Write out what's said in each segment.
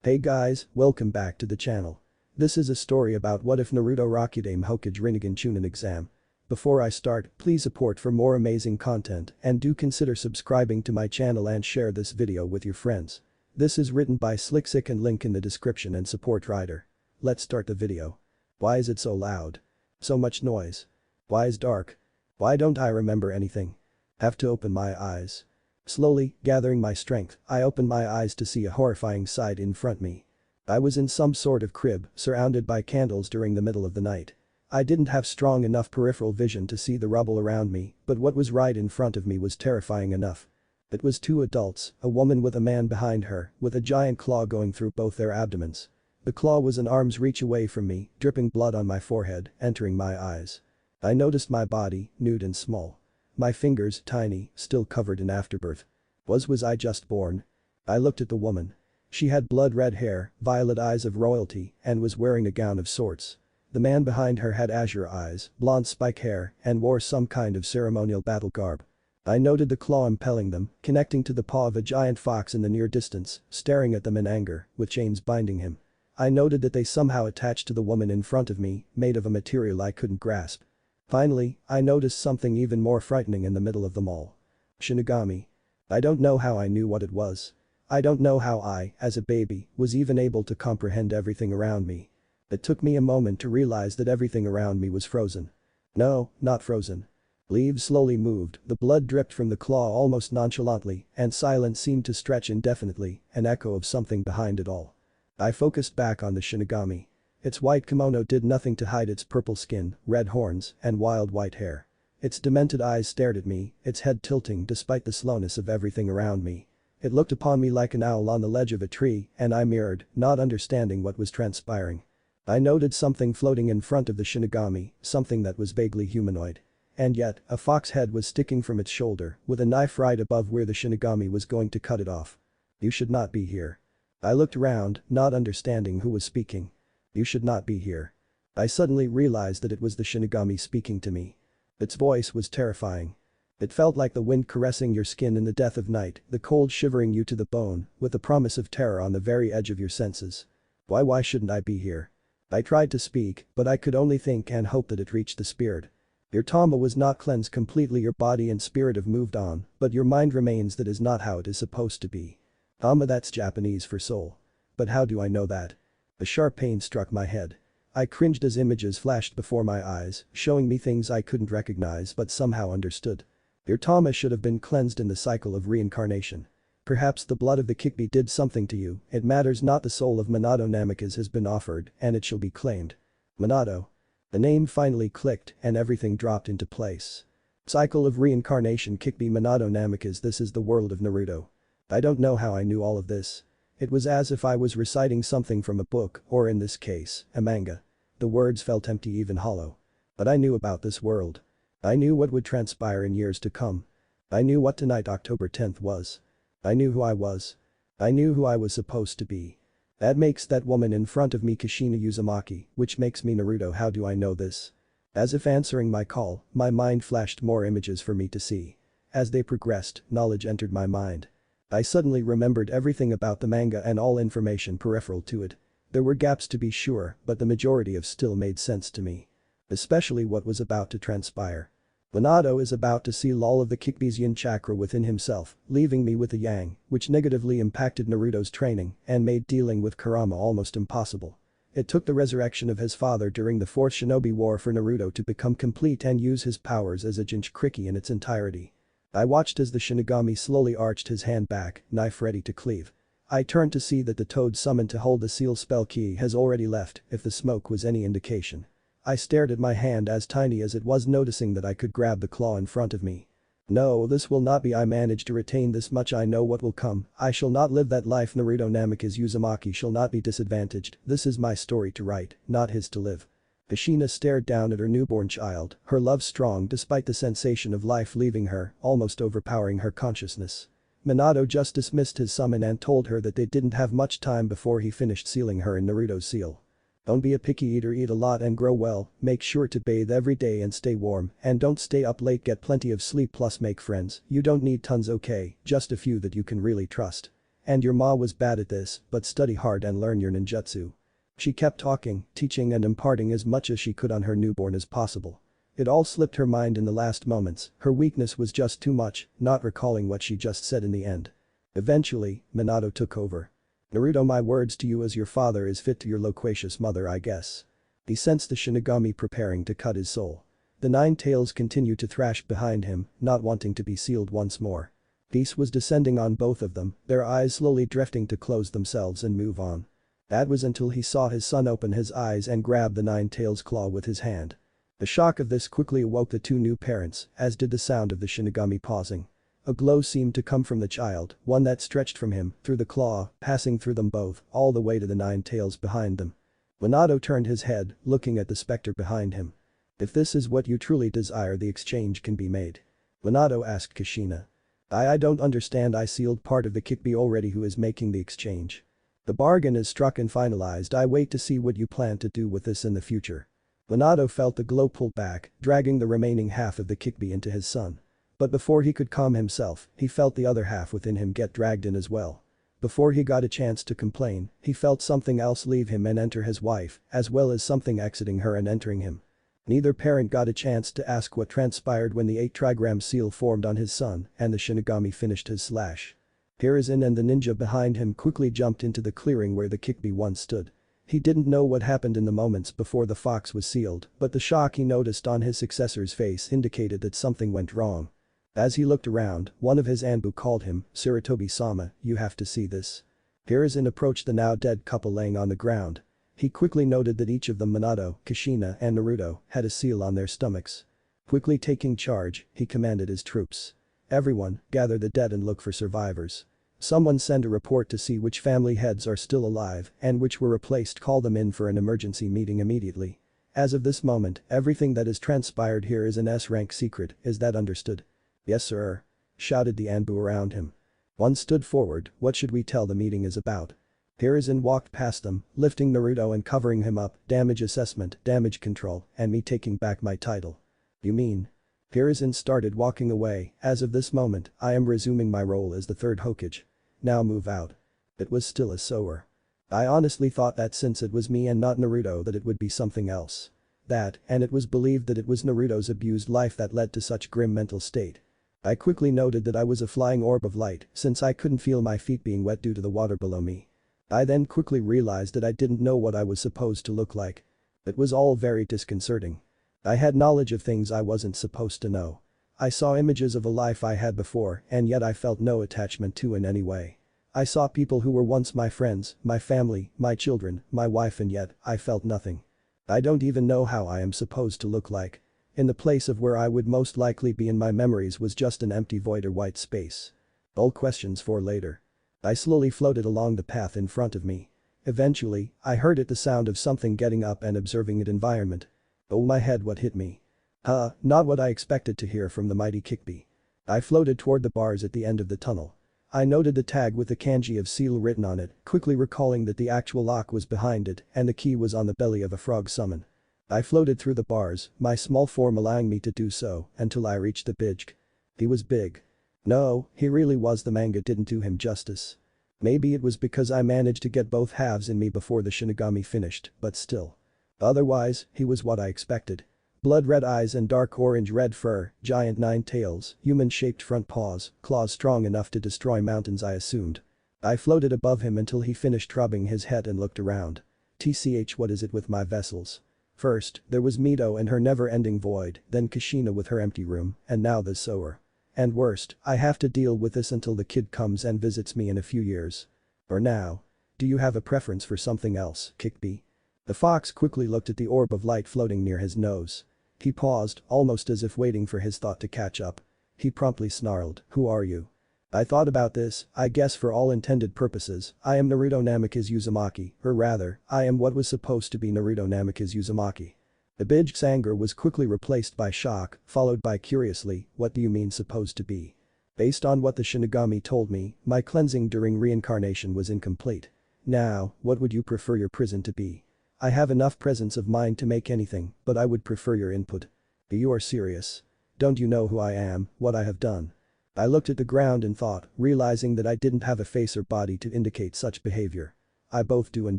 Hey guys, welcome back to the channel. This is a story about what if Naruto rokudaime hokage rinnegan chunin exam. Before I start, please support for more amazing content and do consider subscribing to my channel and share this video with your friends. This is written by Sliksick and link in the description and support writer. Let's start the video. Why is it so loud? So much noise. Why is dark? Why don't I remember anything? Have to open my eyes. Slowly, gathering my strength, I opened my eyes to see a horrifying sight in front me. I was in some sort of crib, surrounded by candles during the middle of the night. I didn't have strong enough peripheral vision to see the rubble around me, but what was right in front of me was terrifying enough. It was two adults, a woman with a man behind her, with a giant claw going through both their abdomens. The claw was an arm's reach away from me, dripping blood on my forehead, entering my eyes. I noticed my body, nude and small. My fingers, tiny, still covered in afterbirth. Was I just born? I looked at the woman. She had blood-red hair, violet eyes of royalty, and was wearing a gown of sorts. The man behind her had azure eyes, blonde spike hair, and wore some kind of ceremonial battle garb. I noted the claw impelling them, connecting to the paw of a giant fox in the near distance, staring at them in anger, with chains binding him. I noted that they somehow attached to the woman in front of me, made of a material I couldn't grasp. Finally, I noticed something even more frightening in the middle of them all. Shinigami. I don't know how I knew what it was. I don't know how I, as a baby, was even able to comprehend everything around me. It took me a moment to realize that everything around me was frozen. No, not frozen. Leaves slowly moved, the blood dripped from the claw almost nonchalantly, and silence seemed to stretch indefinitely, an echo of something behind it all. I focused back on the Shinigami. Its white kimono did nothing to hide its purple skin, red horns, and wild white hair. Its demented eyes stared at me, its head tilting despite the slowness of everything around me. It looked upon me like an owl on the ledge of a tree, and I mirrored, not understanding what was transpiring. I noted something floating in front of the Shinigami, something that was vaguely humanoid. And yet, a fox head was sticking from its shoulder, with a knife right above where the Shinigami was going to cut it off. You should not be here. I looked around, not understanding who was speaking. You should not be here. I suddenly realized that it was the Shinigami speaking to me. Its voice was terrifying. It felt like the wind caressing your skin in the death of night, the cold shivering you to the bone, with the promise of terror on the very edge of your senses. Why shouldn't I be here? I tried to speak, but I could only think and hope that it reached the spirit. Your trauma was not cleansed completely, your body and spirit have moved on, but your mind remains. That is not how it is supposed to be. That's Japanese for soul. But how do I know that? A sharp pain struck my head. I cringed as images flashed before my eyes, showing me things I couldn't recognize but somehow understood. Your trauma should have been cleansed in the cycle of reincarnation. Perhaps the blood of the Kyuubi did something to you, it matters not. The soul of Minato Namikaze has been offered, and it shall be claimed. Minato. The name finally clicked, and everything dropped into place. Cycle of reincarnation. Kyuubi Minato Namikaze. This is the world of Naruto. I don't know how I knew all of this. It was as if I was reciting something from a book, or in this case, a manga. The words felt empty, even hollow. But I knew about this world. I knew what would transpire in years to come. I knew what tonight, October 10th, was. I knew who I was. I knew who I was supposed to be. That makes that woman in front of me Kushina Uzumaki, which makes me Naruto. How do I know this? As if answering my call, my mind flashed more images for me to see. As they progressed, knowledge entered my mind. I suddenly remembered everything about the manga and all information peripheral to it. There were gaps to be sure, but the majority of still made sense to me. Especially what was about to transpire. Minato is about to seal all of the Kyuubi's yin chakra within himself, leaving me with the yang, which negatively impacted Naruto's training and made dealing with Kurama almost impossible. It took the resurrection of his father during the Fourth Shinobi War for Naruto to become complete and use his powers as a Jinchuriki in its entirety. I watched as the Shinigami slowly arched his hand back, knife ready to cleave. I turned to see that the toad summoned to hold the seal spell key has already left, if the smoke was any indication. I stared at my hand, as tiny as it was, noticing that I could grab the claw in front of me. No, this will not be. I managed to retain this much. I know what will come. I shall not live that life. Naruto Namikaze Uzumaki shall not be disadvantaged. This is my story to write, not his to live. Kushina stared down at her newborn child, her love strong despite the sensation of life leaving her, almost overpowering her consciousness. Minato just dismissed his summon and told her that they didn't have much time before he finished sealing her in Naruto's seal. Don't be a picky eater, eat a lot and grow well, make sure to bathe every day and stay warm, and don't stay up late, get plenty of sleep plus make friends, you don't need tons, okay, just a few that you can really trust. And your ma was bad at this, but study hard and learn your ninjutsu. She kept talking, teaching and imparting as much as she could on her newborn as possible. It all slipped her mind in the last moments, her weakness was just too much, not recalling what she just said in the end. Eventually, Minato took over. Naruto, my words to you as your father is fit to your loquacious mother, I guess. He sensed the Shinigami preparing to cut his soul. The nine tails continued to thrash behind him, not wanting to be sealed once more. Peace was descending on both of them, their eyes slowly drifting to close themselves and move on. That was until he saw his son open his eyes and grab the nine tails claw with his hand. The shock of this quickly awoke the two new parents, as did the sound of the Shinigami pausing. A glow seemed to come from the child, one that stretched from him, through the claw, passing through them both, all the way to the nine tails behind them. Minato turned his head, looking at the specter behind him. If this is what you truly desire, the exchange can be made. Minato asked Kushina. I don't understand. I sealed part of the Kyuubi already. Who is making the exchange? The bargain is struck and finalized. I wait to see what you plan to do with this in the future. Minato felt the glow pull back, dragging the remaining half of the Kyuubi into his son. But before he could calm himself, he felt the other half within him get dragged in as well. Before he got a chance to complain, he felt something else leave him and enter his wife, as well as something exiting her and entering him. Neither parent got a chance to ask what transpired when the 8-trigram seal formed on his son and the Shinigami finished his slash. Hiruzen and the ninja behind him quickly jumped into the clearing where the Kyuubi once stood. He didn't know what happened in the moments before the fox was sealed, but the shock he noticed on his successor's face indicated that something went wrong. As he looked around, one of his Anbu called him, "Sarutobi-sama, you have to see this." Hiruzen approached the now dead couple laying on the ground. He quickly noted that each of them, Minato, Kushina and Naruto, had a seal on their stomachs. Quickly taking charge, he commanded his troops. "Everyone, gather the dead and look for survivors. Someone send a report to see which family heads are still alive and which were replaced. Call them in for an emergency meeting immediately. As of this moment, everything that has transpired here is an S-rank secret, is that understood?" "Yes sir," shouted the Anbu around him. One stood forward. "What should we tell the meeting is about?" Hiruzen walked past them, lifting Naruto and covering him up, "Damage assessment, damage control, and me taking back my title." "You mean?" Hiruzen started walking away. "As of this moment, I am resuming my role as the third Hokage. Now move out." It was still a sower. "I honestly thought that since it was me and not Naruto that it would be something else. That, and it was believed that it was Naruto's abused life that led to such grim mental state. I quickly noted that I was a flying orb of light since I couldn't feel my feet being wet due to the water below me. I then quickly realized that I didn't know what I was supposed to look like. It was all very disconcerting. I had knowledge of things I wasn't supposed to know. I saw images of a life I had before and yet I felt no attachment to in any way. I saw people who were once my friends, my family, my children, my wife, and yet I felt nothing. I don't even know how I am supposed to look like. In the place of where I would most likely be in my memories was just an empty void or white space. All questions for later. I slowly floated along the path in front of me. Eventually, I heard the sound of something getting up and observing its environment. Oh my head, what hit me? Not what I expected to hear from the mighty Kyuubi. I floated toward the bars at the end of the tunnel. I noted the tag with the kanji of seal written on it, quickly recalling that the actual lock was behind it and the key was on the belly of a frog summon. I floated through the bars, my small form allowing me to do so, until I reached the Bijk. He was big. No, he really was. The manga didn't do him justice. Maybe it was because I managed to get both halves in me before the Shinigami finished, but still. Otherwise, he was what I expected. Blood-red eyes and dark orange-red fur, giant 9 tails, human-shaped front paws, claws strong enough to destroy mountains, I assumed. I floated above him until he finished rubbing his head and looked around. TCH, what is it with my vessels? First, there was Mito and her never-ending void, then Kushina with her empty room, and now this sower. And worst, I have to deal with this until the kid comes and visits me in a few years. Or now. Do you have a preference for something else, Kyuubi? The fox quickly looked at the orb of light floating near his nose. He paused, almost as if waiting for his thought to catch up. He promptly snarled, "Who are you?" I thought about this. I guess for all intended purposes, I am Naruto Namikaze Uzumaki, or rather, I am what was supposed to be Naruto Namikaze Uzumaki. The Bijk's anger was quickly replaced by shock, followed by curiously, "What do you mean supposed to be?" Based on what the Shinigami told me, my cleansing during reincarnation was incomplete. Now, what would you prefer your prison to be? I have enough presence of mind to make anything, but I would prefer your input. You are serious. Don't you know who I am, what I have done? I looked at the ground and thought, realizing that I didn't have a face or body to indicate such behavior. I both do and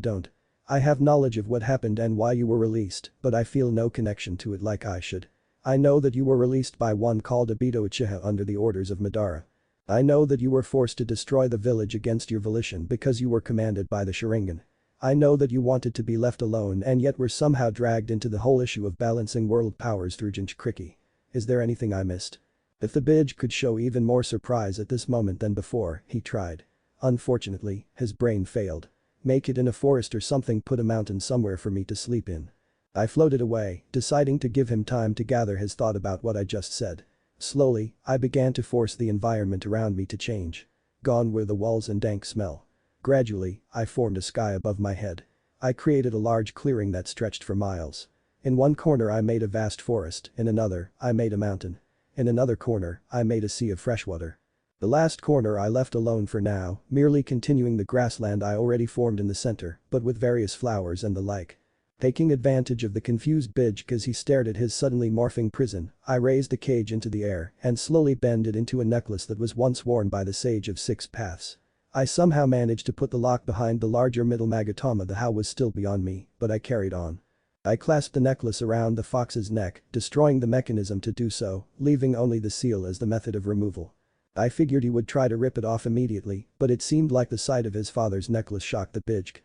don't. I have knowledge of what happened and why you were released, but I feel no connection to it like I should. I know that you were released by one called Obito Uchiha under the orders of Madara. I know that you were forced to destroy the village against your volition because you were commanded by the Sharingan. I know that you wanted to be left alone and yet were somehow dragged into the whole issue of balancing world powers through Jinchuriki. Is there anything I missed? If the Bij could show even more surprise at this moment than before, he tried. Unfortunately, his brain failed. Make it in a forest or something, put a mountain somewhere for me to sleep in. I floated away, deciding to give him time to gather his thought about what I just said. Slowly, I began to force the environment around me to change. Gone were the walls and dank smell. Gradually, I formed a sky above my head. I created a large clearing that stretched for miles. In one corner I made a vast forest, in another, I made a mountain. In another corner, I made a sea of freshwater. The last corner I left alone for now, merely continuing the grassland I already formed in the center, but with various flowers and the like. Taking advantage of the confused Bij as he stared at his suddenly morphing prison, I raised the cage into the air and slowly bent it into a necklace that was once worn by the Sage of Six Paths. I somehow managed to put the lock behind the larger middle Magatama. The how was still beyond me, but I carried on. I clasped the necklace around the fox's neck, destroying the mechanism to do so, leaving only the seal as the method of removal. I figured he would try to rip it off immediately, but it seemed like the sight of his father's necklace shocked the Bij.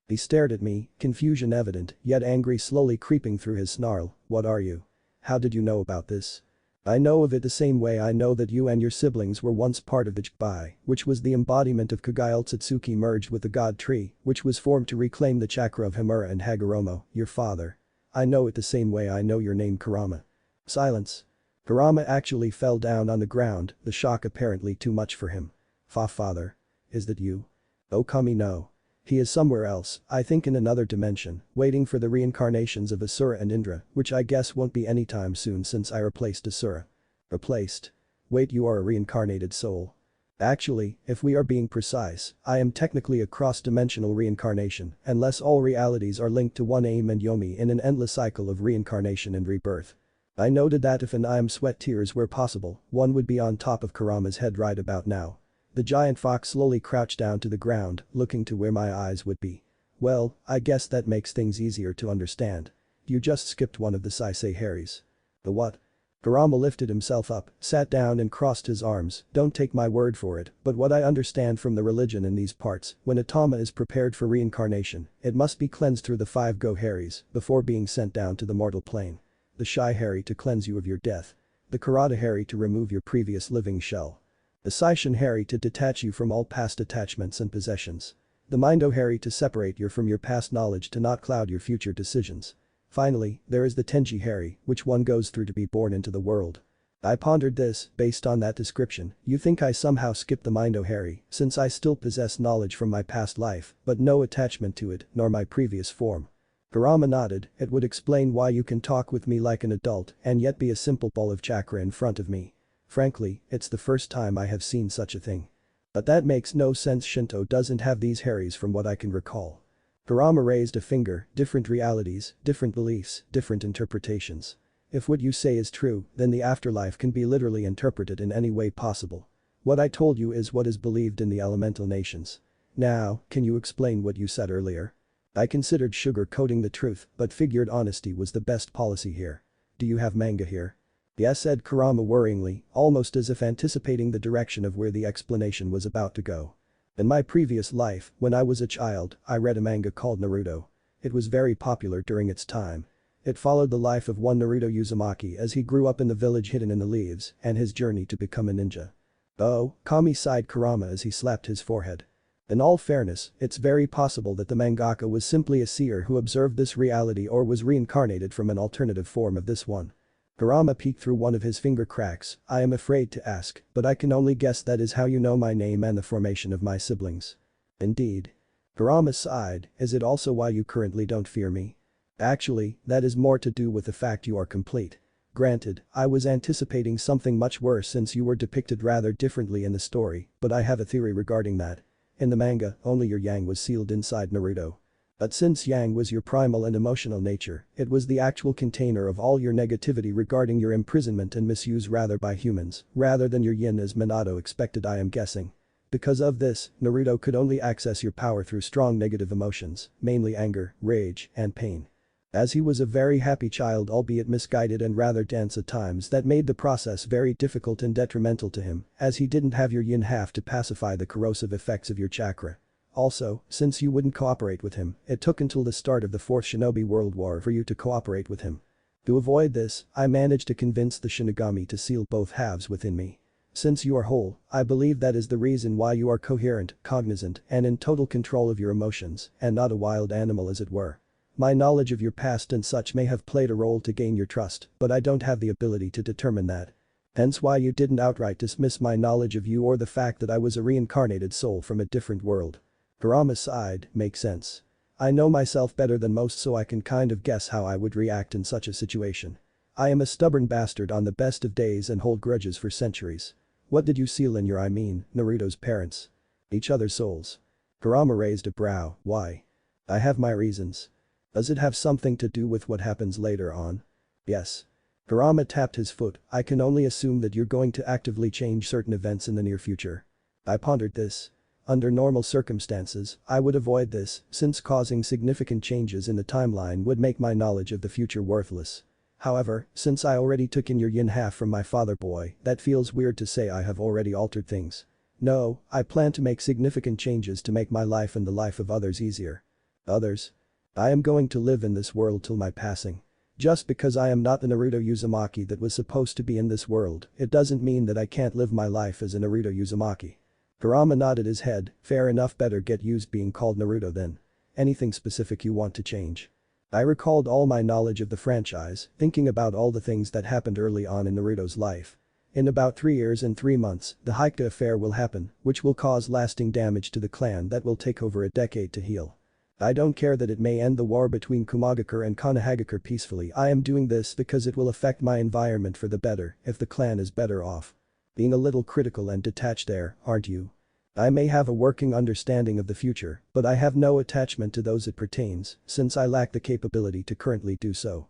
He stared at me, confusion evident, yet angry slowly creeping through his snarl. What are you? How did you know about this? I know of it the same way I know that you and your siblings were once part of the Chibai, which was the embodiment of Kagaya Otsutsuki merged with the God Tree, which was formed to reclaim the chakra of Himura and Hagoromo, your father. I know it the same way I know your name, Kurama. Silence. Kurama actually fell down on the ground, the shock apparently too much for him. Father. Is that you? Oh Kami, no. He is somewhere else, I think in another dimension, waiting for the reincarnations of Asura and Indra, which I guess won't be anytime soon since I replaced Asura. Replaced? Wait, you are a reincarnated soul. Actually, if we are being precise, I am technically a cross-dimensional reincarnation, unless all realities are linked to one aim and Yomi in an endless cycle of reincarnation and rebirth. I noted that if an I am sweat tears were possible, one would be on top of Kurama's head right about now. The giant fox slowly crouched down to the ground, looking to where my eyes would be. Well, I guess that makes things easier to understand. You just skipped one of the Saisei Harries. The what? Kurama lifted himself up, sat down and crossed his arms. Don't take my word for it, but what I understand from the religion in these parts, when a Tama is prepared for reincarnation, it must be cleansed through the 5 Go Harries before being sent down to the mortal plane. The Shai Harry to cleanse you of your death. The Karada Harry to remove your previous living shell. The Saishin Harry to detach you from all past attachments and possessions. The Mindo Harry to separate you from your past knowledge to not cloud your future decisions. Finally, there is the Tenji Harry, which one goes through to be born into the world. I pondered this, based on that description, you think I somehow skipped the Mindo Harry, since I still possess knowledge from my past life, but no attachment to it, nor my previous form. Kurama nodded, it would explain why you can talk with me like an adult and yet be a simple ball of chakra in front of me. Frankly, it's the first time I have seen such a thing. But that makes no sense. Shinto doesn't have these Harries from what I can recall. Kurama raised a finger, different realities, different beliefs, different interpretations. If what you say is true, then the afterlife can be literally interpreted in any way possible. What I told you is what is believed in the elemental nations. Now, can you explain what you said earlier? I considered sugar-coating the truth, but figured honesty was the best policy here. Do you have manga here? Yes, said Kurama worryingly, almost as if anticipating the direction of where the explanation was about to go. In my previous life, when I was a child, I read a manga called Naruto. It was very popular during its time. It followed the life of one Naruto Uzumaki as he grew up in the village hidden in the leaves and his journey to become a ninja. Oh, Kami, sighed Kurama as he slapped his forehead. In all fairness, it's very possible that the mangaka was simply a seer who observed this reality or was reincarnated from an alternative form of this one. Kurama peeked through one of his finger cracks. I am afraid to ask, but I can only guess that is how you know my name and the formation of my siblings. Indeed. Kurama sighed, is it also why you currently don't fear me? Actually, that is more to do with the fact you are complete. Granted, I was anticipating something much worse since you were depicted rather differently in the story, but I have a theory regarding that. In the manga, only your yang was sealed inside Naruto. But since Yang was your primal and emotional nature, it was the actual container of all your negativity regarding your imprisonment and misuse rather by humans, rather than your yin as Minato expected, I am guessing. Because of this, Naruto could only access your power through strong negative emotions, mainly anger, rage, and pain. As he was a very happy child, albeit misguided and rather dense at times, that made the process very difficult and detrimental to him, as he didn't have your yin half to pacify the corrosive effects of your chakra. Also, since you wouldn't cooperate with him, it took until the start of the Fourth Shinobi World War for you to cooperate with him. To avoid this, I managed to convince the Shinigami to seal both halves within me. Since you are whole, I believe that is the reason why you are coherent, cognizant, and in total control of your emotions, and not a wild animal as it were. My knowledge of your past and such may have played a role to gain your trust, but I don't have the ability to determine that. Hence why you didn't outright dismiss my knowledge of you or the fact that I was a reincarnated soul from a different world. Kurama sighed, makes sense. I know myself better than most, so I can kind of guess how I would react in such a situation. I am a stubborn bastard on the best of days and hold grudges for centuries. What did you seal in your, Naruto's parents? Each other's souls. Kurama raised a brow, why? I have my reasons. Does it have something to do with what happens later on? Yes. Kurama tapped his foot, I can only assume that you're going to actively change certain events in the near future. I pondered this. Under normal circumstances, I would avoid this, since causing significant changes in the timeline would make my knowledge of the future worthless. However, since I already took in your yin half from my father boy, that feels weird to say I have already altered things. No, I plan to make significant changes to make my life and the life of others easier. Others? I am going to live in this world till my passing. Just because I am not the Naruto Uzumaki that was supposed to be in this world, it doesn't mean that I can't live my life as a Naruto Uzumaki. Kurama nodded his head, fair enough, better get used being called Naruto then. Anything specific you want to change? I recalled all my knowledge of the franchise, thinking about all the things that happened early on in Naruto's life. In about 3 years and 3 months, the Hokage affair will happen, which will cause lasting damage to the clan that will take over a decade to heal. I don't care that it may end the war between Kumagakure and Konohagakure peacefully. I am doing this because it will affect my environment for the better if the clan is better off. Being a little critical and detached there, aren't you? I may have a working understanding of the future, but I have no attachment to those it pertains, since I lack the capability to currently do so.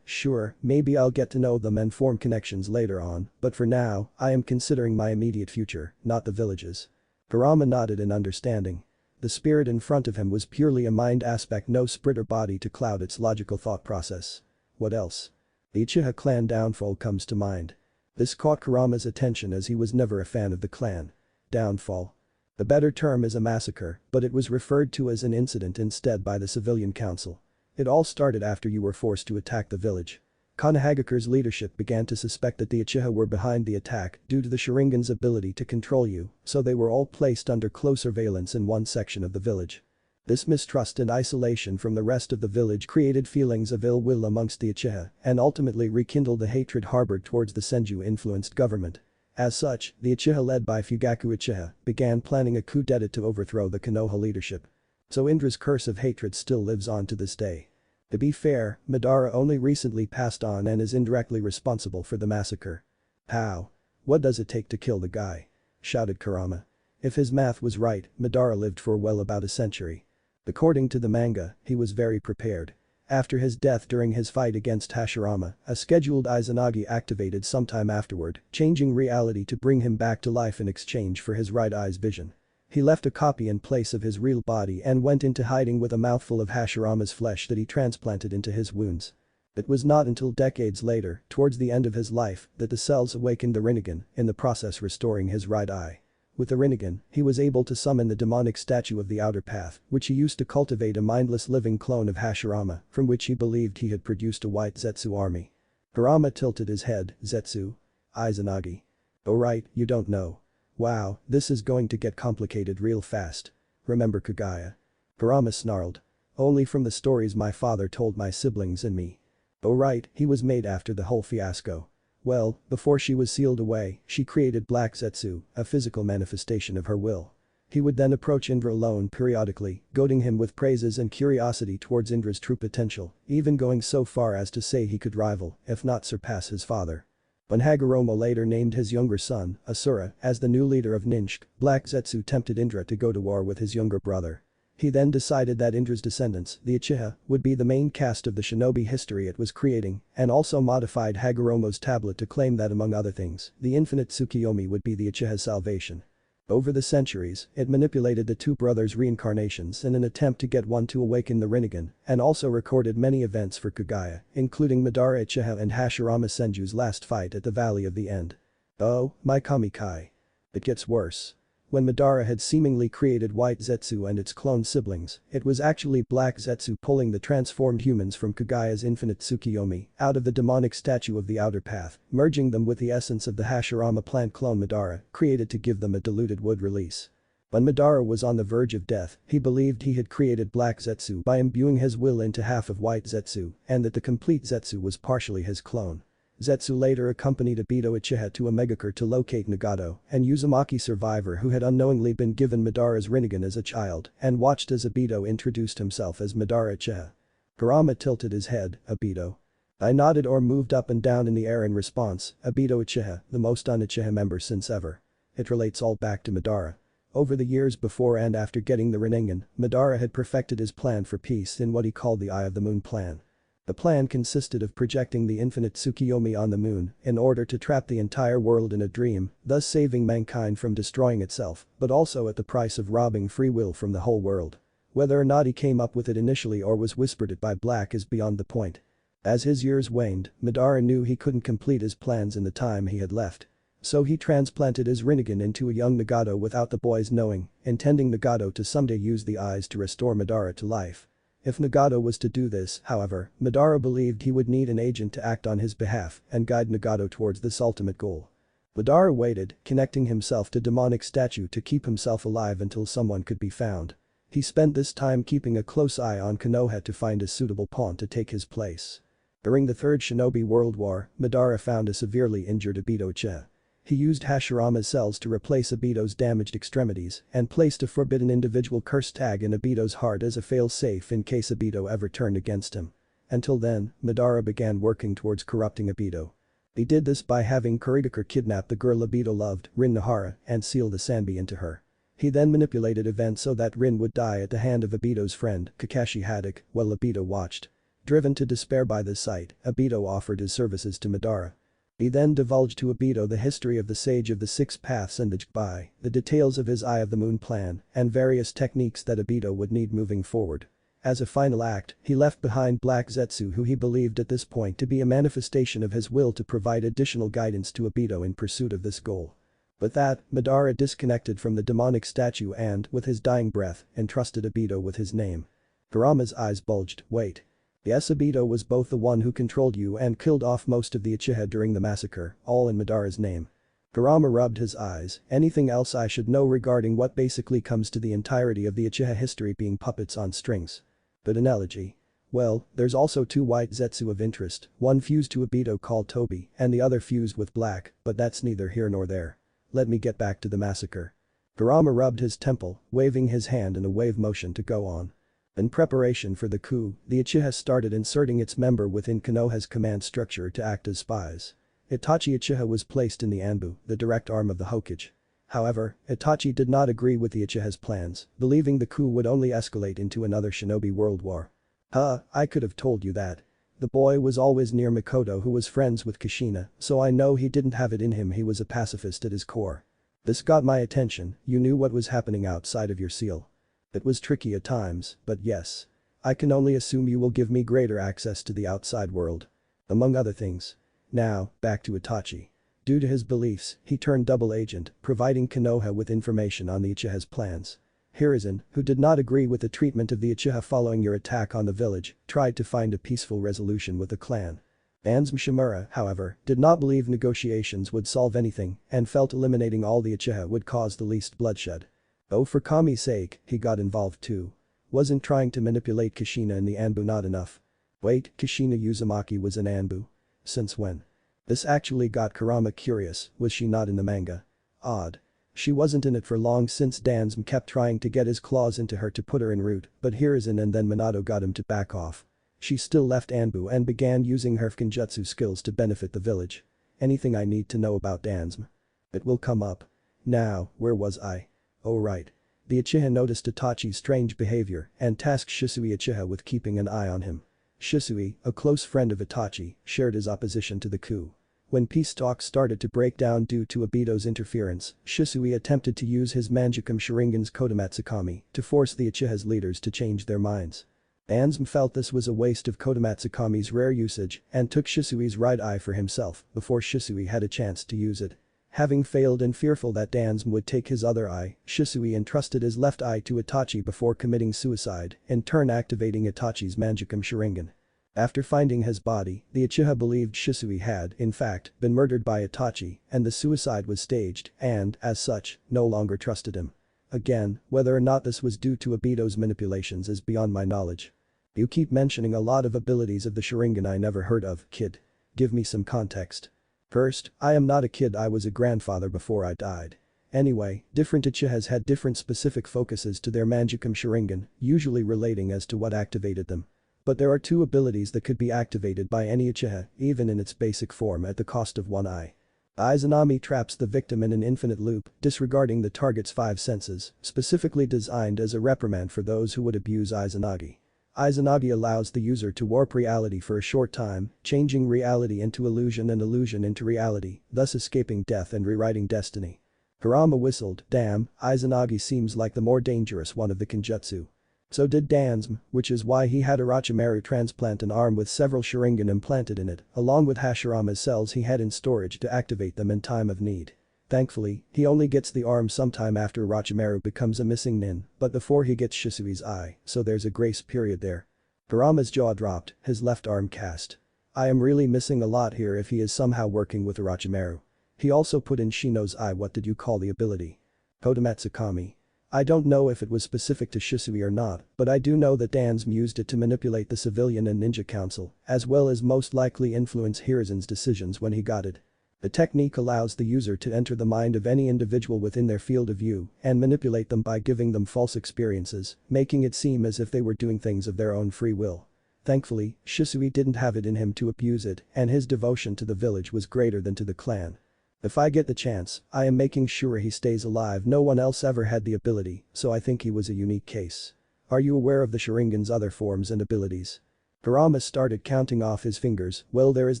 Sure, maybe I'll get to know them and form connections later on, but for now, I am considering my immediate future, not the villages. Kurama nodded in understanding. The spirit in front of him was purely a mind aspect, no spirit or body to cloud its logical thought process. What else? The Uchiha clan downfall comes to mind. This caught Kurama's attention as he was never a fan of the clan. Downfall. The better term is a massacre, but it was referred to as an incident instead by the civilian council. It all started after you were forced to attack the village. Konohagakure's leadership began to suspect that the Uchiha were behind the attack due to the Sharingan's ability to control you, so they were all placed under close surveillance in one section of the village. This mistrust and isolation from the rest of the village created feelings of ill will amongst the Uchiha and ultimately rekindled the hatred harbored towards the Senju-influenced government. As such, the Uchiha led by Fugaku Uchiha began planning a coup d'etat to overthrow the Konoha leadership. So Indra's curse of hatred still lives on to this day. To be fair, Madara only recently passed on and is indirectly responsible for the massacre. How? What does it take to kill the guy? Shouted Kurama. If his math was right, Madara lived for well about a century. According to the manga, he was very prepared. After his death during his fight against Hashirama, a scheduled Izanagi activated sometime afterward, changing reality to bring him back to life in exchange for his right eye's vision. He left a copy in place of his real body and went into hiding with a mouthful of Hashirama's flesh that he transplanted into his wounds. It was not until decades later, towards the end of his life, that the cells awakened the rinnegan, in the process restoring his right eye. With the rinnegan, he was able to summon the demonic statue of the outer path, which he used to cultivate a mindless living clone of Hashirama, from which he believed he had produced a white Zetsu army. Kurama tilted his head, Zetsu? Izanagi. Oh right, you don't know. Wow, this is going to get complicated real fast. Remember Kagaya? Kurama snarled. Only from the stories my father told my siblings and me. Oh right, he was made after the whole fiasco. Well, before she was sealed away, she created Black Zetsu, a physical manifestation of her will. He would then approach Indra alone periodically, goading him with praises and curiosity towards Indra's true potential, even going so far as to say he could rival, if not surpass his father. When Hagoromo later named his younger son, Asura, as the new leader of Ninshk, Black Zetsu tempted Indra to go to war with his younger brother. He then decided that Indra's descendants, the Uchiha, would be the main cast of the shinobi history it was creating, and also modified Hagoromo's tablet to claim that among other things, the infinite Tsukiyomi would be the Uchiha's salvation. Over the centuries, it manipulated the two brothers' reincarnations in an attempt to get one to awaken the rinnegan, and also recorded many events for Kagaya, including Madara Uchiha and Hashirama Senju's last fight at the Valley of the End. Oh, my Kami-kai. It gets worse. When Madara had seemingly created White Zetsu and its clone siblings, it was actually Black Zetsu pulling the transformed humans from Kagaya's infinite Tsukiyomi out of the demonic statue of the outer path, merging them with the essence of the Hashirama plant clone Madara, created to give them a diluted wood release. When Madara was on the verge of death, he believed he had created Black Zetsu by imbuing his will into half of White Zetsu, and that the complete Zetsu was partially his clone. Zetsu later accompanied Obito Uchiha to Omegakure to locate Nagato and Uzumaki survivor who had unknowingly been given Madara's rinnegan as a child and watched as Obito introduced himself as Madara Uchiha. Kurama tilted his head, Obito. I nodded or moved up and down in the air in response, Obito Uchiha, the most un-Uchiha member since ever. It relates all back to Madara. Over the years before and after getting the rinnegan, Madara had perfected his plan for peace in what he called the Eye of the Moon plan. The plan consisted of projecting the infinite Tsukiyomi on the moon in order to trap the entire world in a dream, thus saving mankind from destroying itself, but also at the price of robbing free will from the whole world. Whether or not he came up with it initially or was whispered it by Black is beyond the point. As his years waned, Madara knew he couldn't complete his plans in the time he had left. So he transplanted his rinnegan into a young Nagato without the boys knowing, intending Nagato to someday use the eyes to restore Madara to life. If Nagato was to do this, however, Madara believed he would need an agent to act on his behalf and guide Nagato towards this ultimate goal. Madara waited, connecting himself to demonic statue to keep himself alive until someone could be found. He spent this time keeping a close eye on Konoha to find a suitable pawn to take his place. During the Third Shinobi World War, Madara found a severely injured Obito Uchiha. He used Hashirama's cells to replace Obito's damaged extremities and placed a forbidden individual curse tag in Obito's heart as a fail-safe in case Obito ever turned against him. Until then, Madara began working towards corrupting Obito. He did this by having Kurigakure kidnap the girl Obito loved, Rin Nohara, and seal the Sanbi into her. He then manipulated events so that Rin would die at the hand of Obito's friend, Kakashi Haddock, while Obito watched. Driven to despair by this sight, Obito offered his services to Madara. He then divulged to Obito the history of the Sage of the Six Paths and the Jibai, the details of his Eye of the Moon plan, and various techniques that Obito would need moving forward. As a final act, he left behind Black Zetsu who he believed at this point to be a manifestation of his will to provide additional guidance to Obito in pursuit of this goal. With that, Madara disconnected from the demonic statue and, with his dying breath, entrusted Obito with his name. Kurama's eyes bulged, wait. Yes, Obito was both the one who controlled you and killed off most of the Uchiha during the massacre, all in Madara's name. Kurama rubbed his eyes, anything else I should know regarding what basically comes to the entirety of the Uchiha history being puppets on strings? Good analogy. Well, there's also two White Zetsu of interest, one fused to Obito called Tobi and the other fused with Black, but that's neither here nor there. Let me get back to the massacre. Kurama rubbed his temple, waving his hand in a wave motion to go on. In preparation for the coup, the Uchiha started inserting its member within Konoha's command structure to act as spies. Itachi Uchiha was placed in the Anbu, the direct arm of the Hokage. However, Itachi did not agree with the Uchiha's plans, believing the coup would only escalate into another shinobi world war. I could have told you that. The boy was always near Mikoto who was friends with Kushina, so I know he didn't have it in him. He was a pacifist at his core. This got my attention, you knew what was happening outside of your seal. It was tricky at times, but yes. I can only assume you will give me greater access to the outside world. Among other things. Now, back to Itachi. Due to his beliefs, he turned double agent, providing Konoha with information on the Uchiha's plans. Hiruzen, who did not agree with the treatment of the Uchiha following your attack on the village, tried to find a peaceful resolution with the clan. Ansem Shimura, however, did not believe negotiations would solve anything and felt eliminating all the Uchiha would cause the least bloodshed. Oh, for Kami's sake, he got involved too. Wasn't trying to manipulate Kushina in the Anbu not enough? Wait, Kushina Uzumaki was in Anbu? Since when? This actually got Kurama curious, was she not in the manga? Odd. She wasn't in it for long since Dansum kept trying to get his claws into her to put her in route, but Hiruzen and then Minato got him to back off. She still left Anbu and began using her Fukinjutsu skills to benefit the village. Anything I need to know about Dansum? It will come up. Now, where was I? Oh right. The Uchiha noticed Itachi's strange behavior and tasked Shisui Uchiha with keeping an eye on him. Shisui, a close friend of Itachi, shared his opposition to the coup. When peace talks started to break down due to Obito's interference, Shisui attempted to use his Mangekyou Sharingan's Kodomatsukami to force the Uchiha's leaders to change their minds. Danzm felt this was a waste of Kodomatsukami's rare usage and took Shisui's right eye for himself before Shisui had a chance to use it. Having failed and fearful that Danzm would take his other eye, Shisui entrusted his left eye to Itachi before committing suicide, in turn activating Itachi's Mangekyou Sharingan. After finding his body, the Uchiha believed Shisui had, in fact, been murdered by Itachi and the suicide was staged and, as such, no longer trusted him. Again, whether or not this was due to Obito's manipulations is beyond my knowledge. You keep mentioning a lot of abilities of the Sharingan I never heard of, kid. Give me some context. First, I am not a kid, I was a grandfather before I died. Anyway, different Uchihas had different specific focuses to their Mangekyou Sharingan, usually relating as to what activated them. But there are two abilities that could be activated by any Uchiha, even in its basic form at the cost of one eye. Izanami traps the victim in an infinite loop, disregarding the target's 5 senses, specifically designed as a reprimand for those who would abuse Izanagi. Izanagi allows the user to warp reality for a short time, changing reality into illusion and illusion into reality, thus escaping death and rewriting destiny. Kurama whistled, damn, Izanagi seems like the more dangerous one of the Kenjutsu. So did Danzm, which is why he had Orochimaru transplant an arm with several Sharingan implanted in it, along with Hashirama's cells he had in storage to activate them in time of need. Thankfully, he only gets the arm sometime after Orochimaru becomes a missing nin, but before he gets Shisui's eye, so there's a grace period there. Kurama's jaw dropped, his left arm cast. I am really missing a lot here if he is somehow working with Orochimaru. He also put in Shino's eye. What did you call the ability? Kodomatsukami. I don't know if it was specific to Shisui or not, but I do know that Danzm used it to manipulate the civilian and ninja council, as well as most likely influence Hiruzen's decisions when he got it. The technique allows the user to enter the mind of any individual within their field of view and manipulate them by giving them false experiences, making it seem as if they were doing things of their own free will. Thankfully, Shisui didn't have it in him to abuse it, and his devotion to the village was greater than to the clan. If I get the chance, I am making sure he stays alive. No one else ever had the ability, so I think he was a unique case. Are you aware of the Sharingan's other forms and abilities? Kurama started counting off his fingers. Well, there is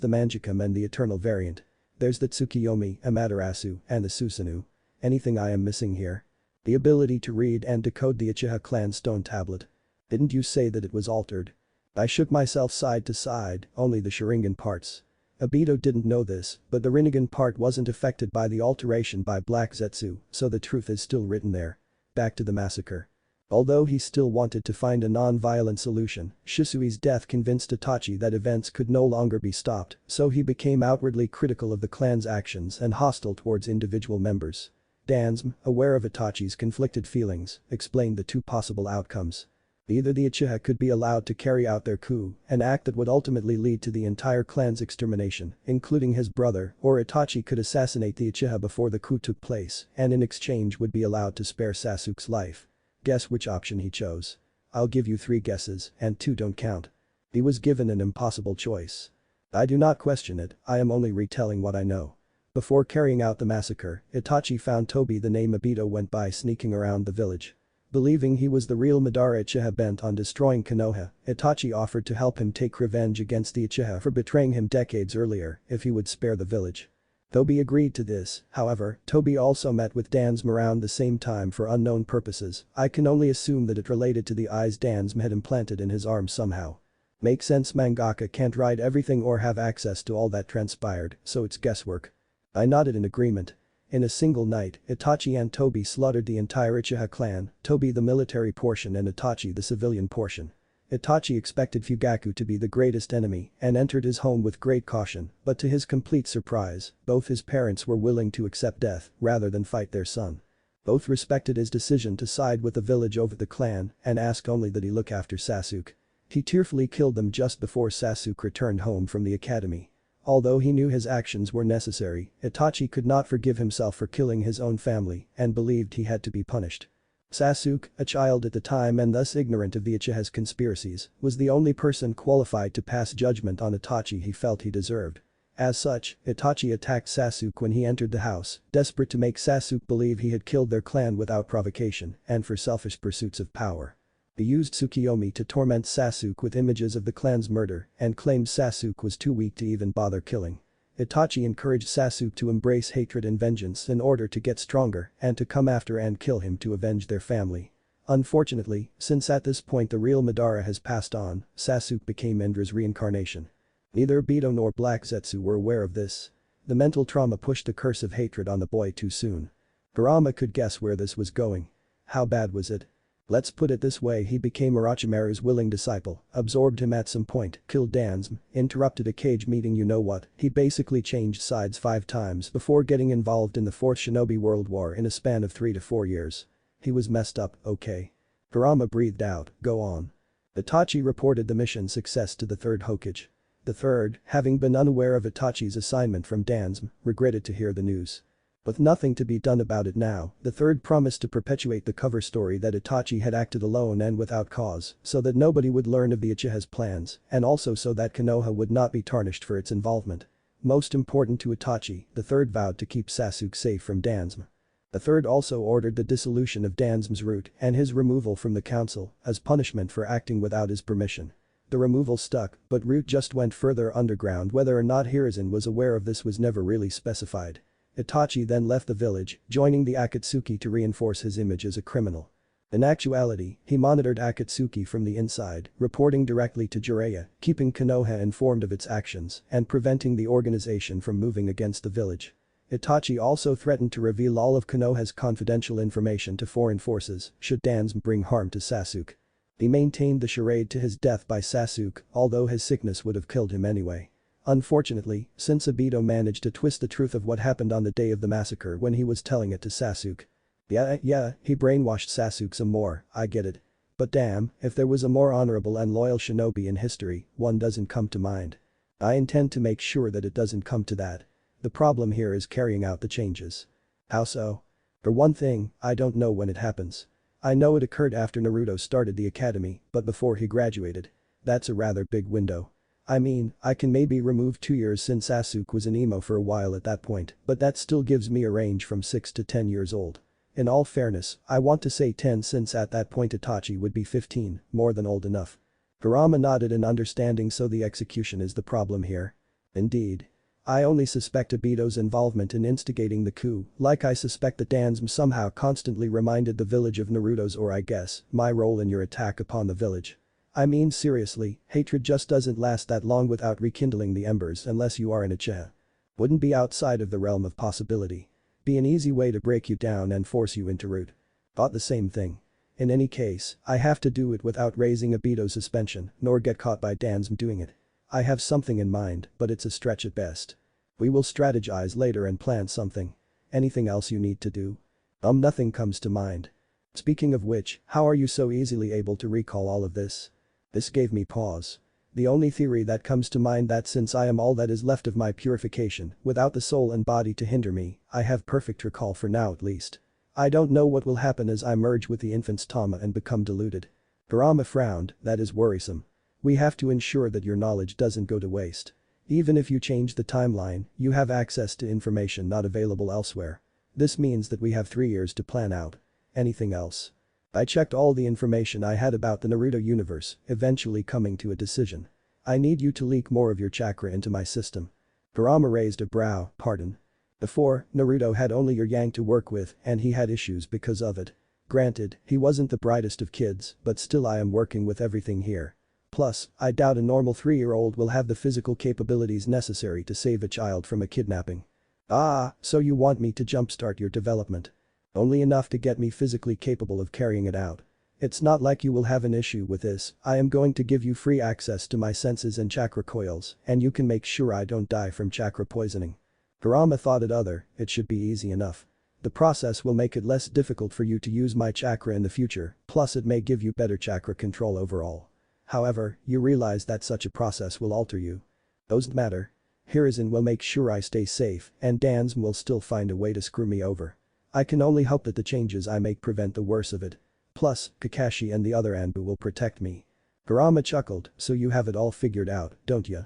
the Mangekyou and the Eternal variant. There's the Tsukiyomi, Amaterasu, and the Susanoo. Anything I am missing here? The ability to read and decode the Uchiha clan stone tablet. Didn't you say that it was altered? I shook myself side to side, only the Sharingan parts. Obito didn't know this, but the Rinnegan part wasn't affected by the alteration by Black Zetsu, so the truth is still written there. Back to the massacre. Although he still wanted to find a non-violent solution, Shisui's death convinced Itachi that events could no longer be stopped, so he became outwardly critical of the clan's actions and hostile towards individual members. Danzm, aware of Itachi's conflicted feelings, explained the two possible outcomes. Either the Uchiha could be allowed to carry out their coup, an act that would ultimately lead to the entire clan's extermination, including his brother, or Itachi could assassinate the Uchiha before the coup took place and in exchange would be allowed to spare Sasuke's life. Guess which option he chose. I'll give you 3 guesses, and 2 don't count. He was given an impossible choice. I do not question it, I am only retelling what I know. Before carrying out the massacre, Itachi found Tobi, the name Obito went by, sneaking around the village. Believing he was the real Madara Uchiha bent on destroying Konoha, Itachi offered to help him take revenge against the Uchiha for betraying him decades earlier if he would spare the village. Tobi agreed to this, however, Tobi also met with Danzm around the same time for unknown purposes. I can only assume that it related to the eyes Danzm had implanted in his arm somehow. Makes sense, mangaka can't write everything or have access to all that transpired, so it's guesswork. I nodded in agreement. In a single night, Itachi and Tobi slaughtered the entire Uchiha clan, Tobi the military portion and Itachi the civilian portion. Itachi expected Fugaku to be the greatest enemy and entered his home with great caution, but to his complete surprise, both his parents were willing to accept death rather than fight their son. Both respected his decision to side with the village over the clan and asked only that he look after Sasuke. He tearfully killed them just before Sasuke returned home from the academy. Although he knew his actions were necessary, Itachi could not forgive himself for killing his own family and believed he had to be punished. Sasuke, a child at the time and thus ignorant of the Uchiha's conspiracies, was the only person qualified to pass judgment on Itachi he felt he deserved. As such, Itachi attacked Sasuke when he entered the house, desperate to make Sasuke believe he had killed their clan without provocation and for selfish pursuits of power. He used Tsukiyomi to torment Sasuke with images of the clan's murder and claimed Sasuke was too weak to even bother killing. Itachi encouraged Sasuke to embrace hatred and vengeance in order to get stronger and to come after and kill him to avenge their family. Unfortunately, since at this point the real Madara has passed on, Sasuke became Indra's reincarnation. Neither Obito nor Black Zetsu were aware of this. The mental trauma pushed the curse of hatred on the boy too soon. Kurama could guess where this was going. How bad was it? Let's put it this way, he became Orochimaru's willing disciple, absorbed him at some point, killed Danzm, interrupted a cage meeting, you know what, he basically changed sides 5 times before getting involved in the 4th Shinobi World War in a span of 3 to 4 years. He was messed up, okay. Kurama breathed out, go on. Itachi reported the mission success to the 3rd Hokage. The 3rd, having been unaware of Itachi's assignment from Danzm, regretted to hear the news. With nothing to be done about it now, the 3rd promised to perpetuate the cover story that Itachi had acted alone and without cause, so that nobody would learn of the Uchiha's plans, and also so that Konoha would not be tarnished for its involvement. Most important to Itachi, the 3rd vowed to keep Sasuke safe from Danzm. The 3rd also ordered the dissolution of Danzm's root and his removal from the council as punishment for acting without his permission. The removal stuck, but Root just went further underground. Whether or not Hiruzen was aware of this was never really specified. Itachi then left the village, joining the Akatsuki to reinforce his image as a criminal. In actuality, he monitored Akatsuki from the inside, reporting directly to Jiraiya, keeping Konoha informed of its actions and preventing the organization from moving against the village. Itachi also threatened to reveal all of Konoha's confidential information to foreign forces should Danzm bring harm to Sasuke. He maintained the charade to his death by Sasuke, although his sickness would have killed him anyway. Unfortunately, since Obito managed to twist the truth of what happened on the day of the massacre when he was telling it to Sasuke. Yeah, he brainwashed Sasuke some more, I get it. But damn, if there was a more honorable and loyal shinobi in history, one doesn't come to mind. I intend to make sure that it doesn't come to that. The problem here is carrying out the changes. How so? For one thing, I don't know when it happens. I know it occurred after Naruto started the academy, but before he graduated. That's a rather big window. I mean, I can maybe remove 2 years since Sasuke was an emo for a while at that point, but that still gives me a range from 6 to 10 years old. In all fairness, I want to say 10 since at that point Itachi would be 15, more than old enough. Kurama nodded in understanding, so the execution is the problem here. Indeed. I only suspect Obito's involvement in instigating the coup, like I suspect that Danzm somehow constantly reminded the village of Naruto's, or I guess, my role in your attack upon the village. I mean seriously, hatred just doesn't last that long without rekindling the embers unless you are an Uchiha. Wouldn't be outside of the realm of possibility. Be an easy way to break you down and force you into root. Thought the same thing. In any case, I have to do it without raising Obito's suspension, nor get caught by Danzm doing it. I have something in mind, but it's a stretch at best. We will strategize later and plan something. Anything else you need to do? Nothing comes to mind. Speaking of which, how are you so easily able to recall all of this? This gave me pause. The only theory that comes to mind that since I am all that is left of my purification, without the soul and body to hinder me, I have perfect recall for now at least. I don't know what will happen as I merge with the infant's Tama and become deluded. Kurama frowned, that is worrisome. We have to ensure that your knowledge doesn't go to waste. Even if you change the timeline, you have access to information not available elsewhere. This means that we have 3 years to plan out. Anything else? I checked all the information I had about the Naruto universe, eventually coming to a decision. I need you to leak more of your chakra into my system. Kurama raised a brow, pardon. Before, Naruto had only your yang to work with and he had issues because of it. Granted, he wasn't the brightest of kids, but still I am working with everything here. Plus, I doubt a normal 3-year-old will have the physical capabilities necessary to save a child from a kidnapping. Ah, so you want me to jumpstart your development. Only enough to get me physically capable of carrying it out. It's not like you will have an issue with this. I am going to give you free access to my senses and chakra coils, and you can make sure I don't die from chakra poisoning. Kurama thought it should be easy enough. The process will make it less difficult for you to use my chakra in the future, plus it may give you better chakra control overall. However, you realize that such a process will alter you. Doesn't matter. Hiruzen will make sure I stay safe and Danzm will still find a way to screw me over. I can only hope that the changes I make prevent the worst of it. Plus, Kakashi and the other Anbu will protect me. Kurama chuckled, so you have it all figured out, don't ya?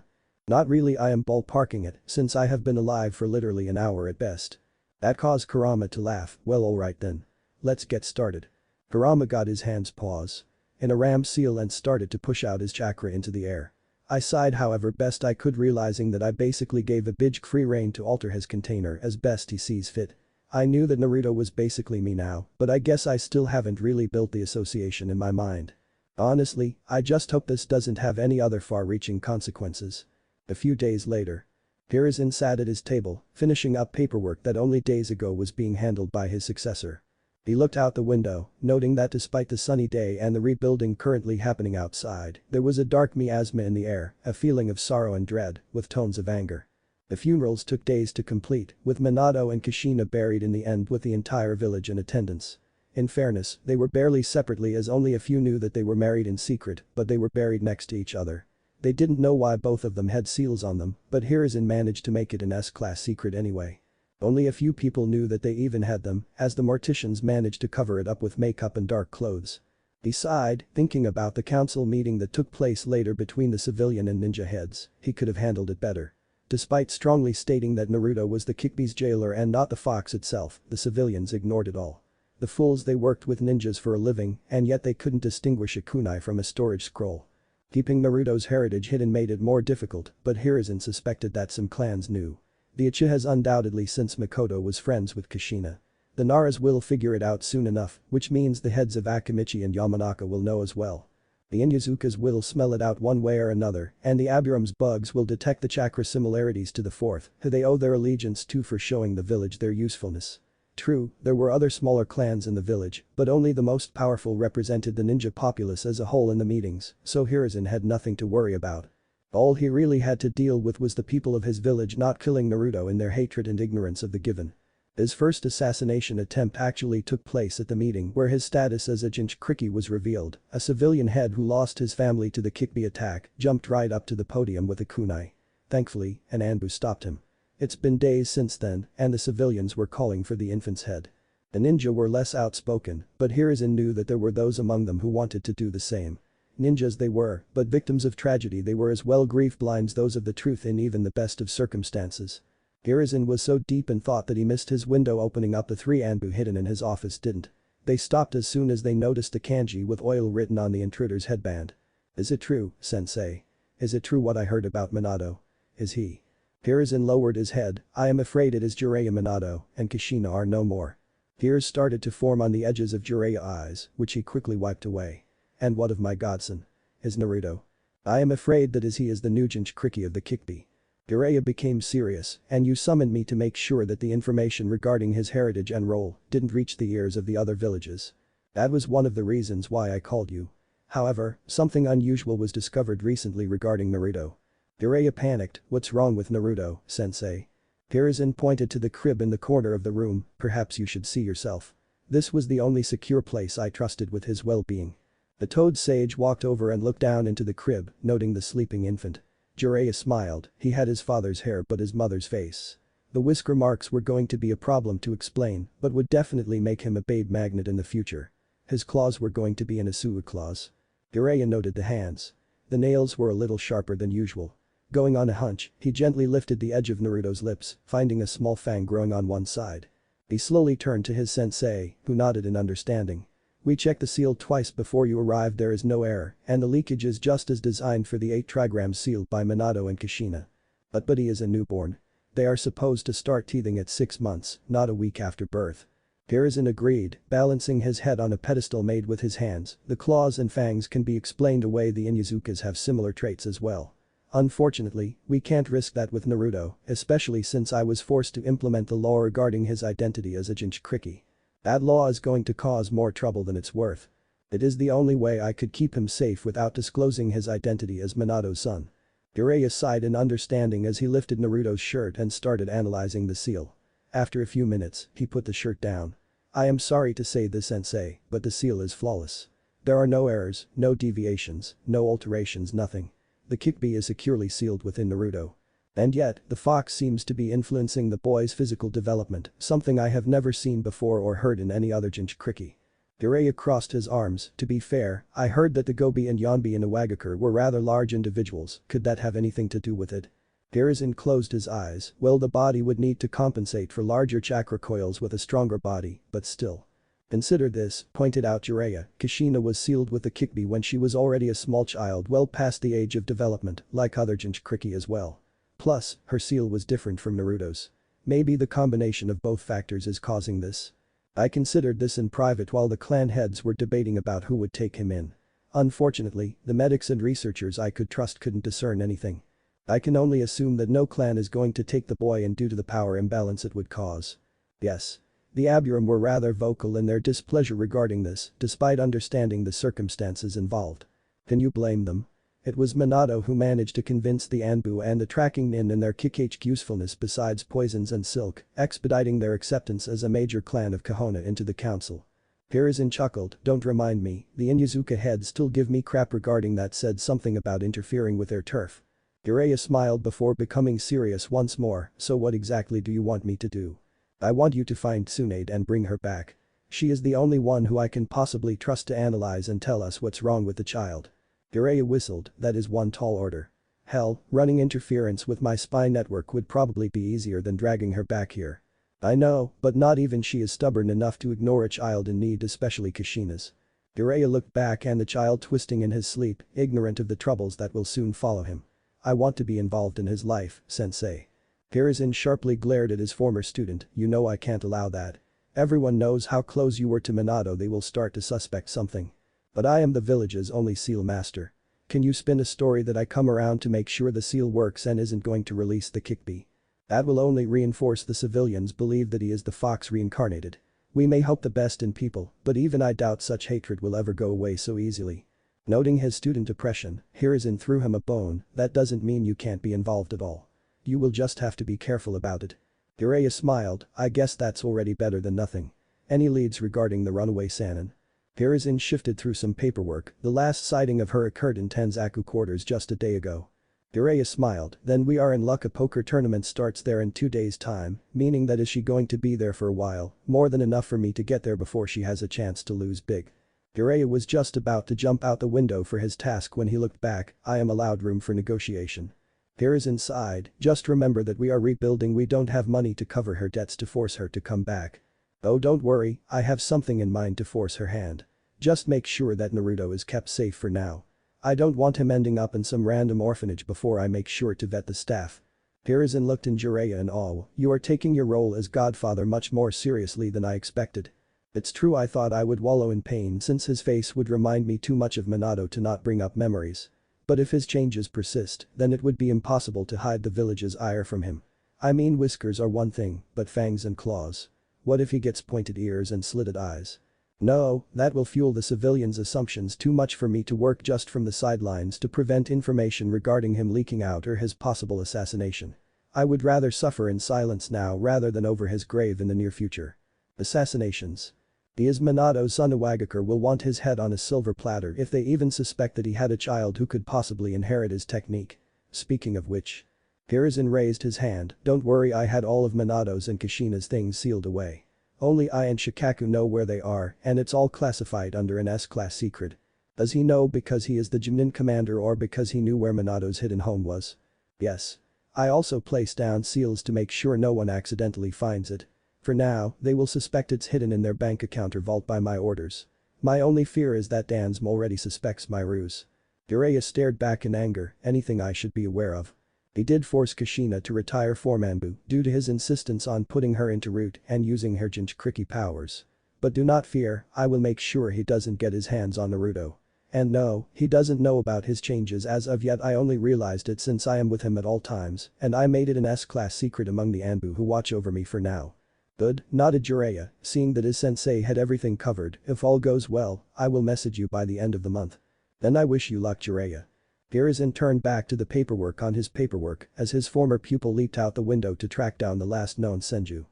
Not really, I am ballparking it since I have been alive for literally an hour at best. That caused Kurama to laugh. Well, alright then. Let's get started. Kurama got his hands paws in a ram seal and started to push out his chakra into the air. I sighed however best I could, realizing that I basically gave a bitch free rein to alter his container as best he sees fit. I knew that Naruto was basically me now, but I guess I still haven't really built the association in my mind. Honestly, I just hope this doesn't have any other far-reaching consequences. A few days later. Hiruzen sat at his table, finishing up paperwork that only days ago was being handled by his successor. He looked out the window, noting that despite the sunny day and the rebuilding currently happening outside, there was a dark miasma in the air, a feeling of sorrow and dread, with tones of anger. The funerals took days to complete, with Minato and Kushina buried in the end with the entire village in attendance. In fairness, they were barely separately as only a few knew that they were married in secret, but they were buried next to each other. They didn't know why both of them had seals on them, but Hiruzen managed to make it an S-class secret anyway. Only a few people knew that they even had them, as the morticians managed to cover it up with makeup and dark clothes. He sighed, thinking about the council meeting that took place later between the civilian and ninja heads. He could have handled it better. Despite strongly stating that Naruto was the Kyuubi's jailer and not the fox itself, the civilians ignored it all. The fools, they worked with ninjas for a living, and yet they couldn't distinguish a kunai from a storage scroll. Keeping Naruto's heritage hidden made it more difficult, but Hiruzen suspected that some clans knew. The Uchihas undoubtedly, since Makoto was friends with Kushina. The Naras will figure it out soon enough, which means the heads of Akimichi and Yamanaka will know as well. The Inyazukas will smell it out one way or another, and the Aburum's bugs will detect the chakra similarities to the fourth, who they owe their allegiance to for showing the village their usefulness. True, there were other smaller clans in the village, but only the most powerful represented the ninja populace as a whole in the meetings, so Hiruzen had nothing to worry about. All he really had to deal with was the people of his village not killing Naruto in their hatred and ignorance of the given. His first assassination attempt actually took place at the meeting where his status as a Jinchuriki was revealed. A civilian head who lost his family to the Kyuubi attack jumped right up to the podium with a kunai. Thankfully, an Anbu stopped him. It's been days since then, and the civilians were calling for the infant's head. The ninja were less outspoken, but Hiruzen knew that there were those among them who wanted to do the same. Ninjas they were, but victims of tragedy they were as well. Grief blinds those of the truth in even the best of circumstances. Hiruzen was so deep in thought that he missed his window opening up. The three Anbu hidden in his office didn't. They stopped as soon as they noticed the kanji with oil written on the intruder's headband. Is it true, sensei? Is it true what I heard about Minato? Is he? Hiruzen lowered his head. I am afraid it is Jiraiya. Minato and Kushina are no more. Tears started to form on the edges of Jiraiya's eyes, which he quickly wiped away. And what of my godson? Is Naruto? I am afraid that he is the new Jinchuriki of the Kyuubi. Jiraiya became serious, and you summoned me to make sure that the information regarding his heritage and role didn't reach the ears of the other villages. That was one of the reasons why I called you. However, something unusual was discovered recently regarding Naruto. Jiraiya panicked. What's wrong with Naruto, sensei? Hiruzen pointed to the crib in the corner of the room. Perhaps you should see yourself. This was the only secure place I trusted with his well-being. The toad sage walked over and looked down into the crib, noting the sleeping infant. Jiraiya smiled. He had his father's hair but his mother's face. The whisker marks were going to be a problem to explain, but would definitely make him a babe magnet in the future. His claws were going to be an Asua claws. Jiraiya noted the hands. The nails were a little sharper than usual. Going on a hunch, he gently lifted the edge of Naruto's lips, finding a small fang growing on one side. He slowly turned to his sensei, who nodded in understanding. We checked the seal twice before you arrived. There is no error, and the leakage is just as designed for the 8 trigram seal by Minato and Kushina. But he is a newborn. They are supposed to start teething at 6 months, not a week after birth. Hiruzen agreed, balancing his head on a pedestal made with his hands. The claws and fangs can be explained away. The Inyazukas have similar traits as well. Unfortunately, we can't risk that with Naruto, especially since I was forced to implement the law regarding his identity as a Jinchuriki. That law is going to cause more trouble than it's worth. It is the only way I could keep him safe without disclosing his identity as Minato's son. Jiraiya sighed in understanding as he lifted Naruto's shirt and started analyzing the seal. After a few minutes, he put the shirt down. I am sorry to say this, sensei, but the seal is flawless. There are no errors, no deviations, no alterations, nothing. The Kyuubi is securely sealed within Naruto. And yet, the fox seems to be influencing the boy's physical development, something I have never seen before or heard in any other Jinchuriki. Jiraiya crossed his arms. To be fair, I heard that the Gobi and Yonbi in Iwagakure were rather large individuals. Could that have anything to do with it? Hiruzen closed his eyes. Well, the body would need to compensate for larger chakra coils with a stronger body, but still. Consider this, pointed out Jiraiya. Kushina was sealed with the Kikbi when she was already a small child well past the age of development, like other Jinchuriki as well. Plus, her seal was different from Naruto's. Maybe the combination of both factors is causing this. I considered this in private while the clan heads were debating about who would take him in. Unfortunately, the medics and researchers I could trust couldn't discern anything. I can only assume that no clan is going to take the boy in due to the power imbalance it would cause. Yes. The Aburim were rather vocal in their displeasure regarding this, despite understanding the circumstances involved. Can you blame them? It was Minato who managed to convince the Anbu and the tracking nin in their Kikage usefulness besides poisons and silk, expediting their acceptance as a major clan of Konoha into the council. Hiruzen chuckled, don't remind me, the Inyazuka heads still give me crap regarding that, said something about interfering with their turf. Jiraiya smiled before becoming serious once more, so what exactly do you want me to do? I want you to find Tsunade and bring her back. She is the only one who I can possibly trust to analyze and tell us what's wrong with the child. Jiraiya whistled, that is one tall order. Hell, running interference with my spy network would probably be easier than dragging her back here. I know, but not even she is stubborn enough to ignore a child in need, especially Kushina's. Jiraiya looked back and the child twisting in his sleep, ignorant of the troubles that will soon follow him. I want to be involved in his life, sensei. Hiruzen sharply glared at his former student, you know I can't allow that. Everyone knows how close you were to Minato, they will start to suspect something. But I am the village's only seal master. Can you spin a story that I come around to make sure the seal works and isn't going to release the Kikbi? That will only reinforce the civilians' belief that he is the fox reincarnated. We may hope the best in people, but even I doubt such hatred will ever go away so easily. Noting his student depression, Hiruzen threw him a bone, that doesn't mean you can't be involved at all. You will just have to be careful about it. Jiraiya smiled, I guess that's already better than nothing. Any leads regarding the runaway Sannin? Hiruzen shifted through some paperwork, the last sighting of her occurred in Tenzaku quarters just a day ago. Jiraiya smiled, then we are in luck, a poker tournament starts there in 2 days' time, meaning that is she going to be there for a while, more than enough for me to get there before she has a chance to lose big. Jiraiya was just about to jump out the window for his task when he looked back, I am allowed room for negotiation. Hiruzen sighed, just remember that we are rebuilding, we don't have money to cover her debts to force her to come back. Oh, don't worry, I have something in mind to force her hand. Just make sure that Naruto is kept safe for now. I don't want him ending up in some random orphanage before I make sure to vet the staff. Hiruzen looked in Jiraiya in awe, you are taking your role as godfather much more seriously than I expected. It's true, I thought I would wallow in pain since his face would remind me too much of Minato to not bring up memories. But if his changes persist, then it would be impossible to hide the village's ire from him. I mean, whiskers are one thing, but fangs and claws. What if he gets pointed ears and slitted eyes? No, that will fuel the civilians' assumptions too much for me to work just from the sidelines to prevent information regarding him leaking out or his possible assassination. I would rather suffer in silence now rather than over his grave in the near future. Assassinations. He is Minato's son, Iwagakure will want his head on a silver platter if they even suspect that he had a child who could possibly inherit his technique. Speaking of which. Hiruzen raised his hand, don't worry, I had all of Minato's and Kushina's things sealed away. Only I and Shikaku know where they are and it's all classified under an S-class secret. Does he know because he is the Chunin commander or because he knew where Minato's hidden home was? Yes. I also placed down seals to make sure no one accidentally finds it. For now, they will suspect it's hidden in their bank account or vault by my orders. My only fear is that Dansum already suspects my ruse. Jiraiya stared back in anger, anything I should be aware of. He did force Kushina to retire Formanbu due to his insistence on putting her into root and using her Jinchuriki powers. But do not fear, I will make sure he doesn't get his hands on Naruto. And no, he doesn't know about his changes as of yet, I only realized it since I am with him at all times and I made it an S-class secret among the Anbu who watch over me for now. Good, nodded Jiraiya, seeing that his sensei had everything covered, if all goes well, I will message you by the end of the month. Then I wish you luck, Jiraiya. Hiruzen turned back to the paperwork on his paperwork as his former pupil leaped out the window to track down the last known senju.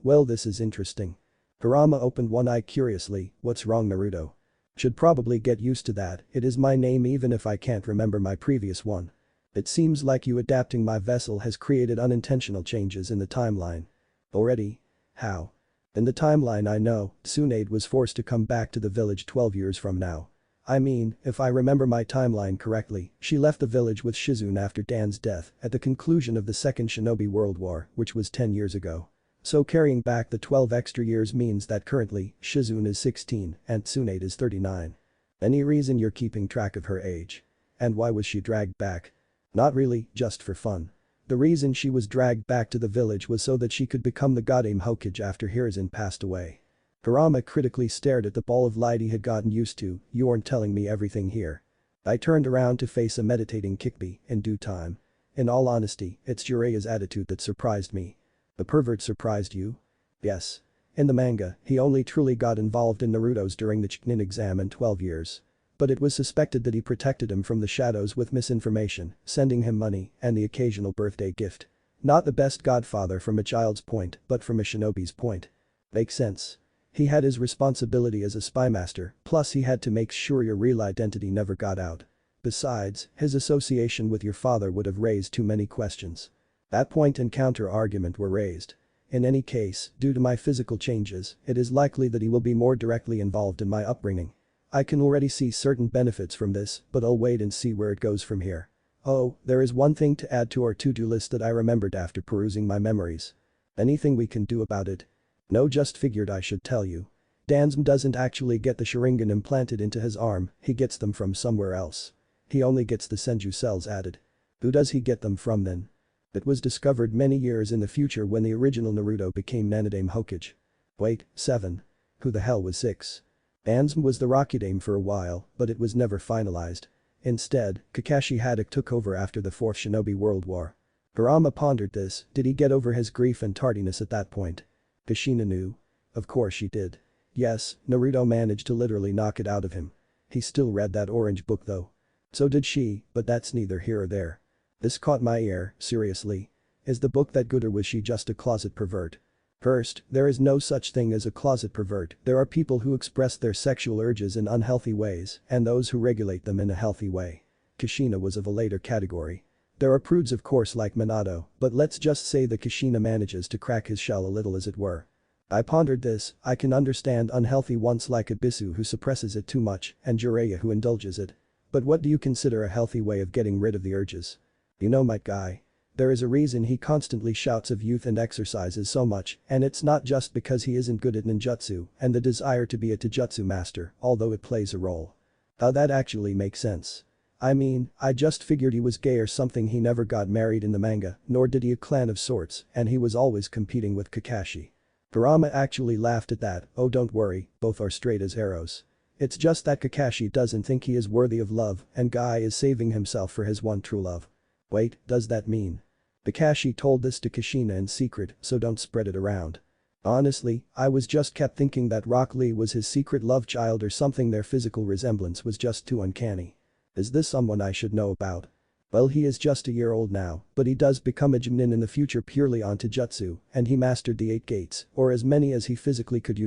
Well, this is interesting. Kurama opened one eye curiously, what's wrong, Naruto? Should probably get used to that, it is my name even if I can't remember my previous one. It seems like you adapting my vessel has created unintentional changes in the timeline. Already? How? In the timeline I know, Tsunade was forced to come back to the village 12 years from now. I mean, if I remember my timeline correctly, she left the village with Shizune after Dan's death at the conclusion of the Second Shinobi World War, which was 10 years ago. So carrying back the 12 extra years means that currently, Shizune is 16 and Tsunade is 39. Any reason you're keeping track of her age? And why was she dragged back? Not really, just for fun. The reason she was dragged back to the village was so that she could become the Rokudaime Hokage after Hiruzen passed away. Harama critically stared at the ball of light he had gotten used to. You aren't telling me everything here. I turned around to face a meditating Kikbi in due time. In all honesty, it's Jiraiya's attitude that surprised me. The pervert surprised you? Yes. In the manga, he only truly got involved in Naruto's during the chunin exam in 12 years. But it was suspected that he protected him from the shadows with misinformation, sending him money and the occasional birthday gift. Not the best godfather from a child's point, but from a shinobi's point. Makes sense. He had his responsibility as a spy master, plus he had to make sure your real identity never got out. Besides, his association with your father would have raised too many questions. That point and counter-argument were raised. In any case, due to my physical changes, it is likely that he will be more directly involved in my upbringing. I can already see certain benefits from this, but I'll wait and see where it goes from here. Oh, there is one thing to add to our to-do list that I remembered after perusing my memories. Anything we can do about it? No, just figured I should tell you. Dansum doesn't actually get the Sharingan implanted into his arm, he gets them from somewhere else. He only gets the Senju cells added. Who does he get them from then? It was discovered many years in the future when the original Naruto became Rokudaime Hokage. Wait, 7. Who the hell was 6? Dansum was the Rokudaime for a while, but it was never finalized. Instead, Kakashi Haddock took over after the 4th Shinobi World War. Harama pondered this, did he get over his grief and tardiness at that point? Kushina knew. Of course she did. Yes, Naruto managed to literally knock it out of him. He still read that orange book though. So did she, but that's neither here or there. This caught my ear, seriously. Is the book that good or was she just a closet pervert? First, there is no such thing as a closet pervert, there are people who express their sexual urges in unhealthy ways and those who regulate them in a healthy way. Kushina was of a later category. There are prudes of course like Minato, but let's just say that Kushina manages to crack his shell a little as it were. I pondered this, I can understand unhealthy ones like Abisu who suppresses it too much and Jiraiya who indulges it. But what do you consider a healthy way of getting rid of the urges? You know my guy. There is a reason he constantly shouts of youth and exercises so much, and it's not just because he isn't good at ninjutsu and the desire to be a taijutsu master, although it plays a role. How that actually makes sense. I mean, I just figured he was gay or something. He never got married in the manga, nor did he a clan of sorts, and he was always competing with Kakashi. Kurama actually laughed at that, oh don't worry, both are straight as arrows. It's just that Kakashi doesn't think he is worthy of love and Guy is saving himself for his one true love. Wait, does that mean? Kakashi told this to Kushina in secret, so don't spread it around. Honestly, I was just kept thinking that Rock Lee was his secret love child or something. Their physical resemblance was just too uncanny. Is this someone I should know about? Well, he is just a year old now, but he does become a Chunin in the future purely on taijutsu, and he mastered the 8 gates, or as many as he physically could,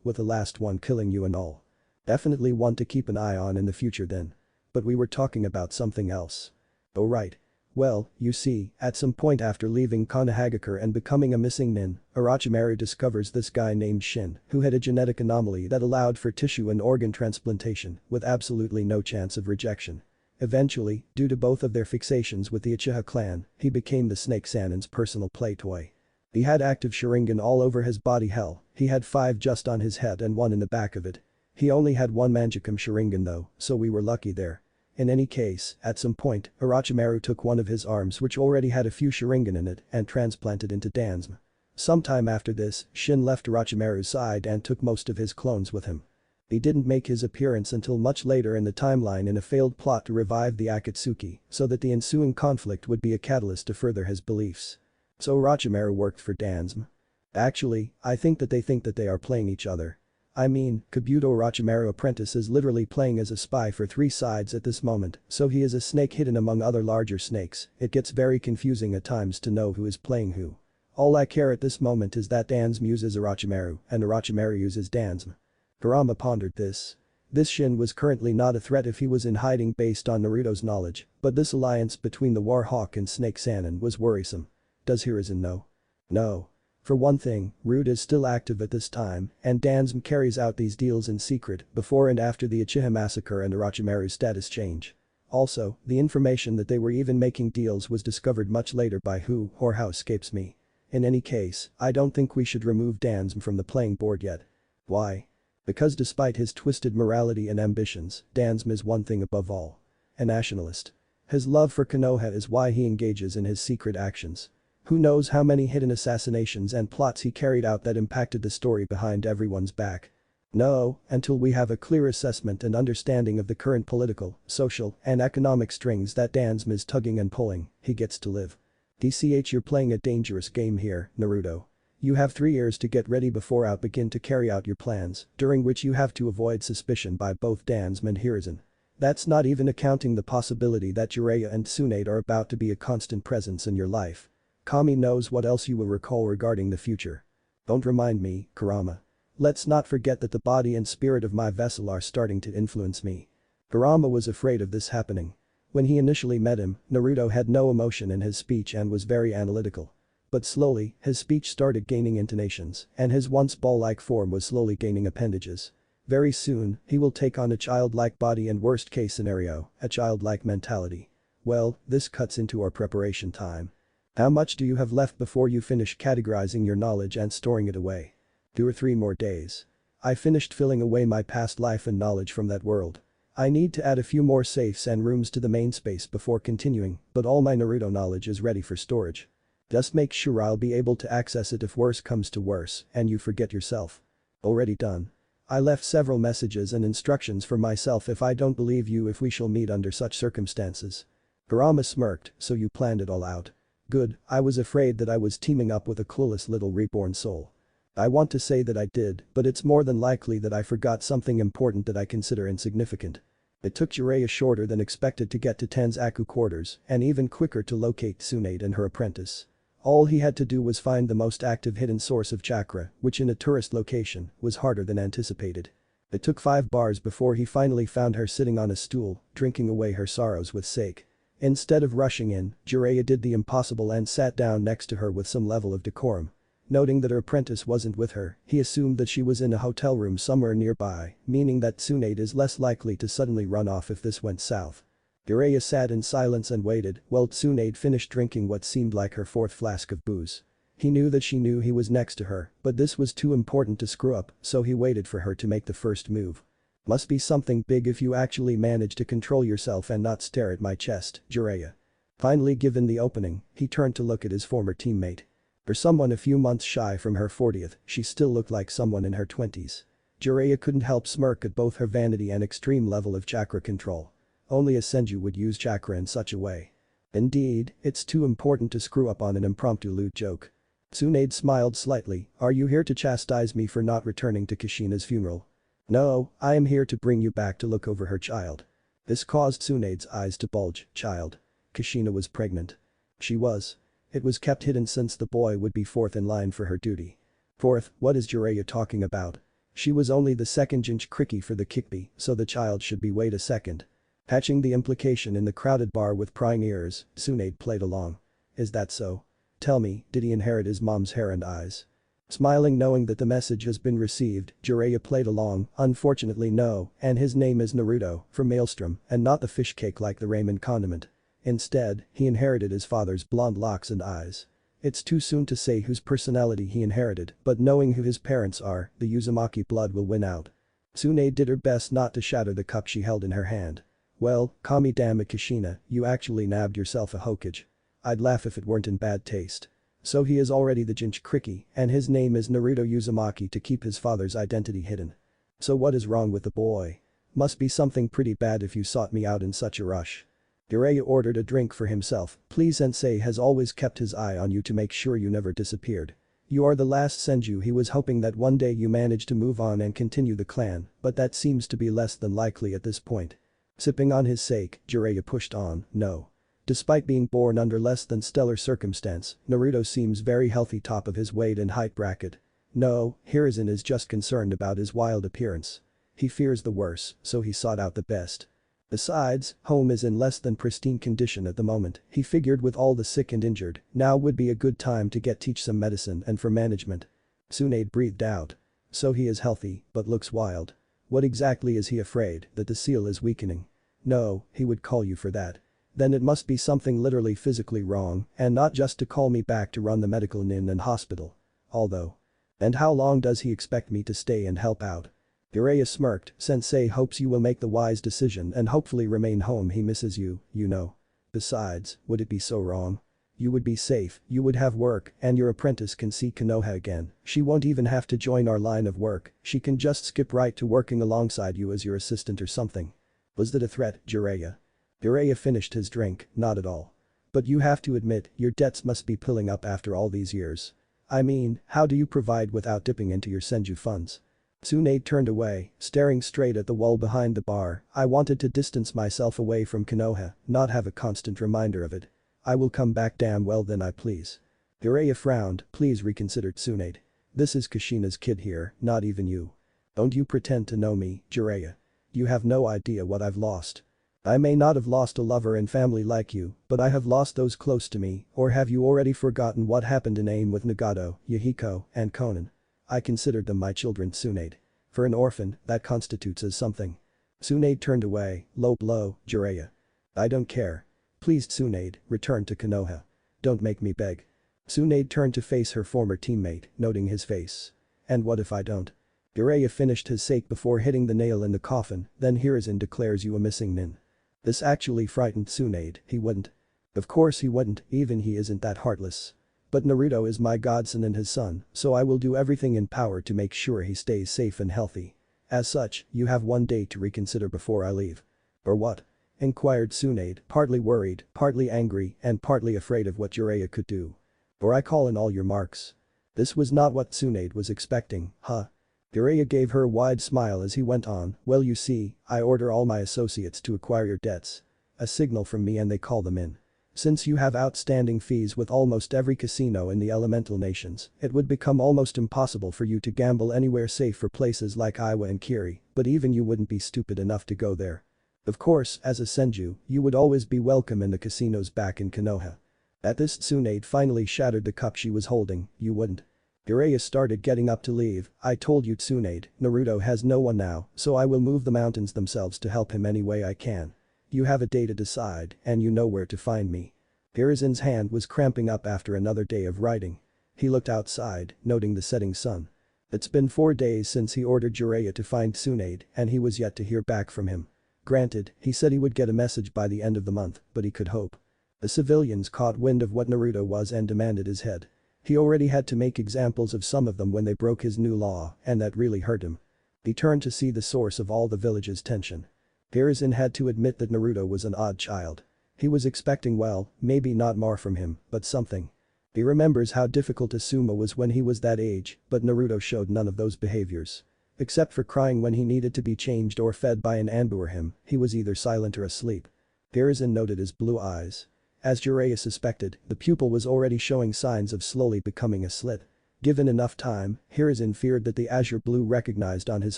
with the last one killing you and all. Definitely one to keep an eye on in the future then. But we were talking about something else. Oh right. Well, you see, at some point after leaving Konohagakure and becoming a missing nin, Orochimaru discovers this guy named Shin, who had a genetic anomaly that allowed for tissue and organ transplantation, with absolutely no chance of rejection. Eventually, due to both of their fixations with the Uchiha clan, he became the Snake Sannin's personal play toy. He had active Sharingan all over his body. Hell, he had 5 just on his head and 1 in the back of it. He only had 1 Manjikam Sharingan though, so we were lucky there. In any case, at some point, Orochimaru took one of his arms which already had a few Sharingan in it and transplanted into Dansum. Sometime after this, Shin left Orochimaru's side and took most of his clones with him. He didn't make his appearance until much later in the timeline in a failed plot to revive the Akatsuki so that the ensuing conflict would be a catalyst to further his beliefs. So Orochimaru worked for Dansum. Actually, I think that they are playing each other. I mean, Kabuto Orochimaru apprentice is literally playing as a spy for 3 sides at this moment, so he is a snake hidden among other larger snakes. It gets very confusing at times to know who is playing who. All I care at this moment is that Dansum uses Orochimaru and Orochimaru uses Dansum. Kurama pondered this. This Shin was currently not a threat if he was in hiding based on Naruto's knowledge, but this alliance between the Warhawk and Snake Sannin was worrisome. Does Hiruzen know? No. For one thing, Root is still active at this time, and Dansm carries out these deals in secret before and after the Uchiha massacre and Orochimaru's status change. Also, the information that they were even making deals was discovered much later by who or how escapes me. In any case, I don't think we should remove Dansm from the playing board yet. Why? Because despite his twisted morality and ambitions, Dansm is one thing above all. A nationalist. His love for Konoha is why he engages in his secret actions. Who knows how many hidden assassinations and plots he carried out that impacted the story behind everyone's back. No, until we have a clear assessment and understanding of the current political, social, and economic strings that Dansm is tugging and pulling, he gets to live. DCH, you're playing a dangerous game here, Naruto. You have 3 years to get ready before I begin to carry out your plans, during which you have to avoid suspicion by both Dansm and Hiruzen. That's not even accounting the possibility that Jiraiya and Tsunade are about to be a constant presence in your life. Kami knows what else you will recall regarding the future. Don't remind me, Kurama. Let's not forget that the body and spirit of my vessel are starting to influence me. Kurama was afraid of this happening. When he initially met him, Naruto had no emotion in his speech and was very analytical. But slowly, his speech started gaining intonations, and his once ball-like form was slowly gaining appendages. Very soon, he will take on a childlike body and worst-case scenario, a childlike mentality. Well, this cuts into our preparation time. How much do you have left before you finish categorizing your knowledge and storing it away? 2 or 3 more days. I finished filling away my past life and knowledge from that world. I need to add a few more safes and rooms to the main space before continuing, but all my Naruto knowledge is ready for storage. Just make sure I'll be able to access it if worse comes to worse and you forget yourself. Already done. I left several messages and instructions for myself if I don't believe you if we shall meet under such circumstances. Kurama smirked, so you planned it all out. Good, I was afraid that I was teaming up with a clueless little reborn soul. I want to say that I did, but it's more than likely that I forgot something important that I consider insignificant. It took Jiraiya shorter than expected to get to Tenzaku quarters and even quicker to locate Tsunade and her apprentice. All he had to do was find the most active hidden source of chakra, which in a tourist location was harder than anticipated. It took 5 bars before he finally found her sitting on a stool, drinking away her sorrows with sake. Instead of rushing in, Jiraiya did the impossible and sat down next to her with some level of decorum. Noting that her apprentice wasn't with her, he assumed that she was in a hotel room somewhere nearby, meaning that Tsunade is less likely to suddenly run off if this went south. Jiraiya sat in silence and waited while Tsunade finished drinking what seemed like her 4th flask of booze. He knew that she knew he was next to her, but this was too important to screw up, so he waited for her to make the first move. Must be something big if you actually manage to control yourself and not stare at my chest, Jiraiya. Finally given the opening, he turned to look at his former teammate. For someone a few months shy from her 40th, she still looked like someone in her 20s. Jiraiya couldn't help smirk at both her vanity and extreme level of chakra control. Only a senju would use chakra in such a way. Indeed, it's too important to screw up on an impromptu lewd joke. Tsunade smiled slightly, are you here to chastise me for not returning to Kushina's funeral? No, I am here to bring you back to look over her child. This caused Tsunade's eyes to bulge, child. Kushina was pregnant. She was. It was kept hidden since the boy would be 4th in line for her duty. 4th, what is Jiraiya talking about? She was only the 2nd Jinchuriki for the Kyuubi, so the child should be wait a second. Hatching the implication in the crowded bar with prying ears, Tsunade played along. Is that so? Tell me, did he inherit his mom's hair and eyes? Smiling knowing that the message has been received, Jiraiya played along, unfortunately no, and his name is Naruto, from Maelstrom, and not the fish cake like the ramen condiment. Instead, he inherited his father's blonde locks and eyes. It's too soon to say whose personality he inherited, but knowing who his parents are, the Uzumaki blood will win out. Tsunade did her best not to shatter the cup she held in her hand. Well, Kami damn it Kushina, you actually nabbed yourself a hokage. I'd laugh if it weren't in bad taste. So he is already the Jinchuriki, and his name is Naruto Uzumaki to keep his father's identity hidden. So what is wrong with the boy? Must be something pretty bad if you sought me out in such a rush. Jiraiya ordered a drink for himself, please sensei has always kept his eye on you to make sure you never disappeared. You are the last senju he was hoping that one day you manage to move on and continue the clan, but that seems to be less than likely at this point. Sipping on his sake, Jiraiya pushed on, no. Despite being born under less than stellar circumstance, Naruto seems very healthy top of his weight and height bracket. No, Hiruzen is just concerned about his wild appearance. He fears the worst, so he sought out the best. Besides, home is in less than pristine condition at the moment. He figured with all the sick and injured, now would be a good time to teach some medicine and for management. Tsunade breathed out. So he is healthy, but looks wild. What exactly is he afraid that the seal is weakening? No, he would call you for that. Then it must be something literally physically wrong and not just to call me back to run the medical nin and hospital. Although. And how long does he expect me to stay and help out? Jiraiya smirked, sensei hopes you will make the wise decision and hopefully remain home, he misses you, you know. Besides, would it be so wrong? You would be safe, you would have work, and your apprentice can see Konoha again. She won't even have to join our line of work, she can just skip right to working alongside you as your assistant or something. Was that a threat, Jiraiya? Jiraiya finished his drink, not at all. But you have to admit, your debts must be piling up after all these years. I mean, how do you provide without dipping into your senju funds? Tsunade turned away, staring straight at the wall behind the bar. I wanted to distance myself away from Konoha, not have a constant reminder of it. I will come back, damn well then, I please. Jiraiya frowned, please reconsider, Tsunade. This is Kushina's kid here, not even you. Don't you pretend to know me, Jiraiya. You have no idea what I've lost. I may not have lost a lover and family like you, but I have lost those close to me, or have you already forgotten what happened in AIM with Nagato, Yahiko, and Konan? I considered them my children, Tsunade. For an orphan, that constitutes as something. Tsunade turned away, low blow, Jiraiya. I don't care. Please Tsunade, return to Konoha. Don't make me beg. Tsunade turned to face her former teammate, noting his face. And what if I don't? Jiraiya finished his sake before hitting the nail in the coffin, then Hiruzen declares you a missing nin. This actually frightened Tsunade, he wouldn't. Of course he wouldn't, even he isn't that heartless. But Naruto is my godson and his son, so I will do everything in power to make sure he stays safe and healthy. As such, you have 1 day to reconsider before I leave. Or what? Inquired Tsunade, partly worried, partly angry, and partly afraid of what Jiraiya could do. Or I call in all your marks. This was not what Tsunade was expecting, huh? Jiraiya gave her a wide smile as he went on, well you see, I order all my associates to acquire your debts. A signal from me and they call them in. Since you have outstanding fees with almost every casino in the elemental nations, it would become almost impossible for you to gamble anywhere safe for places like Iwa and Kiri, but even you wouldn't be stupid enough to go there. Of course, as a senju, you would always be welcome in the casinos back in Konoha. At this, Tsunade finally shattered the cup she was holding, you wouldn't. Jiraiya started getting up to leave, I told you Tsunade, Naruto has no one now, so I will move the mountains themselves to help him any way I can. You have a day to decide, and you know where to find me. Hiruzen's hand was cramping up after another day of writing. He looked outside, noting the setting sun. It's been 4 days since he ordered Jiraiya to find Tsunade, and he was yet to hear back from him. Granted, he said he would get a message by the end of the month, but he could hope. The civilians caught wind of what Naruto was and demanded his head. He already had to make examples of some of them when they broke his new law, and that really hurt him. He turned to see the source of all the village's tension. Hiruzen had to admit that Naruto was an odd child. He was expecting well, maybe not more from him, but something. He remembers how difficult Asuma was when he was that age, but Naruto showed none of those behaviors. Except for crying when he needed to be changed or fed by an Anbu or him, he was either silent or asleep. Hiruzen noted his blue eyes. As Jiraiya suspected, the pupil was already showing signs of slowly becoming a slit. Given enough time, Hiruzen feared that the azure blue recognized on his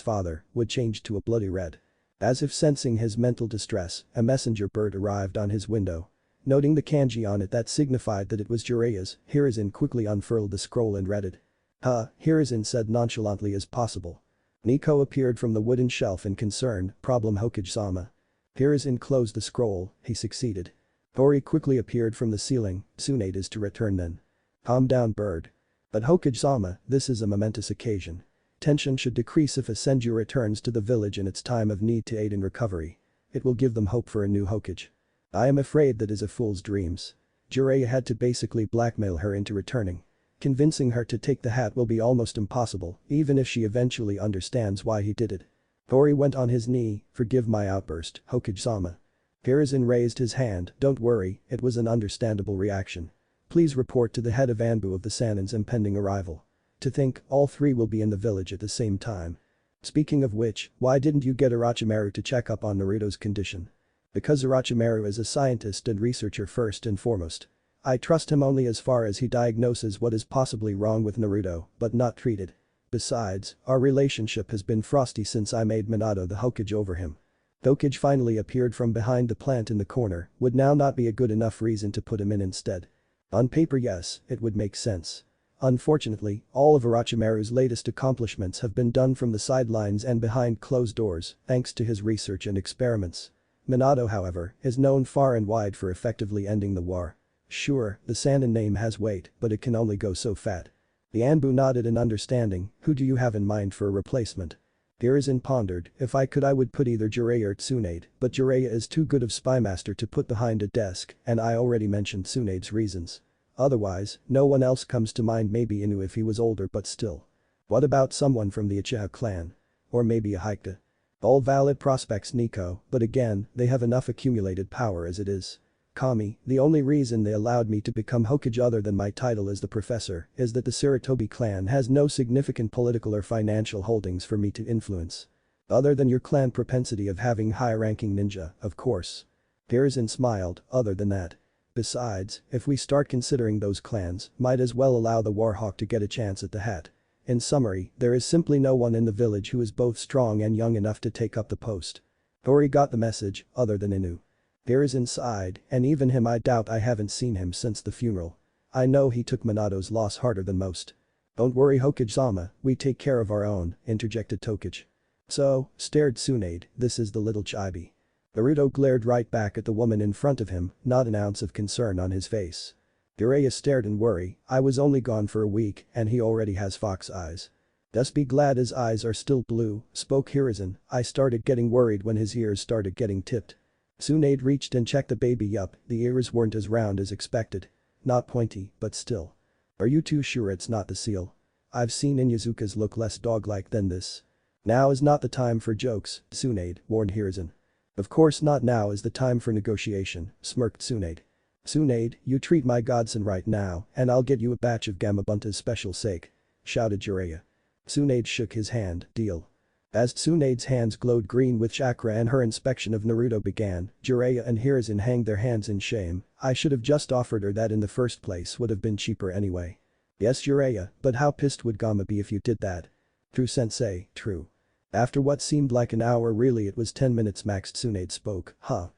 father would change to a bloody red. As if sensing his mental distress, a messenger bird arrived on his window. Noting the kanji on it that signified that it was Jiraiya's, Hiruzen quickly unfurled the scroll and read it. Hiruzen said nonchalantly as possible. Nico appeared from the wooden shelf in concern, problem Hokage-sama. Hiruzen closed the scroll, he succeeded. Hori quickly appeared from the ceiling, Tsunade is to return then. Calm down bird. But Hokage-sama, this is a momentous occasion. Tension should decrease if a senju returns to the village in its time of need to aid in recovery. It will give them hope for a new Hokage. I am afraid that is a fool's dreams. Jiraiya had to basically blackmail her into returning. Convincing her to take the hat will be almost impossible, even if she eventually understands why he did it. Hori went on his knee, forgive my outburst, Hokage-sama. Hiruzen raised his hand, don't worry, it was an understandable reaction. Please report to the head of Anbu of the Sanin's impending arrival. To think, all 3 will be in the village at the same time. Speaking of which, why didn't you get Orochimaru to check up on Naruto's condition? Because Orochimaru is a scientist and researcher first and foremost. I trust him only as far as he diagnoses what is possibly wrong with Naruto, but not treated. Besides, our relationship has been frosty since I made Minato the Hokage over him. Hokage finally appeared from behind the plant in the corner, would now not be a good enough reason to put him in instead. On paper yes, it would make sense. Unfortunately, all of Orochimaru's latest accomplishments have been done from the sidelines and behind closed doors, thanks to his research and experiments. Minato, however, is known far and wide for effectively ending the war. Sure, the Sannin name has weight, but it can only go so fat. The Anbu nodded in understanding. Who do you have in mind for a replacement? Hiruzen pondered. If I could I would put either Jiraiya or Tsunade, but Jiraiya is too good of spymaster to put behind a desk, and I already mentioned Tsunade's reasons. Otherwise, no one else comes to mind, maybe Inu if he was older, but still. What about someone from the Uchiha clan? Or maybe a Hokage? All valid prospects, Nico, but again, they have enough accumulated power as it is. Kami, the only reason they allowed me to become Hokage other than my title as the professor is that the Sarutobi clan has no significant political or financial holdings for me to influence. Other than your clan propensity of having high-ranking ninja, of course. Hiruzen smiled, other than that. Besides, if we start considering those clans, might as well allow the Warhawk to get a chance at the hat. In summary, there is simply no one in the village who is both strong and young enough to take up the post. Tori got the message, other than Inu. Hiruzen sighed, and even him I doubt. I haven't seen him since the funeral. I know he took Minato's loss harder than most. Don't worry Hokage-sama, we take care of our own, interjected Tokage. So, stared Tsunade, this is the little chibi. Naruto glared right back at the woman in front of him, not an ounce of concern on his face. Jiraiya stared in worry. I was only gone for a week and he already has fox eyes. Just be glad his eyes are still blue, spoke Hiruzen. I started getting worried when his ears started getting tipped. Tsunade reached and checked the baby. Yup, the ears weren't as round as expected. Not pointy, but still. Are you too sure it's not the seal? I've seen Inyazukas look less dog-like than this. Now is not the time for jokes, Tsunade, warned Hiruzen. Of course not, now is the time for negotiation, smirked Tsunade. Tsunade, you treat my godson right now and I'll get you a batch of Gamabunta's special sake, shouted Jiraiya. Tsunade shook his hand, deal. As Tsunade's hands glowed green with chakra and her inspection of Naruto began, Jiraiya and Hiruzen hanged their hands in shame. I should have just offered her that in the first place, would have been cheaper anyway. Yes Jiraiya, but how pissed would Gama be if you did that? True sensei, true. After what seemed like an hour, really it was 10 minutes max, Tsunade spoke. Huh?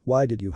Why did you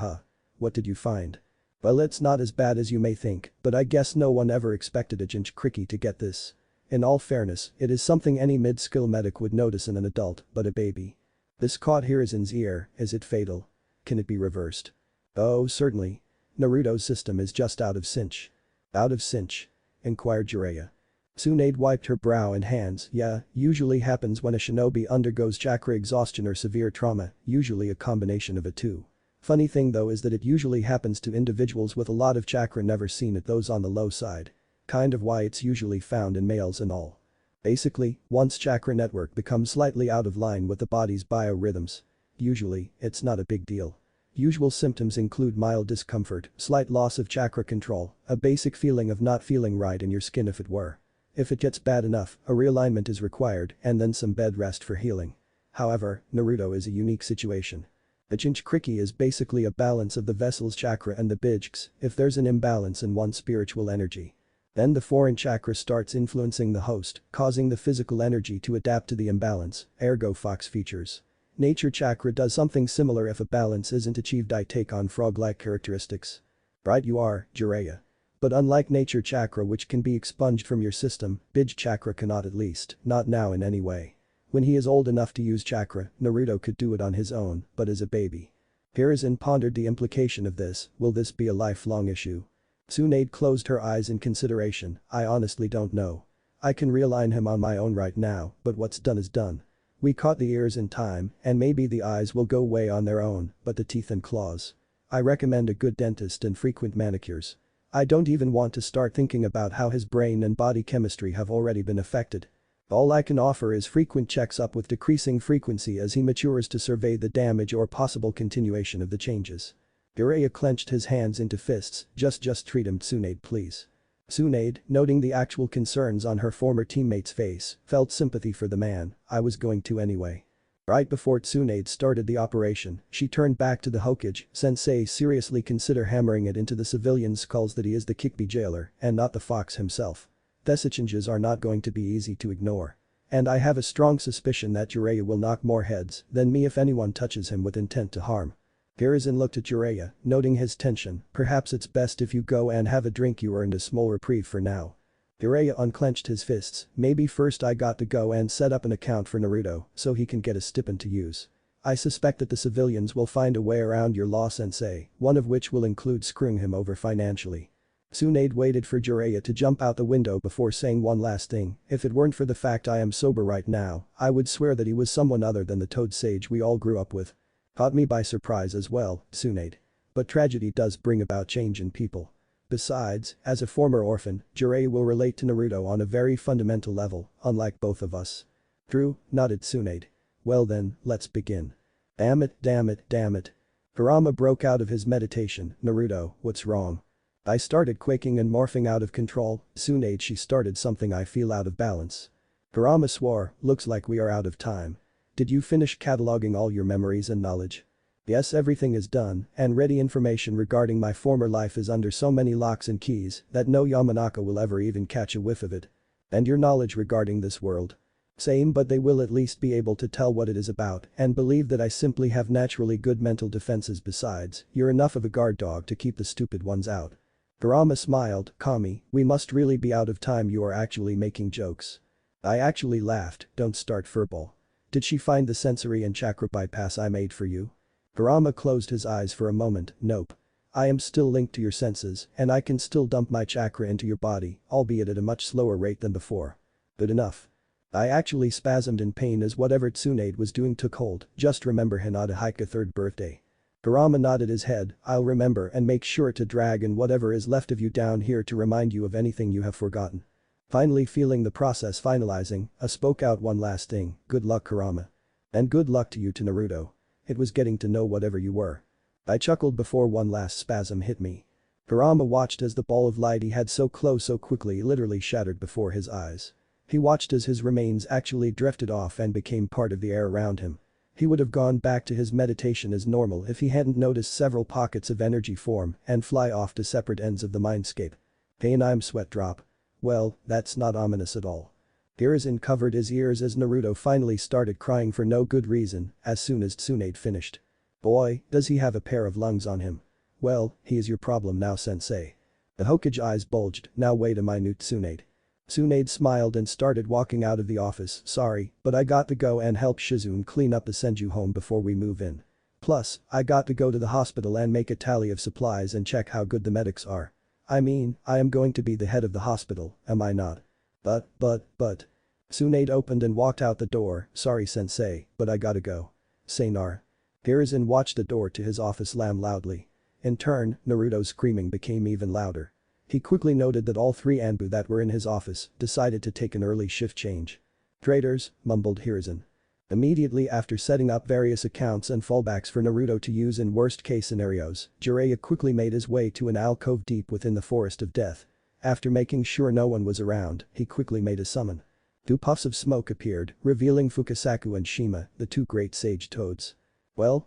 What did you find? Well, it's not as bad as you may think, but I guess no one ever expected a Jinchuriki to get this. In all fairness, it is something any mid-skill medic would notice in an adult, but a baby. This caught Hiruzen's ear. Is it fatal? Can it be reversed? Oh, certainly. Naruto's system is just out of synch. Out of synch? Inquired Jiraiya. Tsunade wiped her brow and hands. Yeah, usually happens when a shinobi undergoes chakra exhaustion or severe trauma, usually a combination of the two. Funny thing though is that it usually happens to individuals with a lot of chakra, never seen at those on the low side. Kind of why it's usually found in males and all. Basically, once chakra network becomes slightly out of line with the body's biorhythms. Usually, it's not a big deal. Usual symptoms include mild discomfort, slight loss of chakra control, a basic feeling of not feeling right in your skin if it were. If it gets bad enough, a realignment is required and then some bed rest for healing. However, Naruto is a unique situation. The Jinchuriki is basically a balance of the vessel's chakra and the Bijks. If there's an imbalance in one spiritual energy, then the foreign chakra starts influencing the host, causing the physical energy to adapt to the imbalance, ergo Fox features. Nature chakra does something similar. If a balance isn't achieved, I take on frog-like characteristics. Right you are, Jiraiya. But unlike nature chakra which can be expunged from your system, Bij chakra cannot, at least, not now in any way. When he is old enough to use chakra, Naruto could do it on his own, but as a baby. Hiruzen pondered the implication of this. Will this be a lifelong issue? Tsunade closed her eyes in consideration. I honestly don't know. I can realign him on my own right now, but what's done is done. We caught the ears in time, and maybe the eyes will go away on their own, but the teeth and claws. I recommend a good dentist and frequent manicures. I don't even want to start thinking about how his brain and body chemistry have already been affected. All I can offer is frequent checks up with decreasing frequency as he matures to survey the damage or possible continuation of the changes. Jiraiya clenched his hands into fists. Just treat him, Tsunade, please. Tsunade, noting the actual concerns on her former teammate's face, felt sympathy for the man. I was going to anyway. Right before Tsunade started the operation, she turned back to the Hokage. Sensei, seriously consider hammering it into the civilians' skulls that he is the Kikbi jailer and not the fox himself. These changes are not going to be easy to ignore. And I have a strong suspicion that Jiraiya will knock more heads than me if anyone touches him with intent to harm. Hiruzen looked at Jiraiya, noting his tension. Perhaps it's best if you go and have a drink. You earned a small reprieve for now. Jiraiya unclenched his fists. Maybe first I got to go and set up an account for Naruto so he can get a stipend to use. I suspect that the civilians will find a way around your law sensei, one of which will include screwing him over financially. Tsunade waited for Jiraiya to jump out the window before saying one last thing. If it weren't for the fact I am sober right now, I would swear that he was someone other than the Toad Sage we all grew up with. Caught me by surprise as well, Tsunade. But tragedy does bring about change in people. Besides, as a former orphan, Jiraiya will relate to Naruto on a very fundamental level, unlike both of us. True, nodded Tsunade. Well then, let's begin. Damn it, damn it, damn it. Kurama broke out of his meditation. Naruto, what's wrong? I started quaking and morphing out of control. Tsunade, she started something. I feel out of balance. Kurama swore, looks like we are out of time. Did you finish cataloging all your memories and knowledge? Yes, everything is done, and ready. Information regarding my former life is under so many locks and keys that no Yamanaka will ever even catch a whiff of it. And your knowledge regarding this world? Same, but they will at least be able to tell what it is about and believe that I simply have naturally good mental defenses. Besides, you're enough of a guard dog to keep the stupid ones out. Kurama smiled. Kami, we must really be out of time. You are actually making jokes. I actually laughed. Don't start furball. Did she find the sensory and chakra bypass I made for you? Kurama closed his eyes for a moment. Nope. I am still linked to your senses and I can still dump my chakra into your body, albeit at a much slower rate than before. Good enough. I actually spasmed in pain as whatever Tsunade was doing took hold. Just remember Hinata Hika 3rd birthday. Kurama nodded his head. I'll remember and make sure to drag in whatever is left of you down here to remind you of anything you have forgotten. Finally feeling the process finalizing, I spoke out one last thing. Good luck, Kurama. And good luck to you too, Naruto. It was getting to know whatever you were. I chuckled before one last spasm hit me. Kurama watched as the ball of light he had so close so quickly literally shattered before his eyes. He watched as his remains actually drifted off and became part of the air around him. He would have gone back to his meditation as normal if he hadn't noticed several pockets of energy form and fly off to separate ends of the mindscape. Pain, I'm sweat drop. Well, that's not ominous at all. Hiruzen covered his ears as Naruto finally started crying for no good reason as soon as Tsunade finished. Boy, does he have a pair of lungs on him. Well, he is your problem now, sensei. The Hokage eyes bulged. Now wait a minute, Tsunade. Tsunade smiled and started walking out of the office. Sorry, but I got to go and help Shizune clean up the Senju home before we move in. Plus, I got to go to the hospital and make a tally of supplies and check how good the medics are. I mean, I am going to be the head of the hospital, am I not? But. Tsunade opened and walked out the door. Sorry sensei, but I gotta go. Sayonara. Hiruzen watched the door to his office slam loudly. In turn, Naruto's screaming became even louder. He quickly noted that all 3 Anbu that were in his office decided to take an early shift change. Traitors, mumbled Hiruzen. Immediately after setting up various accounts and fallbacks for Naruto to use in worst-case scenarios, Jiraiya quickly made his way to an alcove deep within the Forest of Death. After making sure no one was around, he quickly made a summon. 2 puffs of smoke appeared, revealing Fukasaku and Shima, the 2 great sage toads. Well,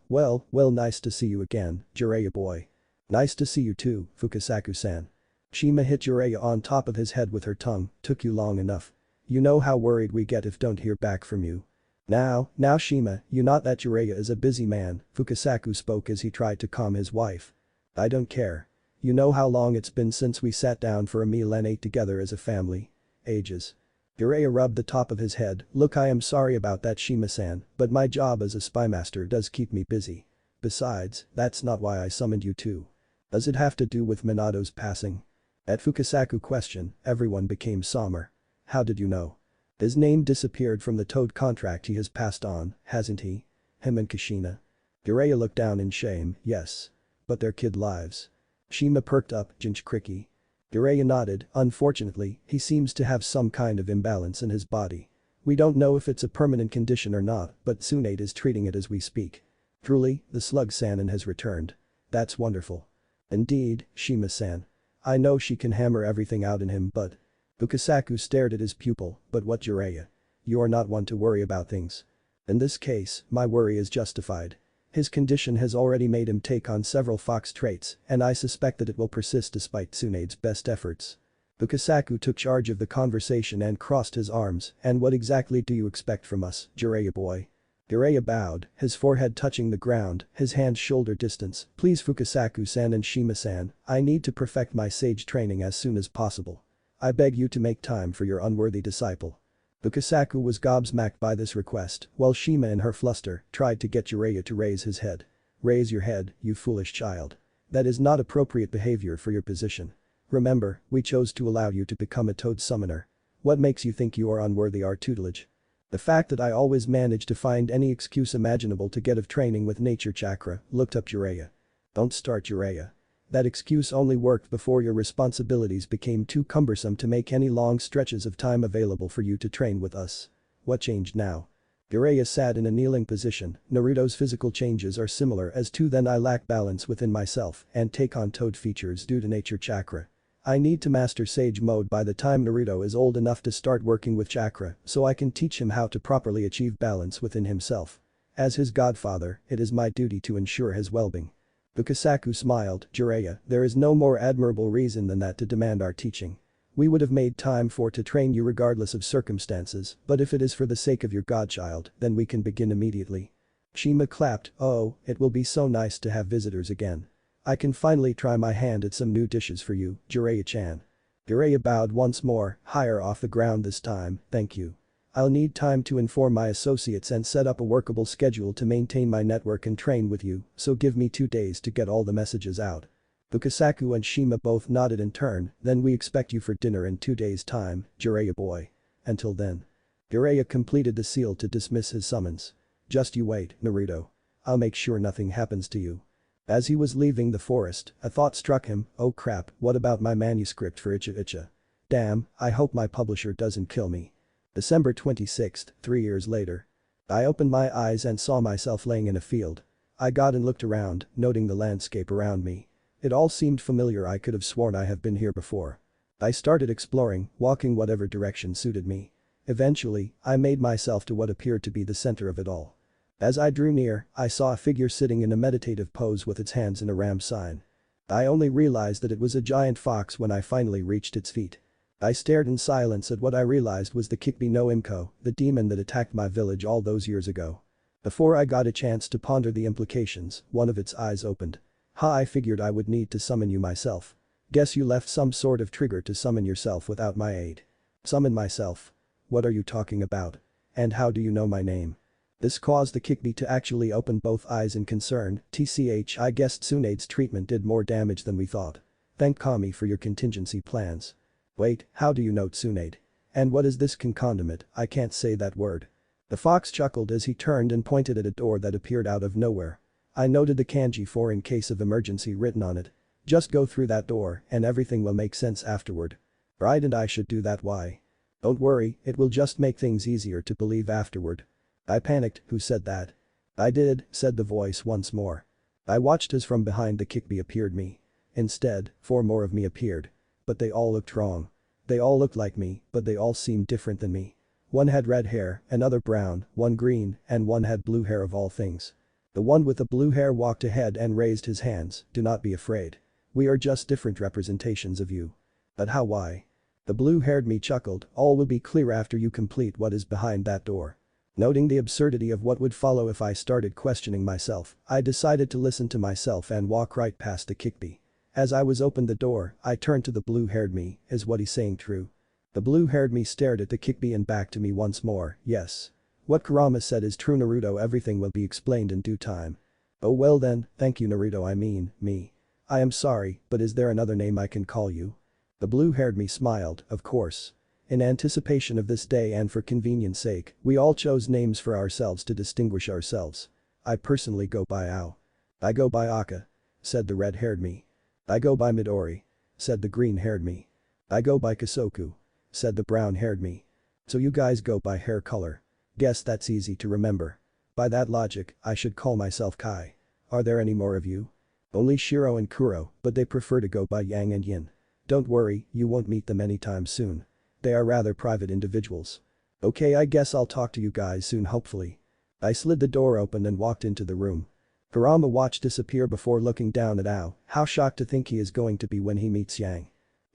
nice to see you again, Jiraiya boy. Nice to see you too, Fukasaku-san. Shima hit Jiraiya on top of his head with her tongue. Took you long enough. You know how worried we get if don't hear back from you. Now Shima, you not that Jiraiya is a busy man, Fukasaku spoke as he tried to calm his wife. I don't care. You know how long it's been since we sat down for a meal and ate together as a family? Ages. Jiraiya rubbed the top of his head. Look, I am sorry about that, Shima-san, but my job as a spy master does keep me busy. Besides, that's not why I summoned you too. Does it have to do with Minato's passing? At Fukasaku question, everyone became somber. How did you know? His name disappeared from the Toad contract he has passed on, hasn't he? Him and Kushina. Jiraiya looked down in shame. Yes. But their kid lives. Shima perked up. Jinchuriki. Jiraiya nodded. Unfortunately, he seems to have some kind of imbalance in his body. We don't know if it's a permanent condition or not, but Tsunade is treating it as we speak. Truly, the slug-san has returned. That's wonderful. Indeed, Shima-san. I know she can hammer everything out in him, but… Fukasaku stared at his pupil. But what, Jiraiya? You are not one to worry about things. In this case, my worry is justified. His condition has already made him take on several fox traits, and I suspect that it will persist despite Tsunade's best efforts. Fukasaku took charge of the conversation and crossed his arms, and what exactly do you expect from us, Jiraiya boy? Jiraiya bowed, his forehead touching the ground, his hands shoulder distance. Please Fukasaku-san and Shima-san, I need to perfect my sage training as soon as possible. I beg you to make time for your unworthy disciple. Fukasaku was gobsmacked by this request, while Shima in her fluster tried to get Jiraiya to raise his head. Raise your head, you foolish child. That is not appropriate behavior for your position. Remember, we chose to allow you to become a toad summoner. What makes you think you are unworthy our tutelage? The fact that I always manage to find any excuse imaginable to get of training with nature chakra, looked up Jiraiya. Don't start Jiraiya. That excuse only worked before your responsibilities became too cumbersome to make any long stretches of time available for you to train with us. What changed now? Jiraiya sat in a kneeling position. Naruto's physical changes are similar as to then I lack balance within myself and take on toad features due to nature chakra. I need to master Sage Mode by the time Naruto is old enough to start working with chakra so I can teach him how to properly achieve balance within himself. As his godfather, it is my duty to ensure his well-being. Fukasaku smiled, Jiraiya, there is no more admirable reason than that to demand our teaching. We would have made time to train you regardless of circumstances, but if it is for the sake of your godchild, then we can begin immediately. Shima clapped, oh, it will be so nice to have visitors again. I can finally try my hand at some new dishes for you, Jiraiya-chan. Jiraiya bowed once more, higher off the ground this time, thank you. I'll need time to inform my associates and set up a workable schedule to maintain my network and train with you, so give me 2 days to get all the messages out. Fukasaku and Shima both nodded in turn, then we expect you for dinner in 2 days' time, Jiraiya boy. Until then. Jiraiya completed the seal to dismiss his summons. Just you wait, Naruto. I'll make sure nothing happens to you. As he was leaving the forest, a thought struck him, oh crap, what about my manuscript for Icha Icha? Damn, I hope my publisher doesn't kill me. December 26th, 3 years later. I opened my eyes and saw myself laying in a field. I got and looked around, noting the landscape around me. It all seemed familiar. I could have sworn I have been here before. I started exploring, walking whatever direction suited me. Eventually, I made myself to what appeared to be the center of it all. As I drew near, I saw a figure sitting in a meditative pose with its hands in a ram sign. I only realized that it was a giant fox when I finally reached its feet. I stared in silence at what I realized was the Kikbi no Imko, the demon that attacked my village all those years ago. Before I got a chance to ponder the implications, one of its eyes opened. Ha, I figured I would need to summon you myself. Guess you left some sort of trigger to summon yourself without my aid. Summon myself? What are you talking about? And how do you know my name? This caused the Kikbi to actually open both eyes in concern. TCH, I guessed Tsunade's treatment did more damage than we thought. Thank Kami for your contingency plans. Wait, how do you know Tsunade? And what is this condiment? I can't say that word. The fox chuckled as he turned and pointed at a door that appeared out of nowhere. I noted the kanji for in case of emergency written on it. Just go through that door and everything will make sense afterward. Right, and I should do that. Why? Don't worry, it will just make things easier to believe afterward. I panicked, who said that? I did, said the voice once more. I watched as from behind the Kikbi appeared me. Instead, 4 more of me appeared. But they all looked wrong. They all looked like me, but they all seemed different than me. One had red hair, another brown, one green, and one had blue hair of all things. The one with the blue hair walked ahead and raised his hands, do not be afraid. We are just different representations of you. But how? Why? The blue-haired me chuckled, all will be clear after you complete what is behind that door. Noting the absurdity of what would follow if I started questioning myself, I decided to listen to myself and walk right past the Kikbi. As I was opened the door, I turned to the blue-haired me, is what he's saying true? The blue-haired me stared at the Kikbi and back to me once more, yes. What Kurama said is true, Naruto, everything will be explained in due time. Oh well then, thank you Naruto, I mean, me. I am sorry, but is there another name I can call you? The blue-haired me smiled, of course. In anticipation of this day and for convenience sake, we all chose names for ourselves to distinguish ourselves. I personally go by Ao. I go by Aka, said the red-haired me. I go by Midori, said the green-haired me. I go by Kasoku, said the brown-haired me. So you guys go by hair color. Guess that's easy to remember. By that logic, I should call myself Kai. Are there any more of you? Only Shiro and Kuro, but they prefer to go by Yang and Yin. Don't worry, you won't meet them anytime soon. They are rather private individuals. Okay, I guess I'll talk to you guys soon, hopefully. I slid the door open and walked into the room. Kurama watched disappear before looking down at Ao, how shocked to think he is going to be when he meets Yang.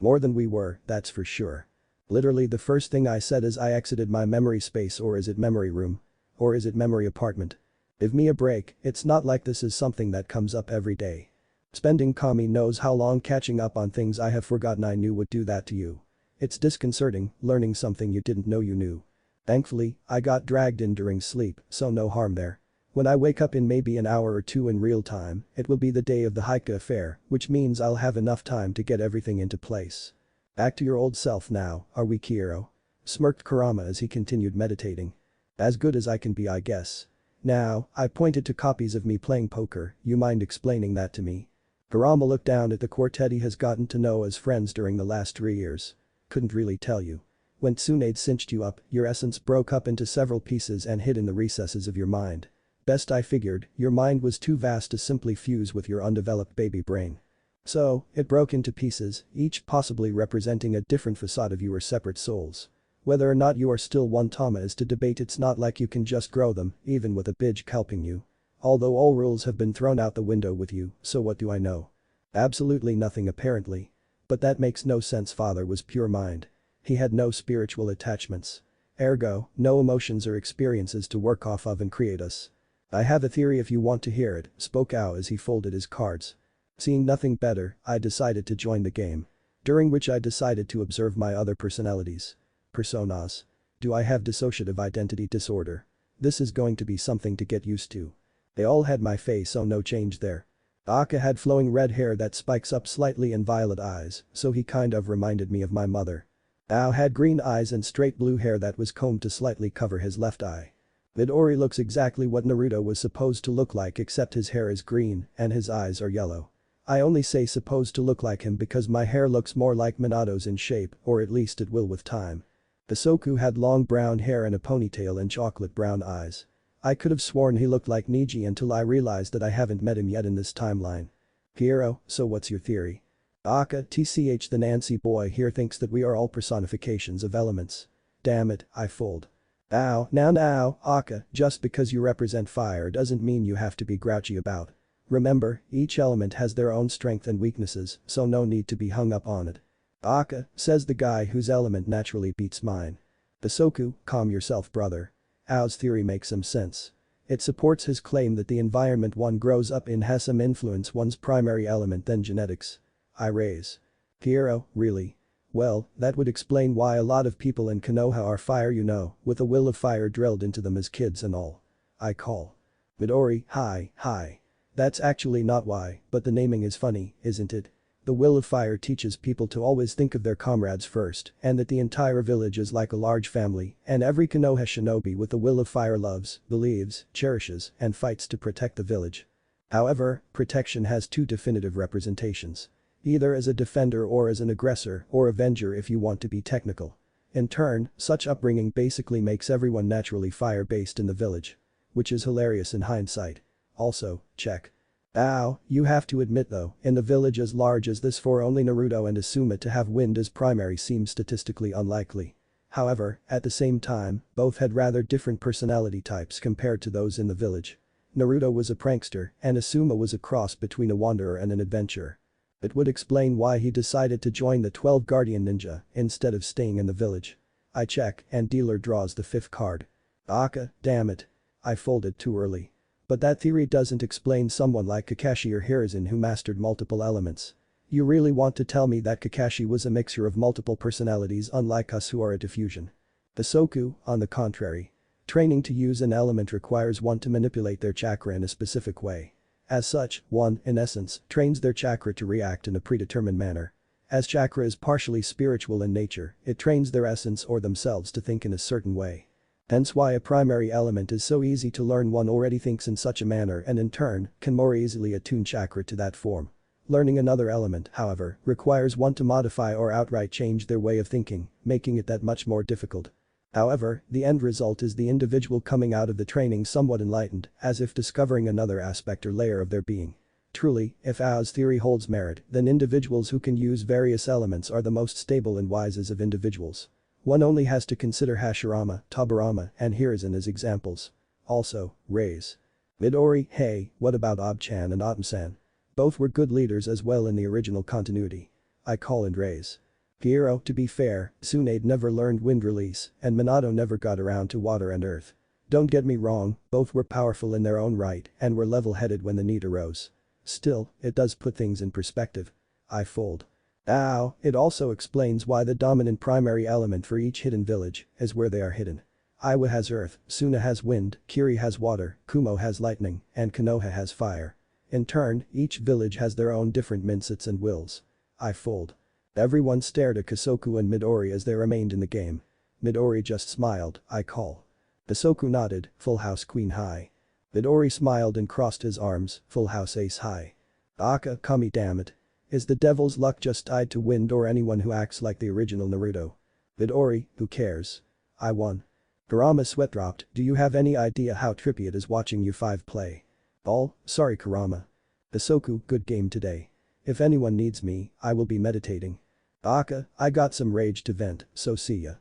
More than we were, that's for sure. Literally the first thing I said as I exited my memory space, or is it memory room? Or is it memory apartment? Give me a break, it's not like this is something that comes up every day. Spending Kami knows how long catching up on things I have forgotten I knew would do that to you. It's disconcerting, learning something you didn't know you knew. Thankfully, I got dragged in during sleep, so no harm there. When I wake up in maybe an hour or two in real time, it will be the day of the Heike affair, which means I'll have enough time to get everything into place. Back to your old self now, are we, Kiro? Smirked Kurama as he continued meditating. As good as I can be, I guess. Now, I pointed to copies of me playing poker, you mind explaining that to me? Kurama looked down at the quartet he has gotten to know as friends during the last 3 years. Couldn't really tell you. When Tsunade cinched you up, your essence broke up into several pieces and hid in the recesses of your mind. Best I figured, your mind was too vast to simply fuse with your undeveloped baby brain. So, it broke into pieces, each possibly representing a different facade of your separate souls. Whether or not you are still one Tama is to debate, it's not like you can just grow them, even with a Bidge helping you. Although all rules have been thrown out the window with you, so what do I know? Absolutely nothing apparently. But that makes no sense, father was pure mind. He had no spiritual attachments. Ergo, no emotions or experiences to work off of and create us. I have a theory if you want to hear it, spoke Ao as he folded his cards. Seeing nothing better, I decided to join the game. During which I decided to observe my other personalities. Personas. Do I have dissociative identity disorder? This is going to be something to get used to. They all had my face, so no change there. Aka had flowing red hair that spikes up slightly and violet eyes, so he kind of reminded me of my mother. Ao had green eyes and straight blue hair that was combed to slightly cover his left eye. Midori looks exactly what Naruto was supposed to look like, except his hair is green and his eyes are yellow. I only say supposed to look like him because my hair looks more like Minato's in shape, or at least it will with time. Hisoku had long brown hair and a ponytail and chocolate brown eyes. I could have sworn he looked like Niji until I realized that I haven't met him yet in this timeline. Hiro, so what's your theory? Aka, tch, the Nancy boy here thinks that we are all personifications of elements. Damn it, I fold. Ow, now, Aka, just because you represent fire doesn't mean you have to be grouchy about. Remember, each element has their own strength and weaknesses, so no need to be hung up on it. Aka, says the guy whose element naturally beats mine. Hisoku, calm yourself, brother. Ao's theory makes some sense. It supports his claim that the environment one grows up in has some influence one's primary element than genetics. I raise. Hiro, really? Well, that would explain why a lot of people in Konoha are fire, you know, with a will of fire drilled into them as kids and all. I call. Midori, hi. That's actually not why, but the naming is funny, isn't it? The will of fire teaches people to always think of their comrades first, and that the entire village is like a large family, and every Konoha shinobi with the will of fire loves, believes, cherishes, and fights to protect the village. However, protection has two definitive representations. Either as a defender or as an aggressor or avenger if you want to be technical. In turn, such upbringing basically makes everyone naturally fire-based in the village. Which is hilarious in hindsight. Also, check. Ow, you have to admit though, in the village as large as this for only Naruto and Asuma to have wind as primary seems statistically unlikely. However, at the same time, both had rather different personality types compared to those in the village. Naruto was a prankster and Asuma was a cross between a wanderer and an adventurer. It would explain why he decided to join the 12 Guardian Ninja instead of staying in the village. I check and dealer draws the 5th card. Aka, damn it. I folded too early. But that theory doesn't explain someone like Kakashi or Hiruzen who mastered multiple elements. You really want to tell me that Kakashi was a mixture of multiple personalities unlike us who are a diffusion? Hisoku, on the contrary. Training to use an element requires one to manipulate their chakra in a specific way. As such, one, in essence, trains their chakra to react in a predetermined manner. As chakra is partially spiritual in nature, it trains their essence or themselves to think in a certain way. Hence why a primary element is so easy to learn, one already thinks in such a manner and in turn, can more easily attune chakra to that form. Learning another element, however, requires one to modify or outright change their way of thinking, making it that much more difficult. However, the end result is the individual coming out of the training somewhat enlightened, as if discovering another aspect or layer of their being. Truly, if Ao's theory holds merit, then individuals who can use various elements are the most stable and wisest of individuals. One only has to consider Hashirama, Tobirama, and Hiruzen as examples. Also, Raise. Midori, hey, what about Ob-chan and Otom-san? Both were good leaders as well in the original continuity. I call and Raise. Gyro, to be fair, Tsunade never learned wind release, and Minato never got around to water and earth. Don't get me wrong, both were powerful in their own right and were level-headed when the need arose. Still, it does put things in perspective. I fold. Ow, it also explains why the dominant primary element for each hidden village is where they are hidden. Iwa has earth, Suna has wind, Kiri has water, Kumo has lightning, and Konoha has fire. In turn, each village has their own different mindsets and wills. I fold. Everyone stared at Kosoku and Midori as they remained in the game. Midori just smiled, I call. Kosoku nodded, full house queen high. Midori smiled and crossed his arms, full house ace high. Aka, Kami damn it. Is the devil's luck just tied to wind or anyone who acts like the original Naruto? Midori, who cares? I won. Kurama sweat dropped, do you have any idea how trippy it is watching you five play? All, sorry Kurama. Kosoku, good game today. If anyone needs me, I will be meditating. Aka, I got some rage to vent, so see ya.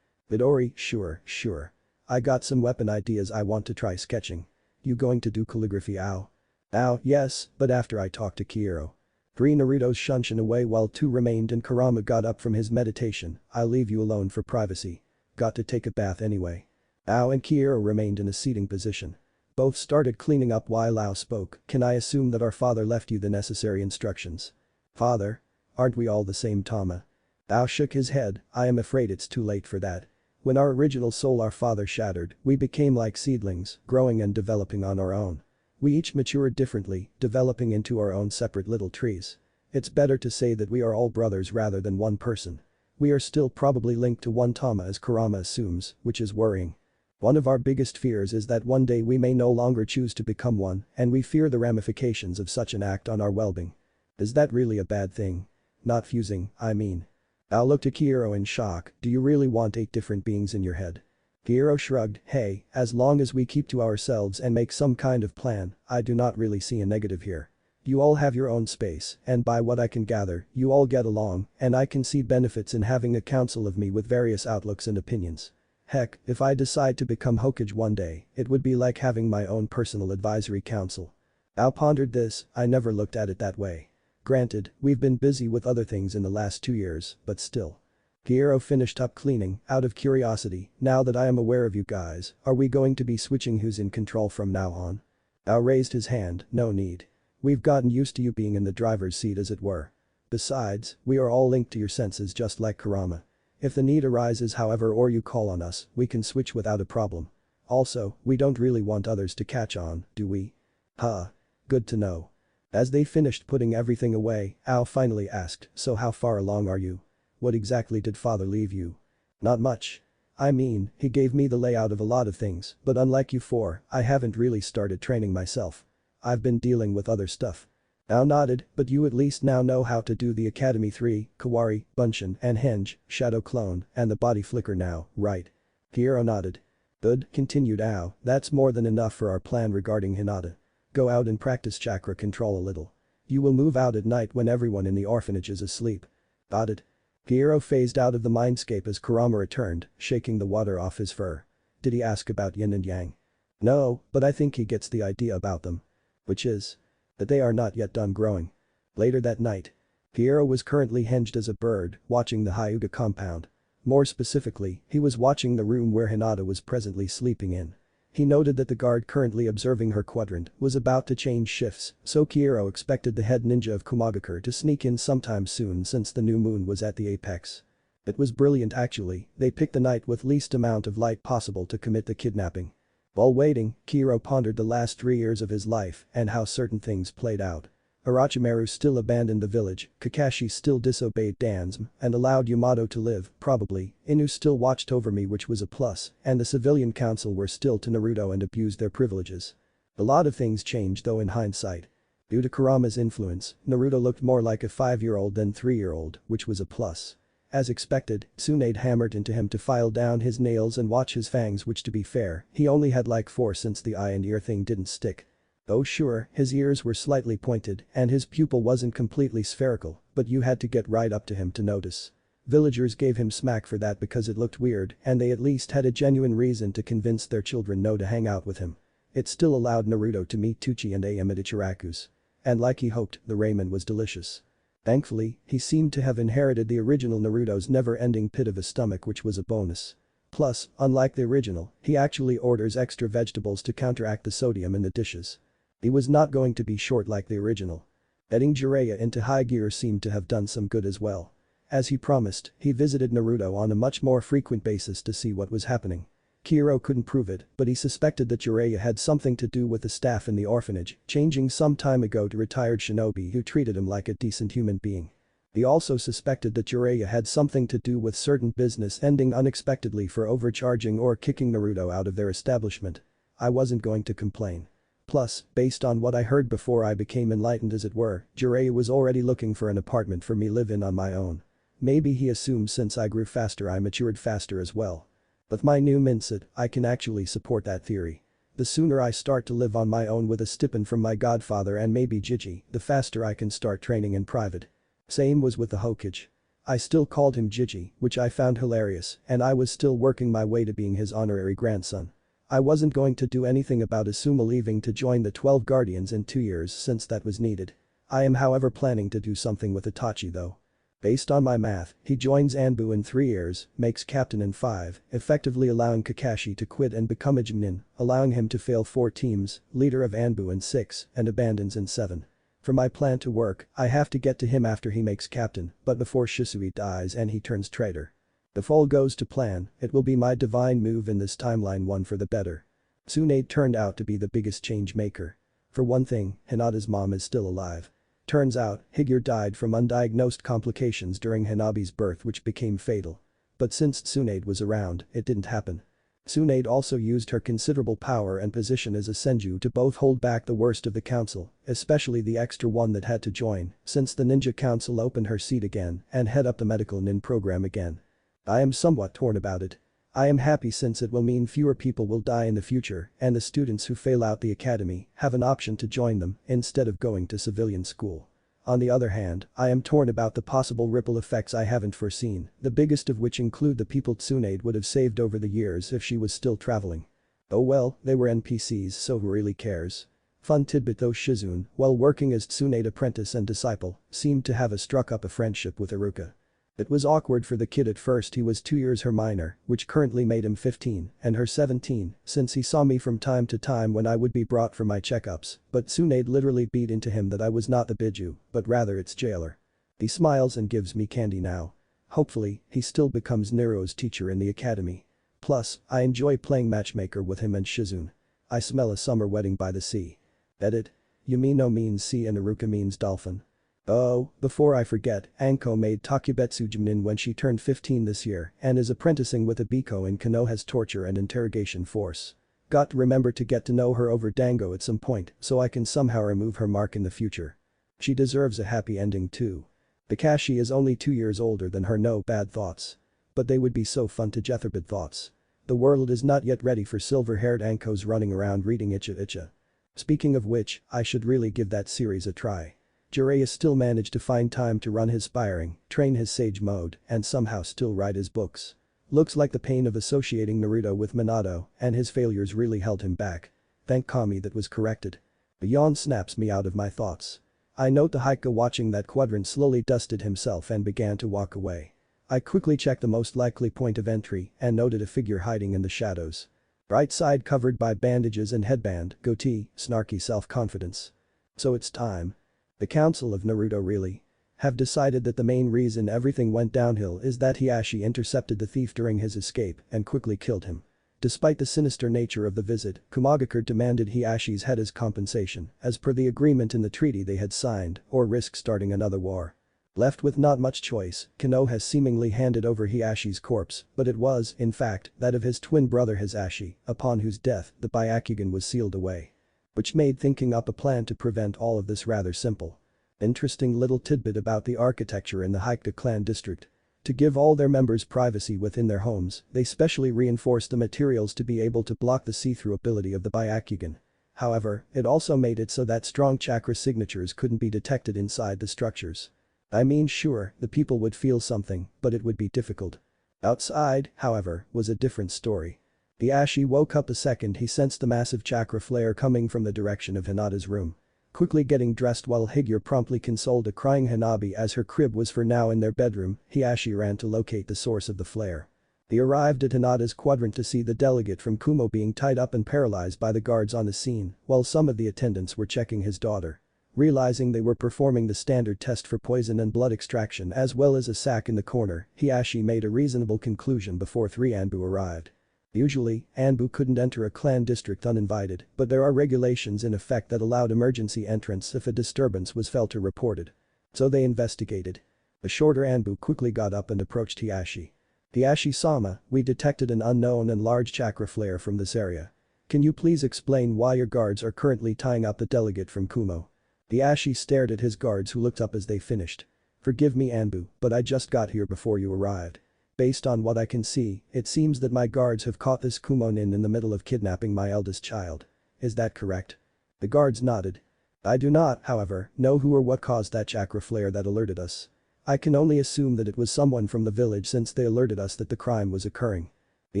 Midori, sure. I got some weapon ideas I want to try sketching. You going to do calligraphy ow? Ow, yes, but after I talk to Kiro. 3 Naruto's shunshin away while 2 remained and Kurama got up from his meditation, I'll leave you alone for privacy. Got to take a bath anyway. Ao and Kiro remained in a seating position. Both started cleaning up while Ao spoke, can I assume that our father left you the necessary instructions? Father? Aren't we all the same Tama? Ao shook his head, I am afraid it's too late for that. When our original soul our father shattered, we became like seedlings, growing and developing on our own. We each matured differently, developing into our own separate little trees. It's better to say that we are all brothers rather than one person. We are still probably linked to one Tama as Kurama assumes, which is worrying. One of our biggest fears is that one day we may no longer choose to become one, and we fear the ramifications of such an act on our well-being. Is that really a bad thing? Not fusing, I mean. Ao looked at Kiro in shock, do you really want 8 different beings in your head? Kiro shrugged, hey, as long as we keep to ourselves and make some kind of plan, I do not really see a negative here. You all have your own space, and by what I can gather, you all get along, and I can see benefits in having a council of me with various outlooks and opinions. Heck, if I decide to become Hokage one day, it would be like having my own personal advisory council. Ao pondered this, I never looked at it that way. Granted, we've been busy with other things in the last 2 years, but still. Kiro finished up cleaning, out of curiosity, now that I am aware of you guys, are we going to be switching who's in control from now on? Ao raised his hand, no need. We've gotten used to you being in the driver's seat as it were. Besides, we are all linked to your senses just like Kurama. If the need arises however or you call on us, we can switch without a problem. Also, we don't really want others to catch on, do we? Huh. Good to know. As they finished putting everything away, Ao finally asked, so how far along are you? What exactly did father leave you? Not much. I mean, he gave me the layout of a lot of things, but unlike you four, I haven't really started training myself. I've been dealing with other stuff. Ao nodded, but you at least now know how to do the Academy 3, Kawari, Bunshin and Henge, Shadow Clone, and the Body Flicker now, right? Kiro nodded. Good, continued Ao, that's more than enough for our plan regarding Hinata. Go out and practice chakra control a little. You will move out at night when everyone in the orphanage is asleep. Got it. Kiro phased out of the mindscape as Kurama returned, shaking the water off his fur. Did he ask about yin and yang? No, but I think he gets the idea about them. Which is? That they are not yet done growing. Later that night. Kiro was currently hinged as a bird, watching the Hyuga compound. More specifically, he was watching the room where Hinata was presently sleeping in. He noted that the guard currently observing her quadrant was about to change shifts, so Kiro expected the head ninja of Kumagakure to sneak in sometime soon since the new moon was at the apex. It was brilliant actually, they picked the night with least amount of light possible to commit the kidnapping. While waiting, Kiro pondered the last 3 years of his life and how certain things played out. Orochimaru still abandoned the village, Kakashi still disobeyed Danzm and allowed Yamato to live, probably, Inu still watched over me which was a plus, and the civilian council were still to Naruto and abused their privileges. A lot of things changed though in hindsight. Due to Kurama's influence, Naruto looked more like a 5-year-old than 3-year-old, which was a plus. As expected, Tsunade hammered into him to file down his nails and watch his fangs which to be fair, he only had like 4 since the eye and ear thing didn't stick. Oh sure, his ears were slightly pointed and his pupil wasn't completely spherical, but you had to get right up to him to notice. Villagers gave him smack for that because it looked weird and they at least had a genuine reason to convince their children no to hang out with him. It still allowed Naruto to meet Tuchi and Ayame at Ichiraku's. And like he hoped, the ramen was delicious. Thankfully, he seemed to have inherited the original Naruto's never-ending pit of a stomach, which was a bonus. Plus, unlike the original, he actually orders extra vegetables to counteract the sodium in the dishes. He was not going to be short like the original. Getting Jiraiya into high gear seemed to have done some good as well. As he promised, he visited Naruto on a much more frequent basis to see what was happening. Kiro couldn't prove it, but he suspected that Jiraiya had something to do with the staff in the orphanage, changing some time ago to retired shinobi who treated him like a decent human being. He also suspected that Jiraiya had something to do with certain business ending unexpectedly for overcharging or kicking Naruto out of their establishment. I wasn't going to complain. Plus, based on what I heard before I became enlightened as it were, Jiraiya was already looking for an apartment for me live in on my own. Maybe he assumed since I grew faster I matured faster as well. With my new mindset, I can actually support that theory. The sooner I start to live on my own with a stipend from my godfather and maybe Jiji, the faster I can start training in private. Same was with the Hokage. I still called him Jiji, which I found hilarious, and I was still working my way to being his honorary grandson. I wasn't going to do anything about Asuma leaving to join the 12 Guardians in 2 years since that was needed. I am however planning to do something with Itachi though. Based on my math, he joins Anbu in 3 years, makes captain in 5, effectively allowing Kakashi to quit and become a chunin, allowing him to fail 4 teams, leader of Anbu in 6, and abandons in 7. For my plan to work, I have to get to him after he makes captain, but before Shisui dies and he turns traitor. If all goes to plan, it will be my divine move in this timeline, one for the better. Tsunade turned out to be the biggest change maker. For one thing, Hinata's mom is still alive. Turns out, Higure died from undiagnosed complications during Hanabi's birth which became fatal. But since Tsunade was around, it didn't happen. Tsunade also used her considerable power and position as a senju to both hold back the worst of the council, especially the extra one that had to join, since the ninja council opened her seat again, and head up the medical nin program again. I am somewhat torn about it. I am happy since it will mean fewer people will die in the future and the students who fail out the academy have an option to join them instead of going to civilian school. On the other hand, I am torn about the possible ripple effects I haven't foreseen, the biggest of which include the people Tsunade would have saved over the years if she was still traveling. Oh well, they were NPCs so who really cares? Fun tidbit though, Shizune, while working as Tsunade apprentice and disciple, seemed to have struck up a friendship with Iruka. It was awkward for the kid at first. He was 2 years her minor, which currently made him 15, and her 17, since he saw me from time to time when I would be brought for my checkups, but Tsunade literally beat into him that I was not the Biju, but rather its jailer. He smiles and gives me candy now. Hopefully, he still becomes Nero's teacher in the academy. Plus, I enjoy playing matchmaker with him and Shizune. I smell a summer wedding by the sea. Edit. Yumino means sea and Iruka means dolphin. Oh, before I forget, Anko made Takubetsu Jumnin when she turned 15 this year and is apprenticing with Abiko in Konoha's torture and interrogation force. Got to remember to get to know her over Dango at some point so I can somehow remove her mark in the future. She deserves a happy ending too. Kakashi is only 2 years older than her. No bad thoughts. But they would be so fun to Jetherbid thoughts. The world is not yet ready for silver-haired Ankos running around reading Icha Icha. Speaking of which, I should really give that series a try. Jiraiya still managed to find time to run his sparring, train his sage mode, and somehow still write his books. Looks like the pain of associating Naruto with Minato and his failures really held him back. Thank Kami that was corrected. A yawn snaps me out of my thoughts. I note the Haika watching that quadrant slowly dusted himself and began to walk away. I quickly checked the most likely point of entry and noted a figure hiding in the shadows. Right side covered by bandages and headband, goatee, snarky self-confidence. So it's time. The Council of Naruto really have decided that the main reason everything went downhill is that Hiashi intercepted the thief during his escape and quickly killed him. Despite the sinister nature of the visit, Kumagakure demanded Hiashi's head as compensation, as per the agreement in the treaty they had signed, or risk starting another war. Left with not much choice, Konoha has seemingly handed over Hiashi's corpse, but it was, in fact, that of his twin brother Hisashi, upon whose death the Byakugan was sealed away. Which made thinking up a plan to prevent all of this rather simple. Interesting little tidbit about the architecture in the Haikta clan district. To give all their members privacy within their homes, they specially reinforced the materials to be able to block the see-through ability of the Byakugan. However, it also made it so that strong chakra signatures couldn't be detected inside the structures. I mean sure, the people would feel something, but it would be difficult. Outside, however, was a different story. Hiashi woke up the second he sensed the massive chakra flare coming from the direction of Hinata's room. Quickly getting dressed while Higure promptly consoled a crying Hanabi as her crib was for now in their bedroom, Hiashi ran to locate the source of the flare. They arrived at Hinata's quadrant to see the delegate from Kumo being tied up and paralyzed by the guards on the scene, while some of the attendants were checking his daughter. Realizing they were performing the standard test for poison and blood extraction as well as a sack in the corner, Hiashi made a reasonable conclusion before 3 Anbu arrived. Usually, Anbu couldn't enter a clan district uninvited, but there are regulations in effect that allowed emergency entrance if a disturbance was felt or reported. So they investigated. The shorter Anbu quickly got up and approached Hiashi. "Hiashi-sama, we detected an unknown and large chakra flare from this area. Can you please explain why your guards are currently tying up the delegate from Kumo?" Hiashi stared at his guards who looked up as they finished. "Forgive me Anbu, but I just got here before you arrived. Based on what I can see, it seems that my guards have caught this Kumo-nin in the middle of kidnapping my eldest child. Is that correct?" The guards nodded. "I do not, however, know who or what caused that chakra flare that alerted us. I can only assume that it was someone from the village since they alerted us that the crime was occurring." The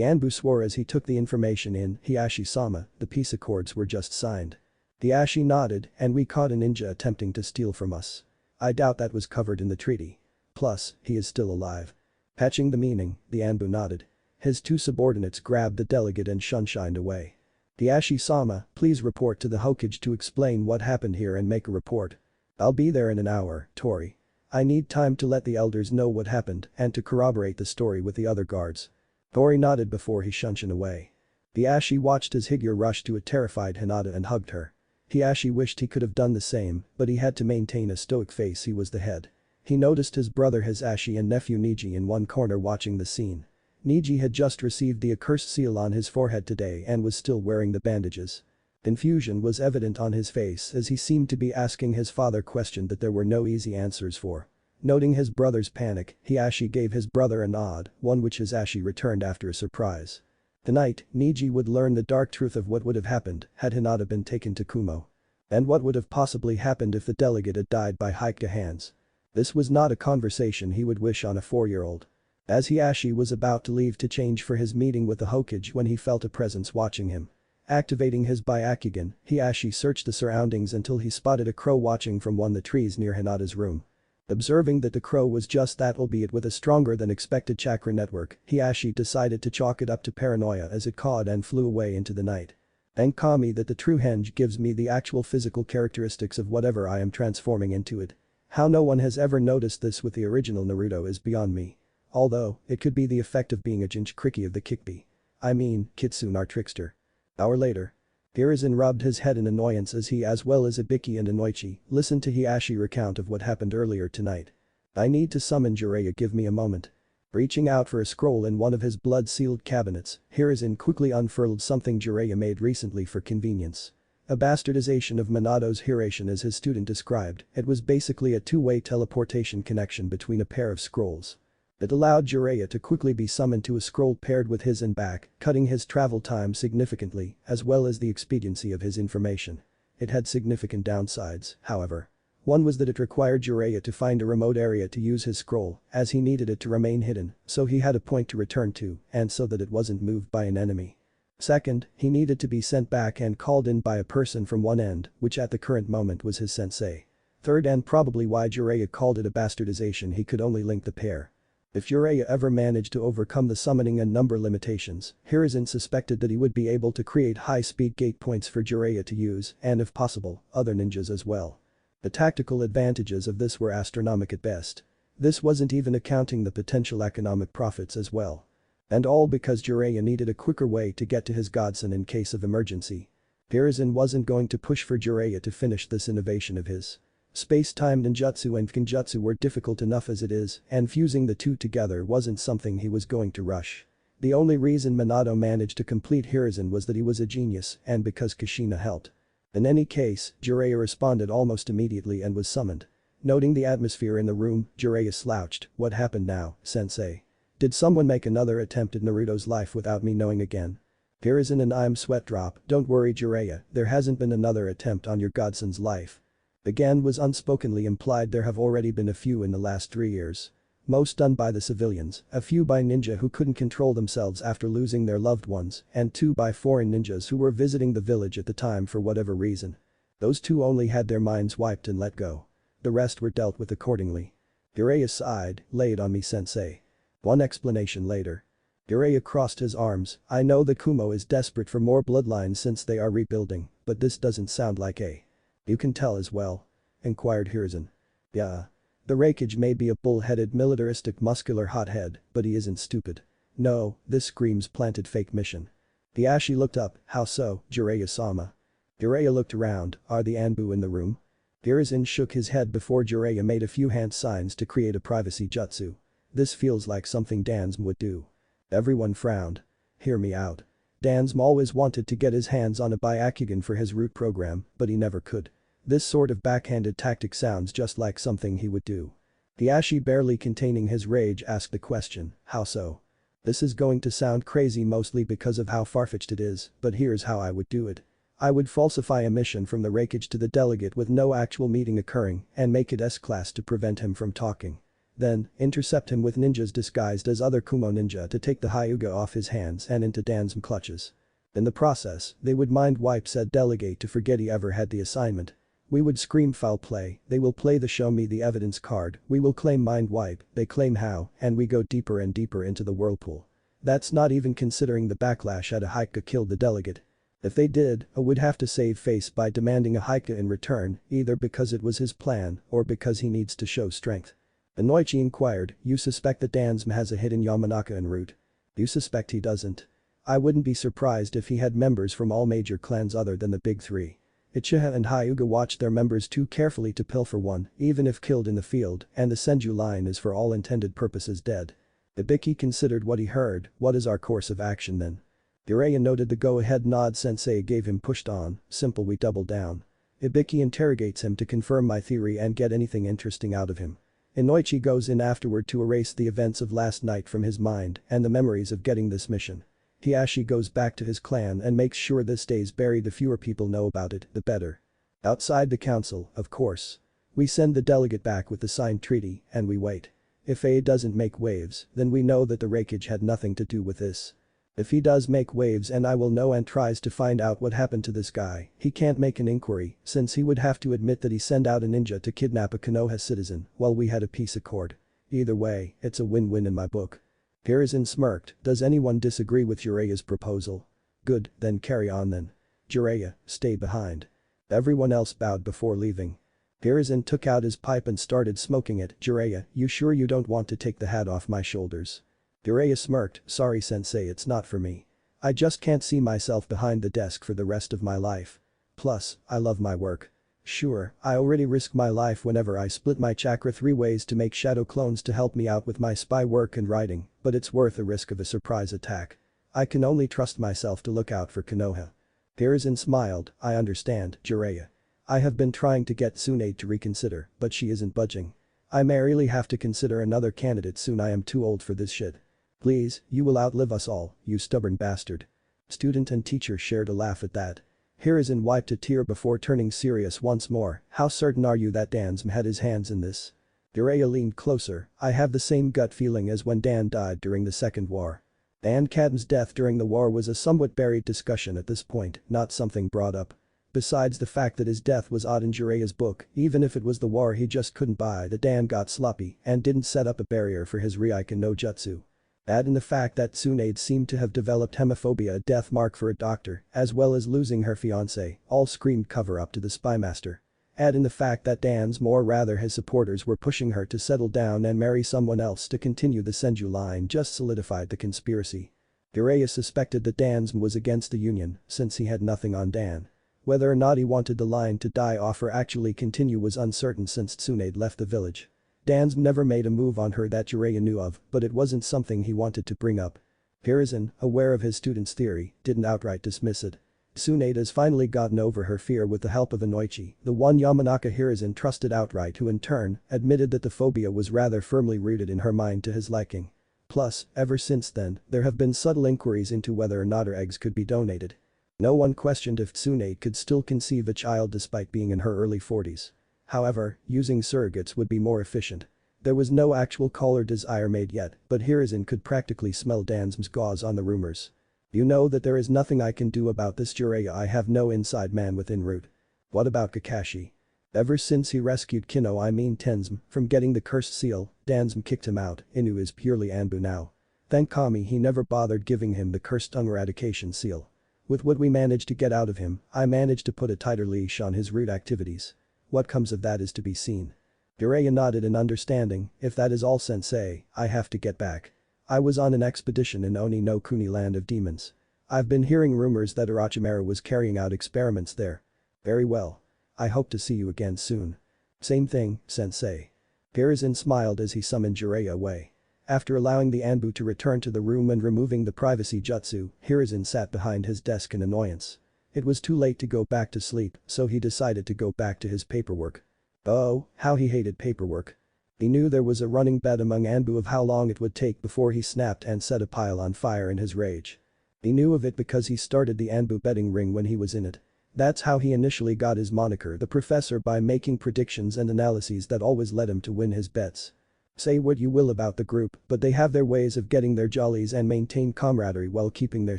Anbu swore as he took the information in. "Hiashi-sama, the peace accords were just signed." Hiashi nodded, "And we caught a ninja attempting to steal from us. I doubt that was covered in the treaty. Plus, he is still alive." Patching the meaning, the Anbu nodded. His 2 subordinates grabbed the delegate and shunshined away. "Hiashi-sama, please report to the Hokage to explain what happened here and make a report. I'll be there in an hour, Tori. I need time to let the elders know what happened and to corroborate the story with the other guards." Tori nodded before he shunshined away. Hiashi watched as Higure rushed to a terrified Hinata and hugged her. Hiashi wished he could have done the same, but he had to maintain a stoic face. He was the head. He noticed his brother Hisashi and nephew Niji in one corner watching the scene. Niji had just received the accursed seal on his forehead today and was still wearing the bandages. Confusion was evident on his face as he seemed to be asking his father questions that there were no easy answers for. Noting his brother's panic, Hiashi gave his brother a nod, one which Hisashi returned after a surprise. Tonight, Niji would learn the dark truth of what would have happened had Hinata been taken to Kumo. And what would have possibly happened if the delegate had died by Hokage hands. This was not a conversation he would wish on a 4-year-old. As Hiashi was about to leave to change for his meeting with the Hokage when he felt a presence watching him. Activating his Byakugan, Hiashi searched the surroundings until he spotted a crow watching from one of the trees near Hinata's room. Observing that the crow was just that, albeit with a stronger than expected chakra network, Hiashi decided to chalk it up to paranoia as it cawed and flew away into the night. "Thank Kami that the true henge gives me the actual physical characteristics of whatever I am transforming into it. How no one has ever noticed this with the original Naruto is beyond me. Although, it could be the effect of being a Jinchuriki of the Kikbi. I mean, Kitsune our trickster." Hour later. Hiruzen rubbed his head in annoyance as he as well as Ibiki and Inoichi listened to Hiashi recount of what happened earlier tonight. "I need to summon Jiraiya, give me a moment." Reaching out for a scroll in one of his blood-sealed cabinets, Hiruzen quickly unfurled something Jiraiya made recently for convenience. A bastardization of Minato's Hiration as his student described, it was basically a 2-way teleportation connection between a pair of scrolls. It allowed Jiraiya to quickly be summoned to a scroll paired with his and back, cutting his travel time significantly, as well as the expediency of his information. It had significant downsides, however. One was that it required Jiraiya to find a remote area to use his scroll, as he needed it to remain hidden, so he had a point to return to, and so that it wasn't moved by an enemy. Second, he needed to be sent back and called in by a person from one end, which at the current moment was his sensei. Third, and probably why Jiraiya called it a bastardization, he could only link the pair. If Jiraiya ever managed to overcome the summoning and number limitations, Hiruzen suspected that he would be able to create high-speed gate points for Jiraiya to use and, if possible, other ninjas as well. The tactical advantages of this were astronomical at best. This wasn't even accounting the potential economic profits as well. And all because Jiraiya needed a quicker way to get to his godson in case of emergency. Hiruzen wasn't going to push for Jiraiya to finish this innovation of his. Space-time ninjutsu and genjutsu were difficult enough as it is, and fusing the two together wasn't something he was going to rush. The only reason Minato managed to complete Hiruzen was that he was a genius and because Kushina helped. In any case, Jiraiya responded almost immediately and was summoned. Noting the atmosphere in the room, Jiraiya slouched. "What happened now, sensei? Did someone make another attempt at Naruto's life without me knowing again?" Hiruzen and I'm sweat drop. "Don't worry Jiraiya, there hasn't been another attempt on your godson's life. Again was unspokenly implied there have already been a few in the last 3 years. Most done by the civilians, a few by ninja who couldn't control themselves after losing their loved ones, and 2 by foreign ninjas who were visiting the village at the time for whatever reason. Those two only had their minds wiped and let go. The rest were dealt with accordingly. Jiraiya sighed, "Lay it on me sensei." One explanation later. Jiraiya crossed his arms, "I know the Kumo is desperate for more bloodlines since they are rebuilding, but this doesn't sound like a. You can tell as well?" inquired Hiruzen. "Yeah. The Raikage may be a bull-headed militaristic muscular hothead, but he isn't stupid. No, this screams planted fake mission." The Ashi looked up, "How so, Jiraiya-sama?" Jiraiya looked around, "Are the Anbu in the room?" Hiruzen shook his head before Jiraiya made a few hand signs to create a privacy jutsu. "This feels like something Dansm would do." Everyone frowned. "Hear me out. Dansm always wanted to get his hands on a Byakugan for his root program, but he never could. This sort of backhanded tactic sounds just like something he would do." The Ashi, barely containing his rage, asked the question, "How so?" "This is going to sound crazy mostly because of how far-fetched it is, but here's how I would do it. I would falsify a mission from the Raikage to the delegate with no actual meeting occurring and make it S-class to prevent him from talking. Then, intercept him with ninjas disguised as other Kumo ninja to take the Hyuga off his hands and into Dansm clutches. In the process, they would mind wipe said delegate to forget he ever had the assignment. We would scream foul play, they will play the show me the evidence card, we will claim mind wipe, they claim how, and we go deeper and deeper into the whirlpool. That's not even considering the backlash had a Hyuga killed the delegate. If they did, I would have to save face by demanding a Hyuga in return, either because it was his plan or because he needs to show strength." Inoichi inquired, "You suspect that Dansm has a hidden Yamanaka en route?" "You suspect he doesn't? I wouldn't be surprised if he had members from all major clans other than the big three. Uchiha and Hyuga watch their members too carefully to pilfer one, even if killed in the field, and the Senju line is for all intended purposes dead." Ibiki considered what he heard. "What is our course of action then?" Jiraiya noted the go-ahead nod sensei gave him. "Pushed on, simple, we double down." Ibiki interrogates him to confirm my theory and get anything interesting out of him. Inoichi goes in afterward to erase the events of last night from his mind and the memories of getting this mission. Hiashi goes back to his clan and makes sure this stays buried. The fewer people know about it, the better. Outside the council, of course. We send the delegate back with the signed treaty and we wait. If A doesn't make waves, then we know that the Raikage had nothing to do with this. If he does make waves and I will know and tries to find out what happened to this guy, he can't make an inquiry since he would have to admit that he sent out a ninja to kidnap a Konoha citizen while we had a peace accord. Either way, it's a win-win in my book." Hiruzen smirked, "Does anyone disagree with Jiraiya's proposal?" "Good, then carry on then. Jiraiya, stay behind." Everyone else bowed before leaving. Hiruzen took out his pipe and started smoking it. "Jiraiya, you sure you don't want to take the hat off my shoulders?" Jiraiya smirked, "Sorry sensei, it's not for me. I just can't see myself behind the desk for the rest of my life. Plus, I love my work. Sure, I already risk my life whenever I split my chakra 3 ways to make shadow clones to help me out with my spy work and writing, but it's worth the risk of a surprise attack. I can only trust myself to look out for Konoha." Hiruzen smiled, "I understand, Jiraiya. I have been trying to get Tsunade to reconsider, but she isn't budging. I may really have to consider another candidate soon. I am too old for this shit." "Please, you will outlive us all, you stubborn bastard." Student and teacher shared a laugh at that. Hiruzen wiped a tear before turning serious once more, "How certain are you that Dansm had his hands in this?" Jiraiya leaned closer, "I have the same gut feeling as when Dan died during the Second War." Dan Kadam's death during the war was a somewhat buried discussion at this point, not something brought up. Besides the fact that his death was odd in Jiraiya's book, even if it was the war he just couldn't buy, that Dan got sloppy and didn't set up a barrier for his Ryuken no Jutsu. Add in the fact that Tsunade seemed to have developed hemophobia, a death mark for a doctor, as well as losing her fiancé, all screamed cover up to the spymaster. Add in the fact that Dansm, or rather his supporters, were pushing her to settle down and marry someone else to continue the Senju line, just solidified the conspiracy. Jiraiya suspected that Dansm was against the union since he had nothing on Dan. Whether or not he wanted the line to die off or actually continue was uncertain since Tsunade left the village. Dansm never made a move on her that Jiraiya knew of, but it wasn't something he wanted to bring up. Hiruzen, aware of his student's theory, didn't outright dismiss it. Tsunade has finally gotten over her fear with the help of Inoichi, the one Yamanaka Hiruzen trusted outright, who in turn admitted that the phobia was rather firmly rooted in her mind to his liking. Plus, ever since then, there have been subtle inquiries into whether or not her eggs could be donated. No one questioned if Tsunade could still conceive a child despite being in her early 40s. However, using surrogates would be more efficient. There was no actual call or desire made yet, but Hiruzen could practically smell Dansm's gauze on the rumors. "You know that there is nothing I can do about this, Jiraiya. I have no inside man within root." What about Kakashi? Ever since he rescued Tenzm from getting the cursed seal, Danzm kicked him out. Inu is purely Anbu now. Thank Kami he never bothered giving him the cursed eradication seal. With what we managed to get out of him, I managed to put a tighter leash on his rude activities. What comes of that is to be seen. Jiraiya nodded in understanding. If that is all sensei, I have to get back. I was on an expedition in Oni no Kuni land of demons. I've been hearing rumors that Orochimaru was carrying out experiments there. Very well. I hope to see you again soon. Same thing, sensei. Hiruzen smiled as he summoned Jiraiya away. After allowing the Anbu to return to the room and removing the privacy jutsu, Hiruzen sat behind his desk in annoyance. It was too late to go back to sleep, so he decided to go back to his paperwork. Oh, how he hated paperwork. He knew there was a running bet among Anbu of how long it would take before he snapped and set a pile on fire in his rage. He knew of it because he started the Anbu betting ring when he was in it. That's how he initially got his moniker the professor, by making predictions and analyses that always led him to win his bets. Say what you will about the group, but they have their ways of getting their jollies and maintain camaraderie while keeping their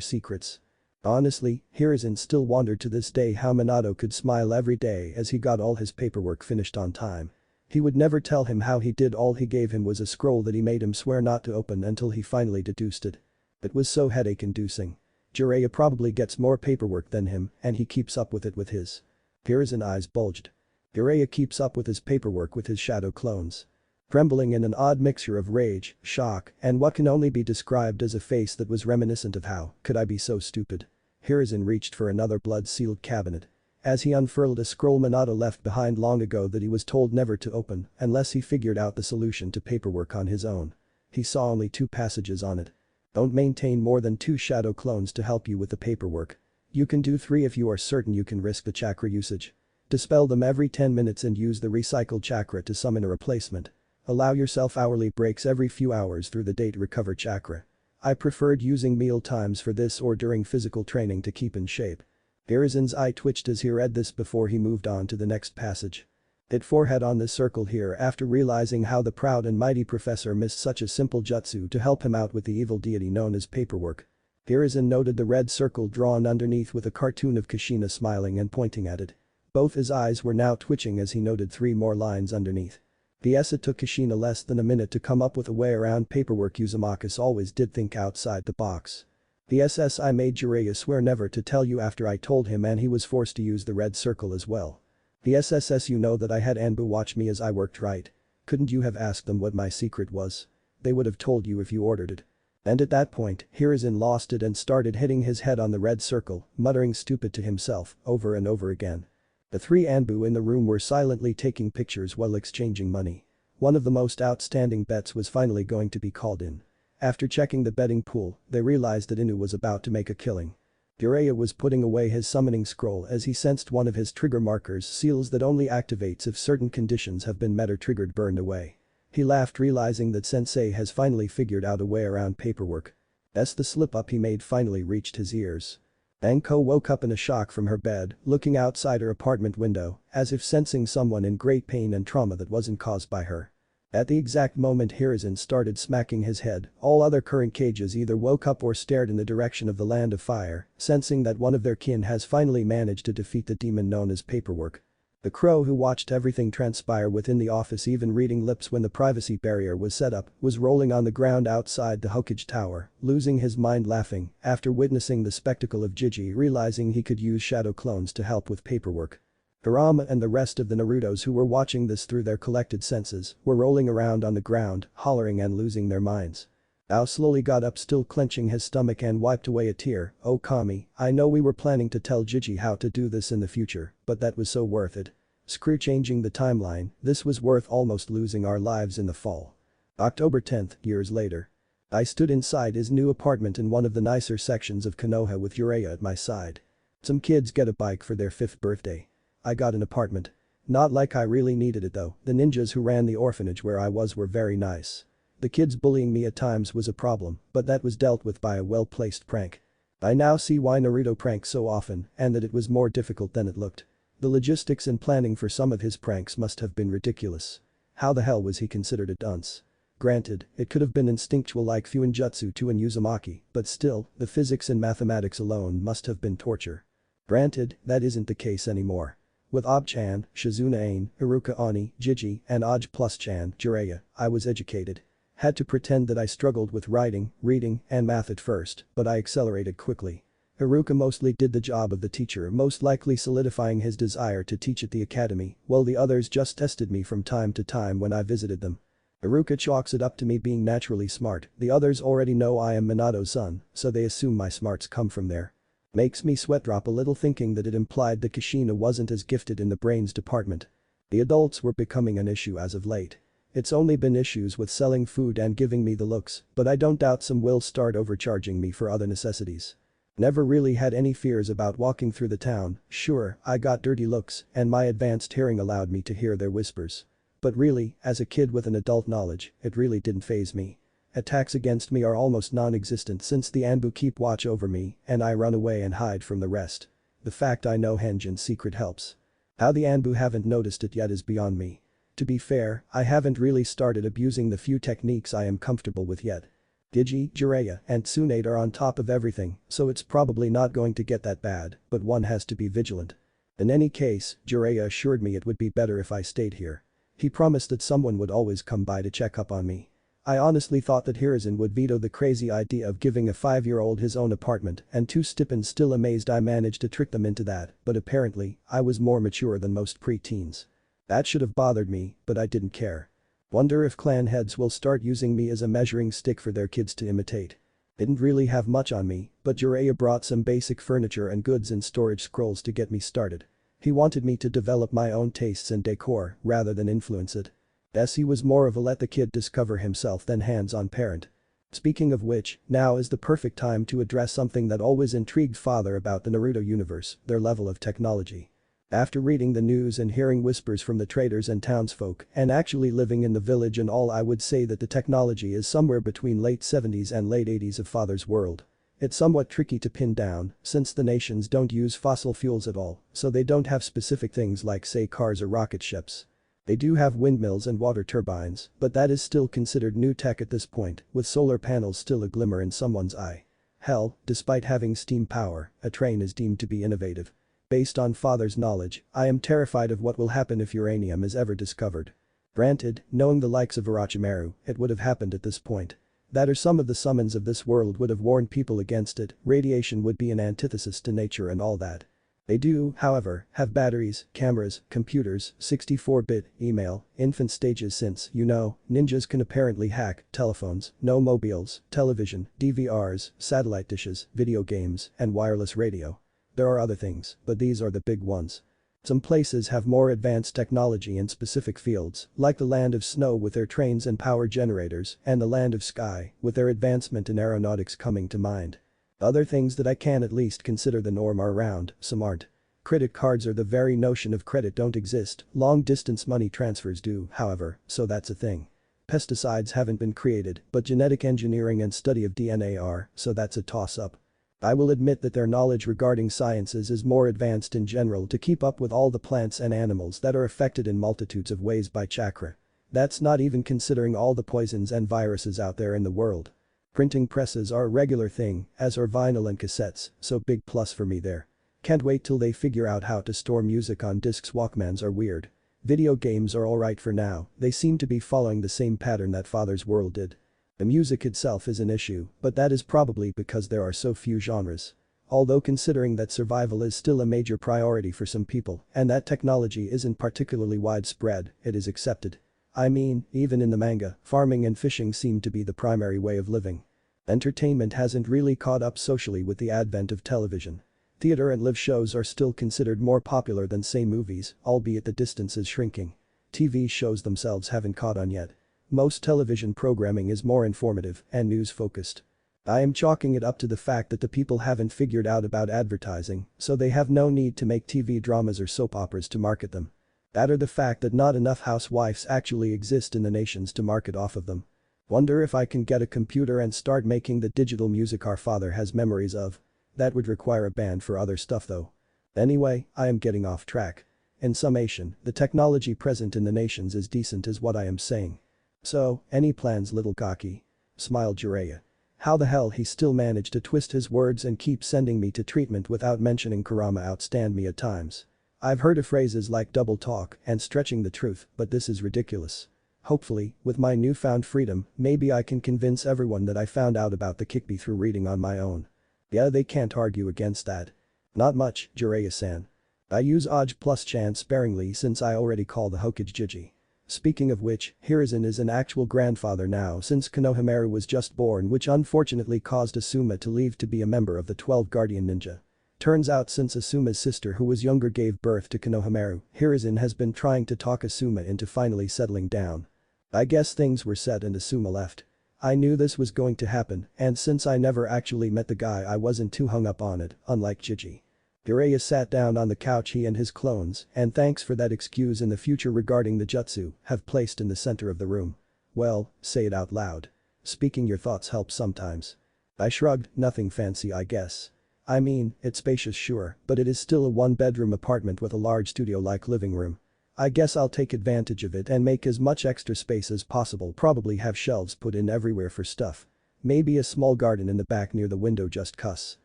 secrets. Honestly, Hiruzen still wondered to this day how Minato could smile every day as he got all his paperwork finished on time. He would never tell him how he did. All he gave him was a scroll that he made him swear not to open until he finally deduced it. It was so headache-inducing. Jiraiya probably gets more paperwork than him, and he keeps up with it with his. Hiruzen's eyes bulged. Jiraiya keeps up with his paperwork with his shadow clones. Trembling in an odd mixture of rage, shock, and what can only be described as a face that was reminiscent of how could I be so stupid. Hiruzen reached for another blood-sealed cabinet. As he unfurled a scroll Minato left behind long ago that he was told never to open unless he figured out the solution to paperwork on his own. He saw only 2 passages on it. Don't maintain more than 2 shadow clones to help you with the paperwork. You can do 3 if you are certain you can risk the chakra usage. Dispel them every 10 minutes and use the recycled chakra to summon a replacement. Allow yourself hourly breaks every few hours through the day to recover chakra. I preferred using meal times for this or during physical training to keep in shape. Hiruzen's eye twitched as he read this before he moved on to the next passage. Hit forehead on this circle here after realizing how the proud and mighty professor missed such a simple jutsu to help him out with the evil deity known as paperwork. Hiruzen noted the red circle drawn underneath with a cartoon of Kushina smiling and pointing at it. Both his eyes were now twitching as he noted 3 more lines underneath. P.S. It took Kushina less than a minute to come up with a way around paperwork. Uzumaki always did think outside the box. P.S. I made Jiraiya swear never to tell you after I told him, and he was forced to use the red circle as well. P.S. You know that I had Anbu watch me as I worked, right? Couldn't you have asked them what my secret was? They would have told you if you ordered it. And at that point, Hiruzen lost it and started hitting his head on the red circle, muttering stupid to himself over and over again. The 3 Anbu in the room were silently taking pictures while exchanging money. One of the most outstanding bets was finally going to be called in. After checking the betting pool, they realized that Inu was about to make a killing. Jiraiya was putting away his summoning scroll as he sensed one of his trigger markers, seals that only activates if certain conditions have been met or triggered, burned away. He laughed, realizing that sensei has finally figured out a way around paperwork. As the slip-up he made finally reached his ears. Anko woke up in a shock from her bed, looking outside her apartment window, as if sensing someone in great pain and trauma that wasn't caused by her. At the exact moment Hiruzen started smacking his head, all other current cages either woke up or stared in the direction of the land of fire, sensing that one of their kin has finally managed to defeat the demon known as paperwork. The crow, who watched everything transpire within the office, even reading lips when the privacy barrier was set up, was rolling on the ground outside the Hokage tower, losing his mind laughing after witnessing the spectacle of Jiji realizing he could use shadow clones to help with paperwork. Hirama and the rest of the Narutos who were watching this through their collected senses were rolling around on the ground, hollering and losing their minds. Ao slowly got up, still clenching his stomach, and wiped away a tear. Oh Kami, I know we were planning to tell Jiji how to do this in the future, but that was so worth it. Screw changing the timeline, this was worth almost losing our lives in the fall. October 10th, years later. I stood inside his new apartment in one of the nicer sections of Konoha with Jiraiya at my side. Some kids get a bike for their 5th birthday. I got an apartment. Not like I really needed it though. The ninjas who ran the orphanage where I was were very nice. The kids bullying me at times was a problem, but that was dealt with by a well-placed prank. I now see why Naruto pranks so often, and that it was more difficult than it looked. The logistics and planning for some of his pranks must have been ridiculous. How the hell was he considered a dunce? Granted, it could have been instinctual like Fuinjutsu to an Uzumaki, but still, the physics and mathematics alone must have been torture. Granted, that isn't the case anymore. With Ob-chan, Shizuna-ain, Iruka Ani, Jiji, and Oj plus Chan, Jiraiya, I was educated. Had to pretend that I struggled with writing, reading, and math at first, but I accelerated quickly. Iruka mostly did the job of the teacher, most likely solidifying his desire to teach at the academy, while the others just tested me from time to time when I visited them. Iruka chalks it up to me being naturally smart, the others already know I am Minato's son, so they assume my smarts come from there. Makes me sweat drop a little thinking that it implied that Kushina wasn't as gifted in the brains department. The adults were becoming an issue as of late. It's only been issues with selling food and giving me the looks, but I don't doubt some will start overcharging me for other necessities. Never really had any fears about walking through the town, sure, I got dirty looks and my advanced hearing allowed me to hear their whispers. But really, as a kid with an adult knowledge, it really didn't faze me. Attacks against me are almost non-existent since the Anbu keep watch over me and I run away and hide from the rest. The fact I know Henjin's secret helps. How the Anbu haven't noticed it yet is beyond me. To be fair, I haven't really started abusing the few techniques I am comfortable with yet. Gigi, Jiraiya, and Tsunade are on top of everything, so it's probably not going to get that bad, but one has to be vigilant. In any case, Jiraiya assured me it would be better if I stayed here. He promised that someone would always come by to check up on me. I honestly thought that Hiruzen would veto the crazy idea of giving a 5-year-old his own apartment and two Stippins still amazed I managed to trick them into that, but apparently, I was more mature than most pre-teens. That should have bothered me, but I didn't care. Wonder if clan heads will start using me as a measuring stick for their kids to imitate. Didn't really have much on me, but Jiraiya brought some basic furniture and goods and storage scrolls to get me started. He wanted me to develop my own tastes and decor rather than influence it. Guess he was more of a let the kid discover himself than hands-on parent. Speaking of which, now is the perfect time to address something that always intrigued father about the Naruto universe, their level of technology. After reading the news and hearing whispers from the traders and townsfolk and actually living in the village and all, I would say that the technology is somewhere between late 70s and late 80s of father's world. It's somewhat tricky to pin down since the nations don't use fossil fuels at all, so they don't have specific things like say cars or rocket ships. They do have windmills and water turbines, but that is still considered new tech at this point, with solar panels still a glimmer in someone's eye. Hell, despite having steam power, a train is deemed to be innovative. Based on father's knowledge, I am terrified of what will happen if uranium is ever discovered. Granted, knowing the likes of Orochimaru, it would have happened at this point. That or some of the summons of this world would have warned people against it, radiation would be an antithesis to nature and all that. They do, however, have batteries, cameras, computers, 64-bit, email, infant stages since, you know, ninjas can apparently hack telephones, no mobiles, television, DVRs, satellite dishes, video games, and wireless radio. There are other things, but these are the big ones. Some places have more advanced technology in specific fields, like the land of snow with their trains and power generators, and the land of sky, with their advancement in aeronautics coming to mind. Other things that I can at least consider the norm are around, some aren't. Credit cards or the very notion of credit don't exist, long-distance money transfers do, however, so that's a thing. Pesticides haven't been created, but genetic engineering and study of DNA are, so that's a toss-up. I will admit that their knowledge regarding sciences is more advanced in general to keep up with all the plants and animals that are affected in multitudes of ways by chakra. That's not even considering all the poisons and viruses out there in the world. Printing presses are a regular thing, as are vinyl and cassettes, so big plus for me there. Can't wait till they figure out how to store music on discs. Walkmans are weird. Video games are alright for now, they seem to be following the same pattern that father's world did. The music itself is an issue, but that is probably because there are so few genres. Although considering that survival is still a major priority for some people and that technology isn't particularly widespread, it is accepted. I mean, even in the manga, farming and fishing seem to be the primary way of living. Entertainment hasn't really caught up socially with the advent of television. Theater and live shows are still considered more popular than say movies, albeit the distance is shrinking. TV shows themselves haven't caught on yet. Most television programming is more informative and news-focused. I am chalking it up to the fact that the people haven't figured out about advertising, so they have no need to make TV dramas or soap operas to market them. That or the fact that not enough housewives actually exist in the nations to market off of them. Wonder if I can get a computer and start making the digital music our father has memories of. That would require a band for other stuff though. Anyway, I am getting off track. In summation, the technology present in the nations is decent is what I am saying. So, any plans little cocky? Smiled Jiraiya. How the hell he still managed to twist his words and keep sending me to treatment without mentioning Kurama outstand me at times. I've heard of phrases like double talk and stretching the truth, but this is ridiculous. Hopefully, with my newfound freedom, maybe I can convince everyone that I found out about the Kikbi through reading on my own. Yeah, they can't argue against that. Not much, Jiraiya-san. I use Oj plus Chan sparingly since I already call the Hokage Jiji. Speaking of which, Hiruzen is an actual grandfather now since Konohamaru was just born, which unfortunately caused Asuma to leave to be a member of the 12 Guardian Ninja. Turns out since Asuma's sister who was younger gave birth to Konohamaru, Hiruzen has been trying to talk Asuma into finally settling down. I guess things were set and Asuma left. I knew this was going to happen, and since I never actually met the guy I wasn't too hung up on it, unlike Jiji. Jiraiya sat down on the couch he and his clones, and thanks for that excuse in the future regarding the jutsu, have placed in the center of the room. Well, say it out loud. Speaking your thoughts helps sometimes. I shrugged, nothing fancy I guess. I mean, it's spacious sure, but it is still a one-bedroom apartment with a large studio-like living room. I guess I'll take advantage of it and make as much extra space as possible, probably have shelves put in everywhere for stuff. Maybe a small garden in the back near the window just cuss.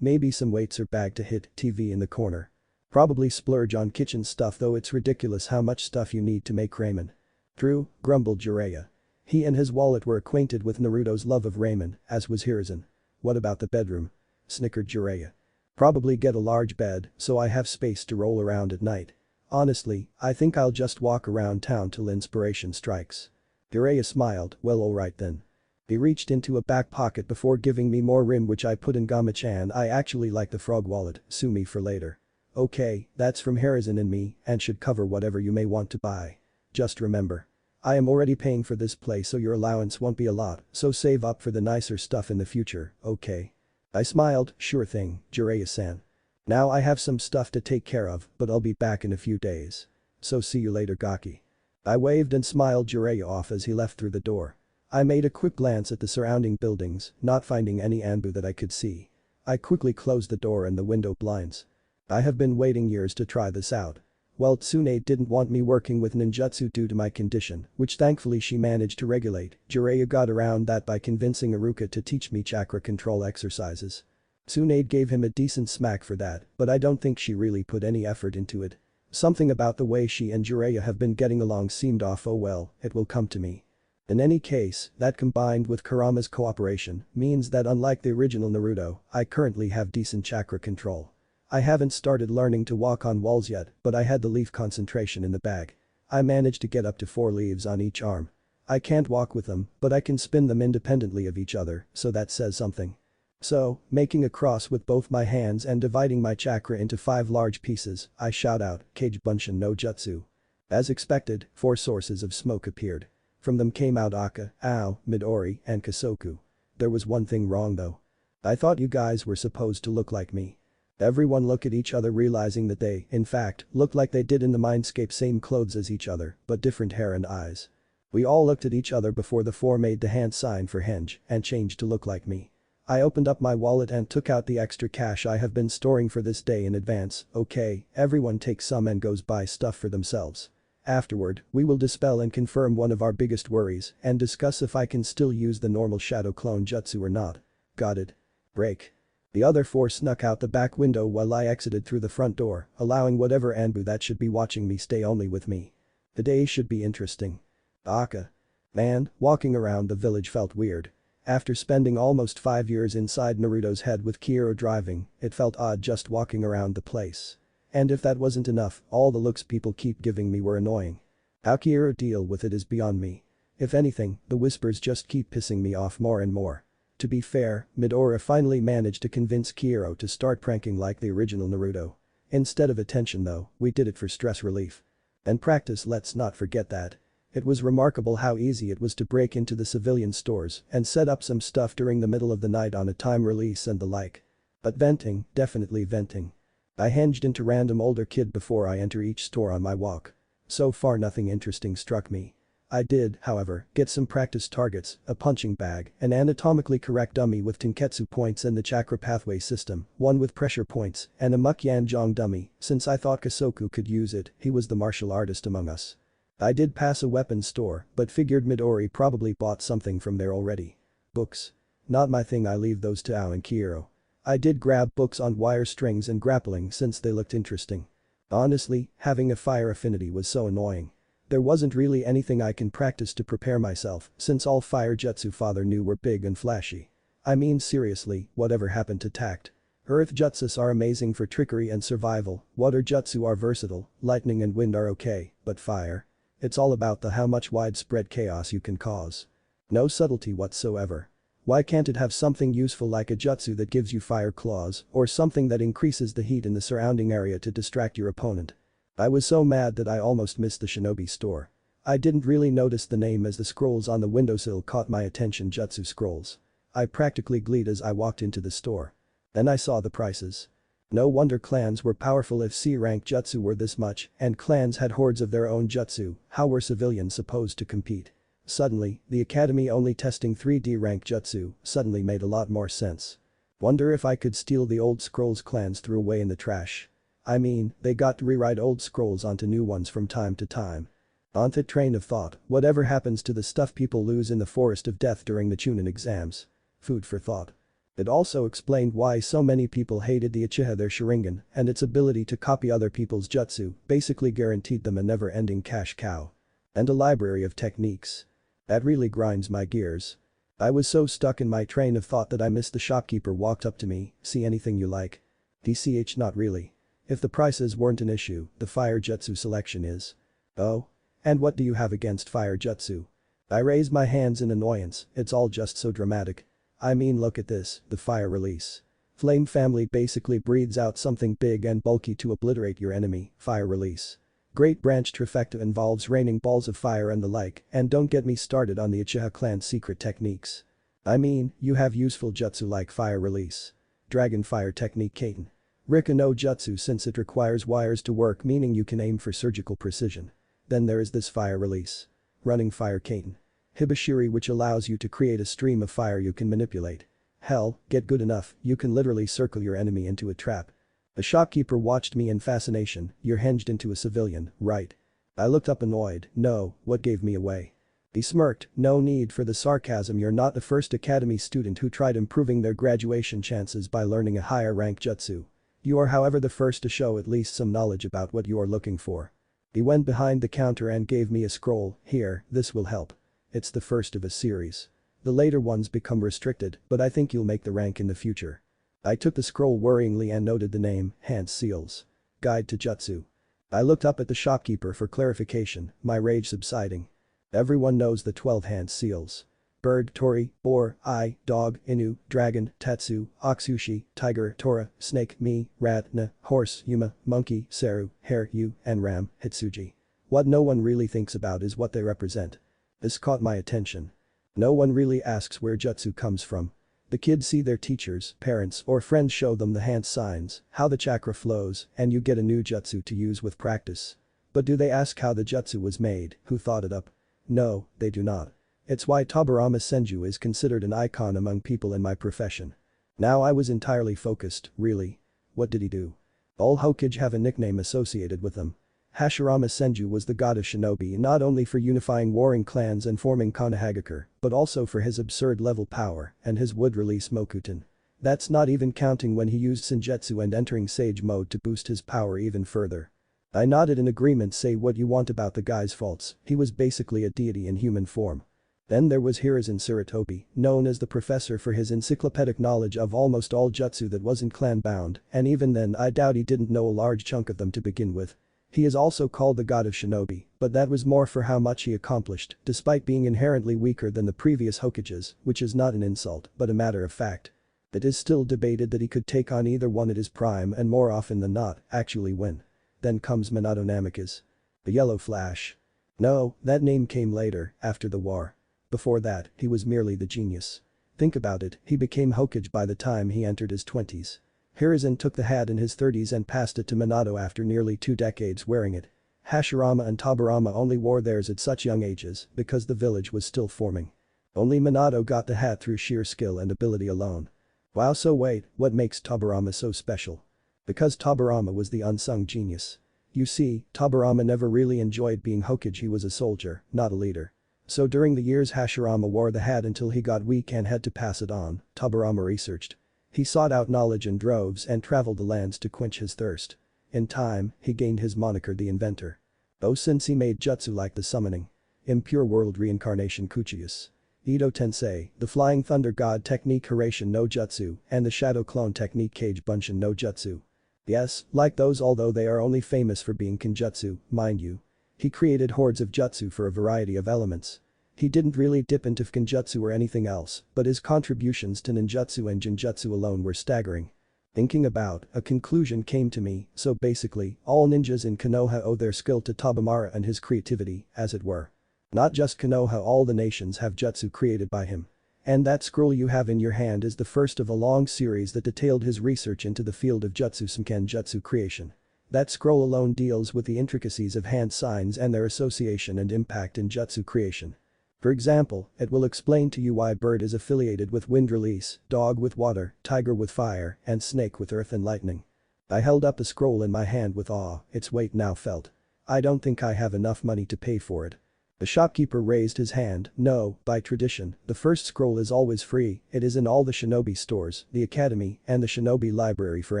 Maybe some weights or bag to hit TV in the corner. Probably splurge on kitchen stuff though it's ridiculous how much stuff you need to make ramen. True, grumbled Jiraiya. He and his wallet were acquainted with Naruto's love of ramen, as was Hiruzen. What about the bedroom? Snickered Jiraiya. Probably get a large bed, so I have space to roll around at night. Honestly, I think I'll just walk around town till inspiration strikes. Jiraiya smiled, well alright then. He reached into a back pocket before giving me more rim which I put in Gama-chan. I actually like the frog wallet, sue me for later. Okay, that's from Hiruzen and me and should cover whatever you may want to buy. Just remember. I am already paying for this place so your allowance won't be a lot, so save up for the nicer stuff in the future, okay? I smiled, sure thing, Jiraiya-san. Now I have some stuff to take care of, but I'll be back in a few days. So see you later Gaki. I waved and smiled Jiraiya off as he left through the door. I made a quick glance at the surrounding buildings, not finding any Anbu that I could see. I quickly closed the door and the window blinds. I have been waiting years to try this out. Well, Tsunade didn't want me working with ninjutsu due to my condition, which thankfully she managed to regulate. Jiraiya got around that by convincing Iruka to teach me chakra control exercises. Tsunade gave him a decent smack for that, but I don't think she really put any effort into it. Something about the way she and Jiraiya have been getting along seemed off. Oh well, it will come to me. In any case, that combined with Kurama's cooperation means that unlike the original Naruto, I currently have decent chakra control. I haven't started learning to walk on walls yet, but I had the leaf concentration in the bag. I managed to get up to 4 leaves on each arm. I can't walk with them, but I can spin them independently of each other, so that says something. So, making a cross with both my hands and dividing my chakra into 5 large pieces, I shout out, Kage Bunshin no Jutsu. As expected, 4 sources of smoke appeared. From them came out Aka, Ao, Midori, and Kasoku. There was one thing wrong though. I thought you guys were supposed to look like me. Everyone looked at each other realizing that they, in fact, looked like they did in the mindscape, same clothes as each other, but different hair and eyes. We all looked at each other before the 4 made the hand sign for Henge and changed to look like me. I opened up my wallet and took out the extra cash I have been storing for this day in advance. Okay, everyone takes some and goes buy stuff for themselves. Afterward, we will dispel and confirm one of our biggest worries and discuss if I can still use the normal shadow clone jutsu or not. Got it. Break. The other 4 snuck out the back window while I exited through the front door, allowing whatever Anbu that should be watching me stay only with me. The day should be interesting. Aka. Man, walking around the village felt weird. After spending almost 5 years inside Naruto's head with Kiro driving, it felt odd just walking around the place. And if that wasn't enough, all the looks people keep giving me were annoying. How Kiro deal with it is beyond me. If anything, the whispers just keep pissing me off more and more. To be fair, Midori finally managed to convince Kiro to start pranking like the original Naruto. Instead of attention though, we did it for stress relief. And practice, let's not forget that. It was remarkable how easy it was to break into the civilian stores and set up some stuff during the middle of the night on a time release and the like. But venting, definitely venting. I hinged into random older kid before I enter each store on my walk. So far nothing interesting struck me. I did, however, get some practice targets, a punching bag, an anatomically correct dummy with Tenketsu points and the chakra pathway system, one with pressure points, and a Mukyanjong dummy, since I thought Kasoku could use it, he was the martial artist among us. I did pass a weapons store, but figured Midori probably bought something from there already. Books. Not my thing, I leave those to Ao and Kiro. I did grab books on wire strings and grappling since they looked interesting. Honestly, having a fire affinity was so annoying. There wasn't really anything I can practice to prepare myself since all fire jutsu father knew were big and flashy. I mean seriously, whatever happened to tact? Earth jutsus are amazing for trickery and survival, water jutsu are versatile, lightning and wind are okay, but fire? It's all about the how much widespread chaos you can cause. No subtlety whatsoever. Why can't it have something useful like a jutsu that gives you fire claws or something that increases the heat in the surrounding area to distract your opponent? I was so mad that I almost missed the shinobi store. I didn't really notice the name as the scrolls on the windowsill caught my attention. Jutsu scrolls. I practically gleed as I walked into the store. Then I saw the prices. No wonder clans were powerful if C-rank jutsu were this much and clans had hordes of their own jutsu. How were civilians supposed to compete? Suddenly, the academy only testing 3D rank jutsu suddenly made a lot more sense. Wonder if I could steal the old scrolls clans threw away in the trash. I mean, they got to rewrite old scrolls onto new ones from time to time. On that train of thought, whatever happens to the stuff people lose in the forest of death during the chunin exams? Food for thought. It also explained why so many people hated the Uchiha. Their Sharingan and its ability to copy other people's jutsu basically guaranteed them a never-ending cash cow. And a library of techniques. That really grinds my gears. I was so stuck in my train of thought that I missed the shopkeeper walked up to me, "See anything you like?" DCH not really. If the prices weren't an issue, the fire jutsu selection is. Oh? And what do you have against fire jutsu? I raise my hands in annoyance, it's all just so dramatic. I mean look at this, the fire release. Flame family basically breathes out something big and bulky to obliterate your enemy, fire release. Great branch trifecta involves raining balls of fire and the like, and don't get me started on the Uchiha clan's secret techniques. I mean, you have useful jutsu like fire release. Dragon fire technique Kaiten. Rika no jutsu since it requires wires to work, meaning you can aim for surgical precision. Then there is this fire release. Running fire Kaiten. Hibashiri, which allows you to create a stream of fire you can manipulate. Hell, get good enough, you can literally circle your enemy into a trap. The shopkeeper watched me in fascination. "You're hinged into a civilian, right?" I looked up annoyed. "No, what gave me away?" He smirked. "No need for the sarcasm, you're not the first academy student who tried improving their graduation chances by learning a higher rank jutsu. You are however the first to show at least some knowledge about what you are looking for." He went behind the counter and gave me a scroll. "Here, this will help. It's the first of a series. The later ones become restricted, but I think you'll make the rank in the future." I took the scroll worryingly and noted the name, Hans Seals. Guide to Jutsu. I looked up at the shopkeeper for clarification, my rage subsiding. Everyone knows the 12 Hans Seals. Bird, Tori, Boar, Eye, Dog, Inu, Dragon, Tetsu, Oxushi, Tiger, Tora, Snake, Me, Rat, Na, Horse, Yuma, Monkey, Seru, Hare, Yu, and Ram, Hitsuji. What no one really thinks about is what they represent. This caught my attention. No one really asks where jutsu comes from. The kids see their teachers, parents, or friends show them the hand signs, how the chakra flows, and you get a new jutsu to use with practice. But do they ask how the jutsu was made, who thought it up? No, they do not. It's why Tobirama Senju is considered an icon among people in my profession. Now I was entirely focused, really. What did he do? All Hokage have a nickname associated with them. Hashirama Senju was the god of shinobi not only for unifying warring clans and forming Konohagakure, but also for his absurd level power and his wood release Mokuton. That's not even counting when he used Senjutsu and entering Sage mode to boost his power even further. I nodded in agreement. Say what you want about the guy's faults, he was basically a deity in human form. Then there was Hiruzen Sarutobi, known as the professor for his encyclopedic knowledge of almost all jutsu that wasn't clan-bound, and even then I doubt he didn't know a large chunk of them to begin with. He is also called the god of shinobi, but that was more for how much he accomplished, despite being inherently weaker than the previous Hokages, which is not an insult, but a matter of fact. It is still debated that he could take on either one at his prime and more often than not, actually win. Then comes Minato Namikaze. The Yellow Flash. No, that name came later, after the war. Before that, he was merely the genius. Think about it, he became Hokage by the time he entered his 20s. Hiruzen took the hat in his 30s and passed it to Minato after nearly 2 decades wearing it. Hashirama and Tobirama only wore theirs at such young ages because the village was still forming. Only Minato got the hat through sheer skill and ability alone. Wow, so wait, what makes Tobirama so special? Because Tobirama was the unsung genius. You see, Tobirama never really enjoyed being Hokage, he was a soldier, not a leader. So during the years Hashirama wore the hat until he got weak and had to pass it on, Tobirama researched. He sought out knowledge in droves and traveled the lands to quench his thirst. In time, he gained his moniker the Inventor. Oh, since he made jutsu like the summoning. Impure world reincarnation Kuchius. Ito Tensei, the Flying Thunder God technique Hiraishin no Jutsu, and the Shadow Clone technique Kage Bunshin no Jutsu. Yes, like those although they are only famous for being kinjutsu, mind you. He created hordes of jutsu for a variety of elements. He didn't really dip into kinjutsu or anything else, but his contributions to ninjutsu and jinjutsu alone were staggering. Thinking about, a conclusion came to me, so basically, all ninjas in Konoha owe their skill to Tabamara and his creativity, as it were. Not just Konoha, all the nations have jutsu created by him. And that scroll you have in your hand is the first of a long series that detailed his research into the field of jutsu Sumken jutsu creation. That scroll alone deals with the intricacies of hand signs and their association and impact in jutsu creation. For example, it will explain to you why bird is affiliated with wind release, dog with water, tiger with fire, and snake with earth and lightning. I held up the scroll in my hand with awe, its weight now felt. I don't think I have enough money to pay for it. The shopkeeper raised his hand. No, by tradition, the first scroll is always free, it is in all the shinobi stores, the academy, and the shinobi library for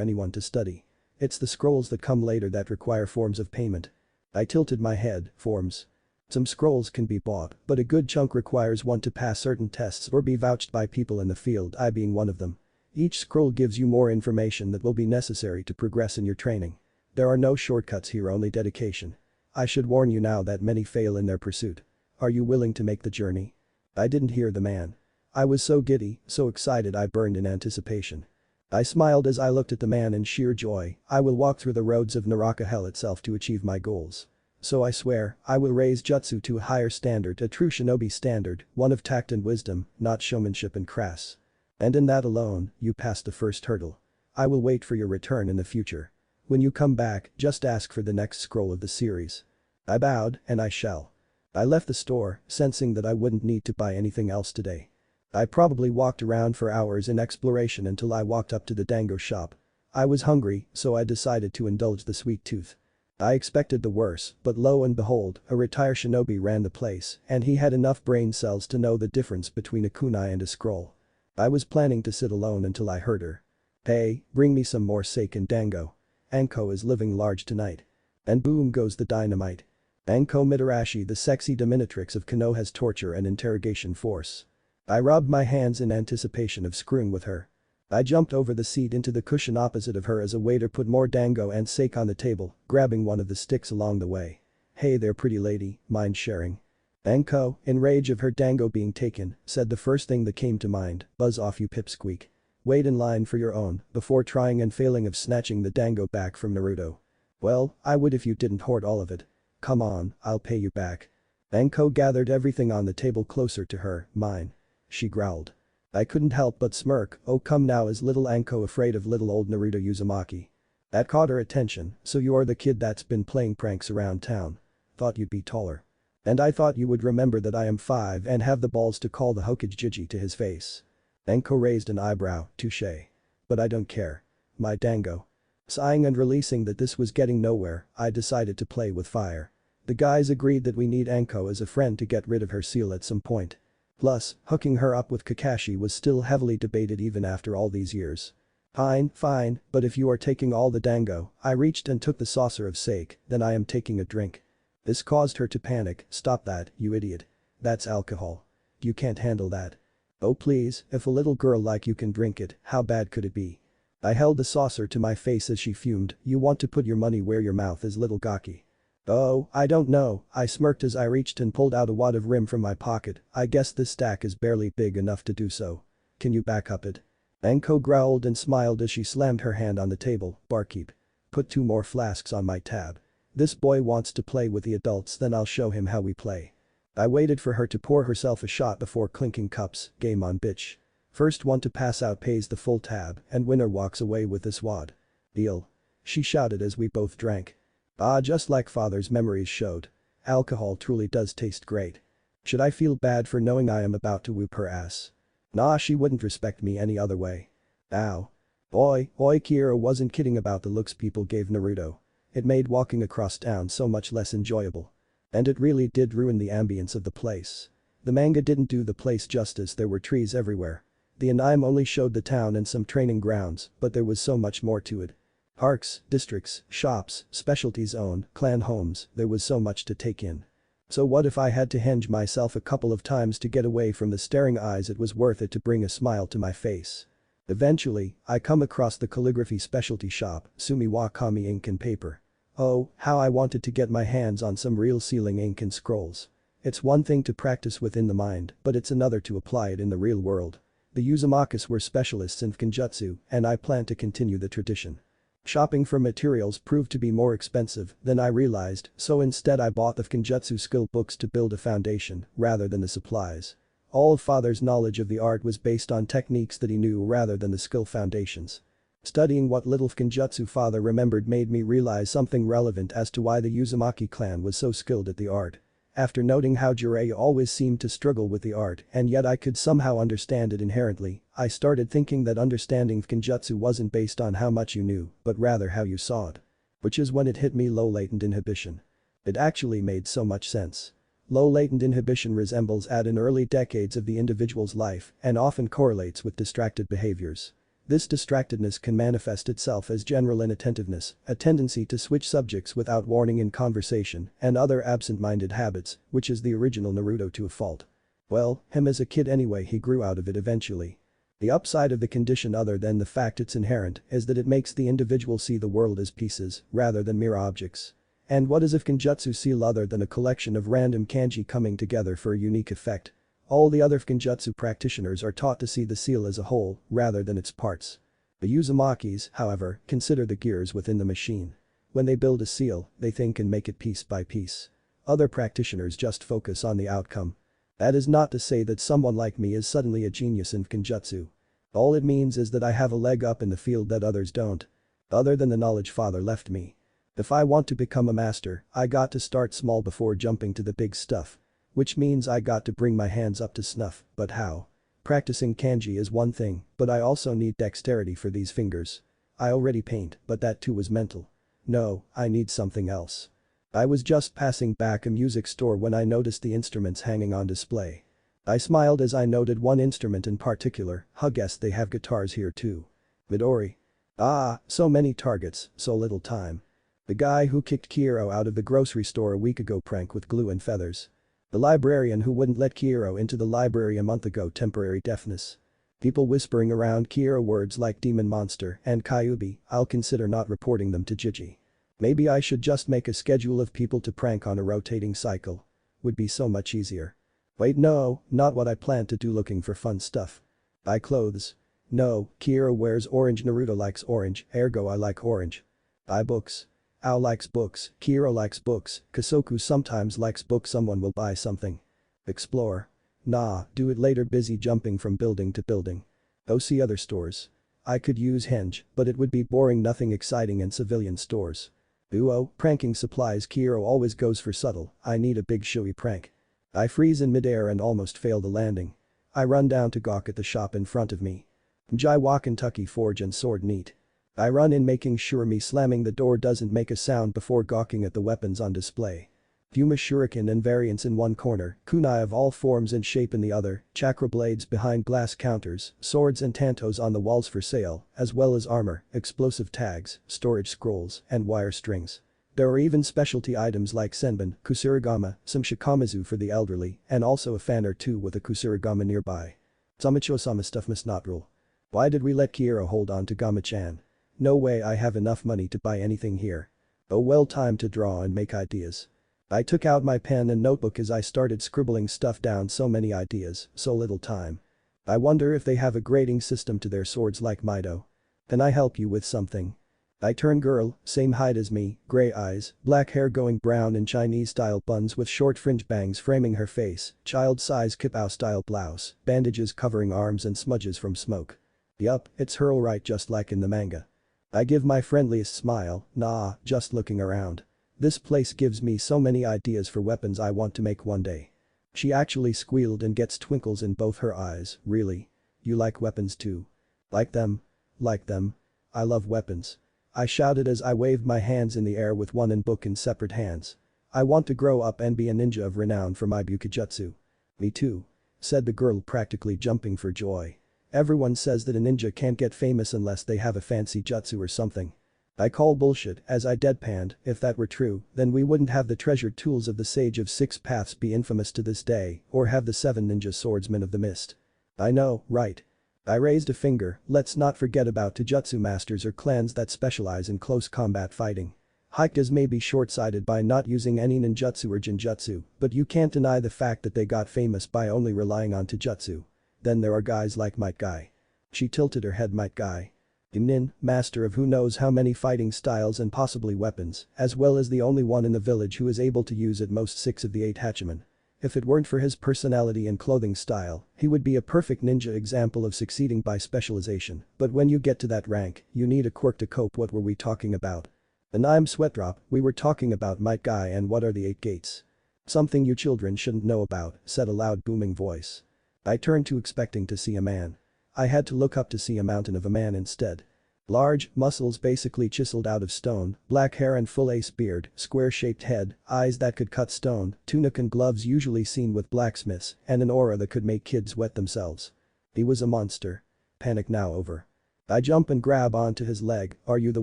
anyone to study. It's the scrolls that come later that require forms of payment. I tilted my head, forms. Some scrolls can be bought, but a good chunk requires one to pass certain tests or be vouched by people in the field, I being one of them. Each scroll gives you more information that will be necessary to progress in your training. There are no shortcuts here, only dedication. I should warn you now that many fail in their pursuit. Are you willing to make the journey? I didn't hear the man. I was so giddy, so excited I burned in anticipation. I smiled as I looked at the man in sheer joy. I will walk through the roads of Naraka hell itself to achieve my goals. So I swear, I will raise jutsu to a higher standard, a true shinobi standard, one of tact and wisdom, not showmanship and crass. And in that alone, you passed the first hurdle. I will wait for your return in the future. When you come back, just ask for the next scroll of the series. I bowed, and I shall. I left the store, sensing that I wouldn't need to buy anything else today. I probably walked around for hours in exploration until I walked up to the dango shop. I was hungry, so I decided to indulge the sweet tooth. I expected the worst, but lo and behold, a retired shinobi ran the place, and he had enough brain cells to know the difference between a kunai and a scroll. I was planning to sit alone until I heard her. Hey, bring me some more sake and dango. Anko is living large tonight. And boom goes the dynamite. Anko Mitarashi, the sexy dominatrix of Konoha's torture and interrogation force. I rubbed my hands in anticipation of screwing with her. I jumped over the seat into the cushion opposite of her as a waiter put more dango and sake on the table, grabbing one of the sticks along the way. Hey there pretty lady, mind sharing? Anko, in rage of her dango being taken, said the first thing that came to mind, buzz off you pipsqueak. Wait in line for your own, before trying and failing of snatching the dango back from Naruto. Well, I would if you didn't hoard all of it. Come on, I'll pay you back. Anko gathered everything on the table closer to her, mine. She growled. I couldn't help but smirk. Oh come now, is little Anko afraid of little old Naruto Uzumaki? That caught her attention. So you are the kid that's been playing pranks around town. Thought you'd be taller. And I thought you would remember that I am 5 and have the balls to call the Hokage Jiji to his face. Anko raised an eyebrow, touché. But I don't care. My dango. Sighing and releasing that this was getting nowhere, I decided to play with fire. The guys agreed that we need Anko as a friend to get rid of her seal at some point. Plus, hooking her up with Kakashi was still heavily debated even after all these years. Fine, but if you are taking all the dango, I reached and took the saucer of sake, then I am taking a drink. This caused her to panic. Stop that, you idiot. That's alcohol. You can't handle that. Oh please, if a little girl like you can drink it, how bad could it be? I held the saucer to my face as she fumed. You want to put your money where your mouth is, little gaki. Oh, I don't know, I smirked as I reached and pulled out a wad of rim from my pocket. I guess this stack is barely big enough to do so. Can you back up it? Anko growled and smiled as she slammed her hand on the table. Barkeep. Put 2 more flasks on my tab. This boy wants to play with the adults, then I'll show him how we play. I waited for her to pour herself a shot before clinking cups. Game on bitch. First one to pass out pays the full tab and winner walks away with this wad. Deal. She shouted as we both drank. Ah, just like father's memories showed. Alcohol truly does taste great. Should I feel bad for knowing I am about to whoop her ass? Nah, she wouldn't respect me any other way. Ow. Oi, Kira wasn't kidding about the looks people gave Naruto. It made walking across town so much less enjoyable. And it really did ruin the ambience of the place. The manga didn't do the place justice, there were trees everywhere. The anime only showed the town and some training grounds, but there was so much more to it. Parks, districts, shops, specialty zone, clan homes, there was so much to take in. So what if I had to henge myself a couple of times to get away from the staring eyes? It was worth it to bring a smile to my face. Eventually, I come across the calligraphy specialty shop, Sumiwa Kami ink and paper. Oh, how I wanted to get my hands on some real sealing ink and scrolls. It's one thing to practice within the mind, but it's another to apply it in the real world. The Uzumakis were specialists in Kenjutsu, and I plan to continue the tradition. Shopping for materials proved to be more expensive than I realized, so instead I bought the Kenjutsu skill books to build a foundation, rather than the supplies. All of father's knowledge of the art was based on techniques that he knew rather than the skill foundations. Studying what little Kenjutsu father remembered made me realize something relevant as to why the Uzumaki clan was so skilled at the art. After noting how Jiraiya always seemed to struggle with the art and yet I could somehow understand it inherently, I started thinking that understanding Kenjutsu wasn't based on how much you knew, but rather how you saw it. Which is when it hit me: low latent inhibition. It actually made so much sense. Low latent inhibition resembles at in early decades of the individual's life and often correlates with distracted behaviors. This distractedness can manifest itself as general inattentiveness, a tendency to switch subjects without warning in conversation, and other absent-minded habits, which is the original Naruto to a fault. Well, him as a kid anyway, he grew out of it eventually. The upside of the condition, other than the fact it's inherent, is that it makes the individual see the world as pieces, rather than mere objects. And what is a Kenjutsu seal other than a collection of random kanji coming together for a unique effect? All the other Kenjutsu practitioners are taught to see the seal as a whole, rather than its parts. The Uzumakis, however, consider the gears within the machine. When they build a seal, they think and make it piece by piece. Other practitioners just focus on the outcome. That is not to say that someone like me is suddenly a genius in Kenjutsu. All it means is that I have a leg up in the field that others don't. Other than the knowledge father left me. If I want to become a master, I got to start small before jumping to the big stuff. Which means I got to bring my hands up to snuff, but how? Practicing kanji is one thing, but I also need dexterity for these fingers. I already paint, but that too was mental. No, I need something else. I was just passing back a music store when I noticed the instruments hanging on display. I smiled as I noted one instrument in particular. Guess they have guitars here too. Midori. Ah, so many targets, so little time. The guy who kicked Kiro out of the grocery store a week ago, prank with glue and feathers. The librarian who wouldn't let Kiro into the library a month ago, temporary deafness. People whispering around Kiro words like demon monster and Kyubi. I'll consider not reporting them to Gigi. Maybe I should just make a schedule of people to prank on a rotating cycle. Would be so much easier. Wait, no, not what I planned to do, looking for fun stuff. Buy clothes. No, Kiro wears orange, Naruto likes orange, ergo I like orange. Buy books. Ao likes books, Kiro likes books, Kasoku sometimes likes books. Someone will buy something. Explore. Nah, do it later, busy jumping from building to building. Go see other stores. I could use henge, but it would be boring, nothing exciting in civilian stores. Uo, pranking supplies. Kiro always goes for subtle, I need a big showy prank. I freeze in midair and almost fail the landing. I run down to gawk at the shop in front of me. Jaiwa Kentucky Forge and Sword neat. I run in, making sure me slamming the door doesn't make a sound before gawking at the weapons on display. Fuma shuriken and variants in one corner, kunai of all forms and shape in the other, chakra blades behind glass counters, swords and tantos on the walls for sale, as well as armor, explosive tags, storage scrolls, and wire strings. There are even specialty items like senbon, kusurigama, some shikamazu for the elderly, and also a fan or two with a kusurigama nearby. Samacho-sama stuff must not rule. Why did we let Kiro hold on to Gama-chan? No way, I have enough money to buy anything here. Oh well, time to draw and make ideas. I took out my pen and notebook as I started scribbling stuff down. So many ideas, so little time. I wonder if they have a grading system to their swords like Mido. Can I help you with something? I turn girl, same height as me, gray eyes, black hair going brown in Chinese-style buns with short fringe bangs framing her face, child-size kipao-style blouse, bandages covering arms and smudges from smoke. Yup, it's her alright, just like in the manga. I give my friendliest smile. Nah, just looking around. This place gives me so many ideas for weapons I want to make one day. She actually squealed and gets twinkles in both her eyes. Really? You like weapons too? Like them? Like them? I love weapons. I shouted as I waved my hands in the air with one and book in separate hands. I want to grow up and be a ninja of renown for my bukijutsu. Me too. Said the girl, practically jumping for joy. Everyone says that a ninja can't get famous unless they have a fancy jutsu or something. I call bullshit as I deadpanned, if that were true, then we wouldn't have the treasured tools of the Sage of Six Paths be infamous to this day, or have the 7 ninja swordsmen of the mist. I know, right? I raised a finger, let's not forget about Taijutsu masters or clans that specialize in close combat fighting. Hokages may be short-sighted by not using any ninjutsu or genjutsu, but you can't deny the fact that they got famous by only relying on Taijutsu. Then there are guys like Might Guy. She tilted her head. Might Guy. The nin, master of who knows how many fighting styles and possibly weapons, as well as the only one in the village who is able to use at most 6 of the 8 hachimen. If it weren't for his personality and clothing style, he would be a perfect ninja example of succeeding by specialization, but when you get to that rank, you need a quirk to cope. What were we talking about? And I'm Sweatdrop, we were talking about Might Guy and what are the 8 gates. Something you children shouldn't know about, said a loud booming voice. I turned to expecting to see a man. I had to look up to see a mountain of a man instead. Large, muscles basically chiseled out of stone, black hair and full ace beard, square-shaped head, eyes that could cut stone, tunic and gloves usually seen with blacksmiths, and an aura that could make kids wet themselves. He was a monster. Panic now over. I jump and grab onto his leg. Are you the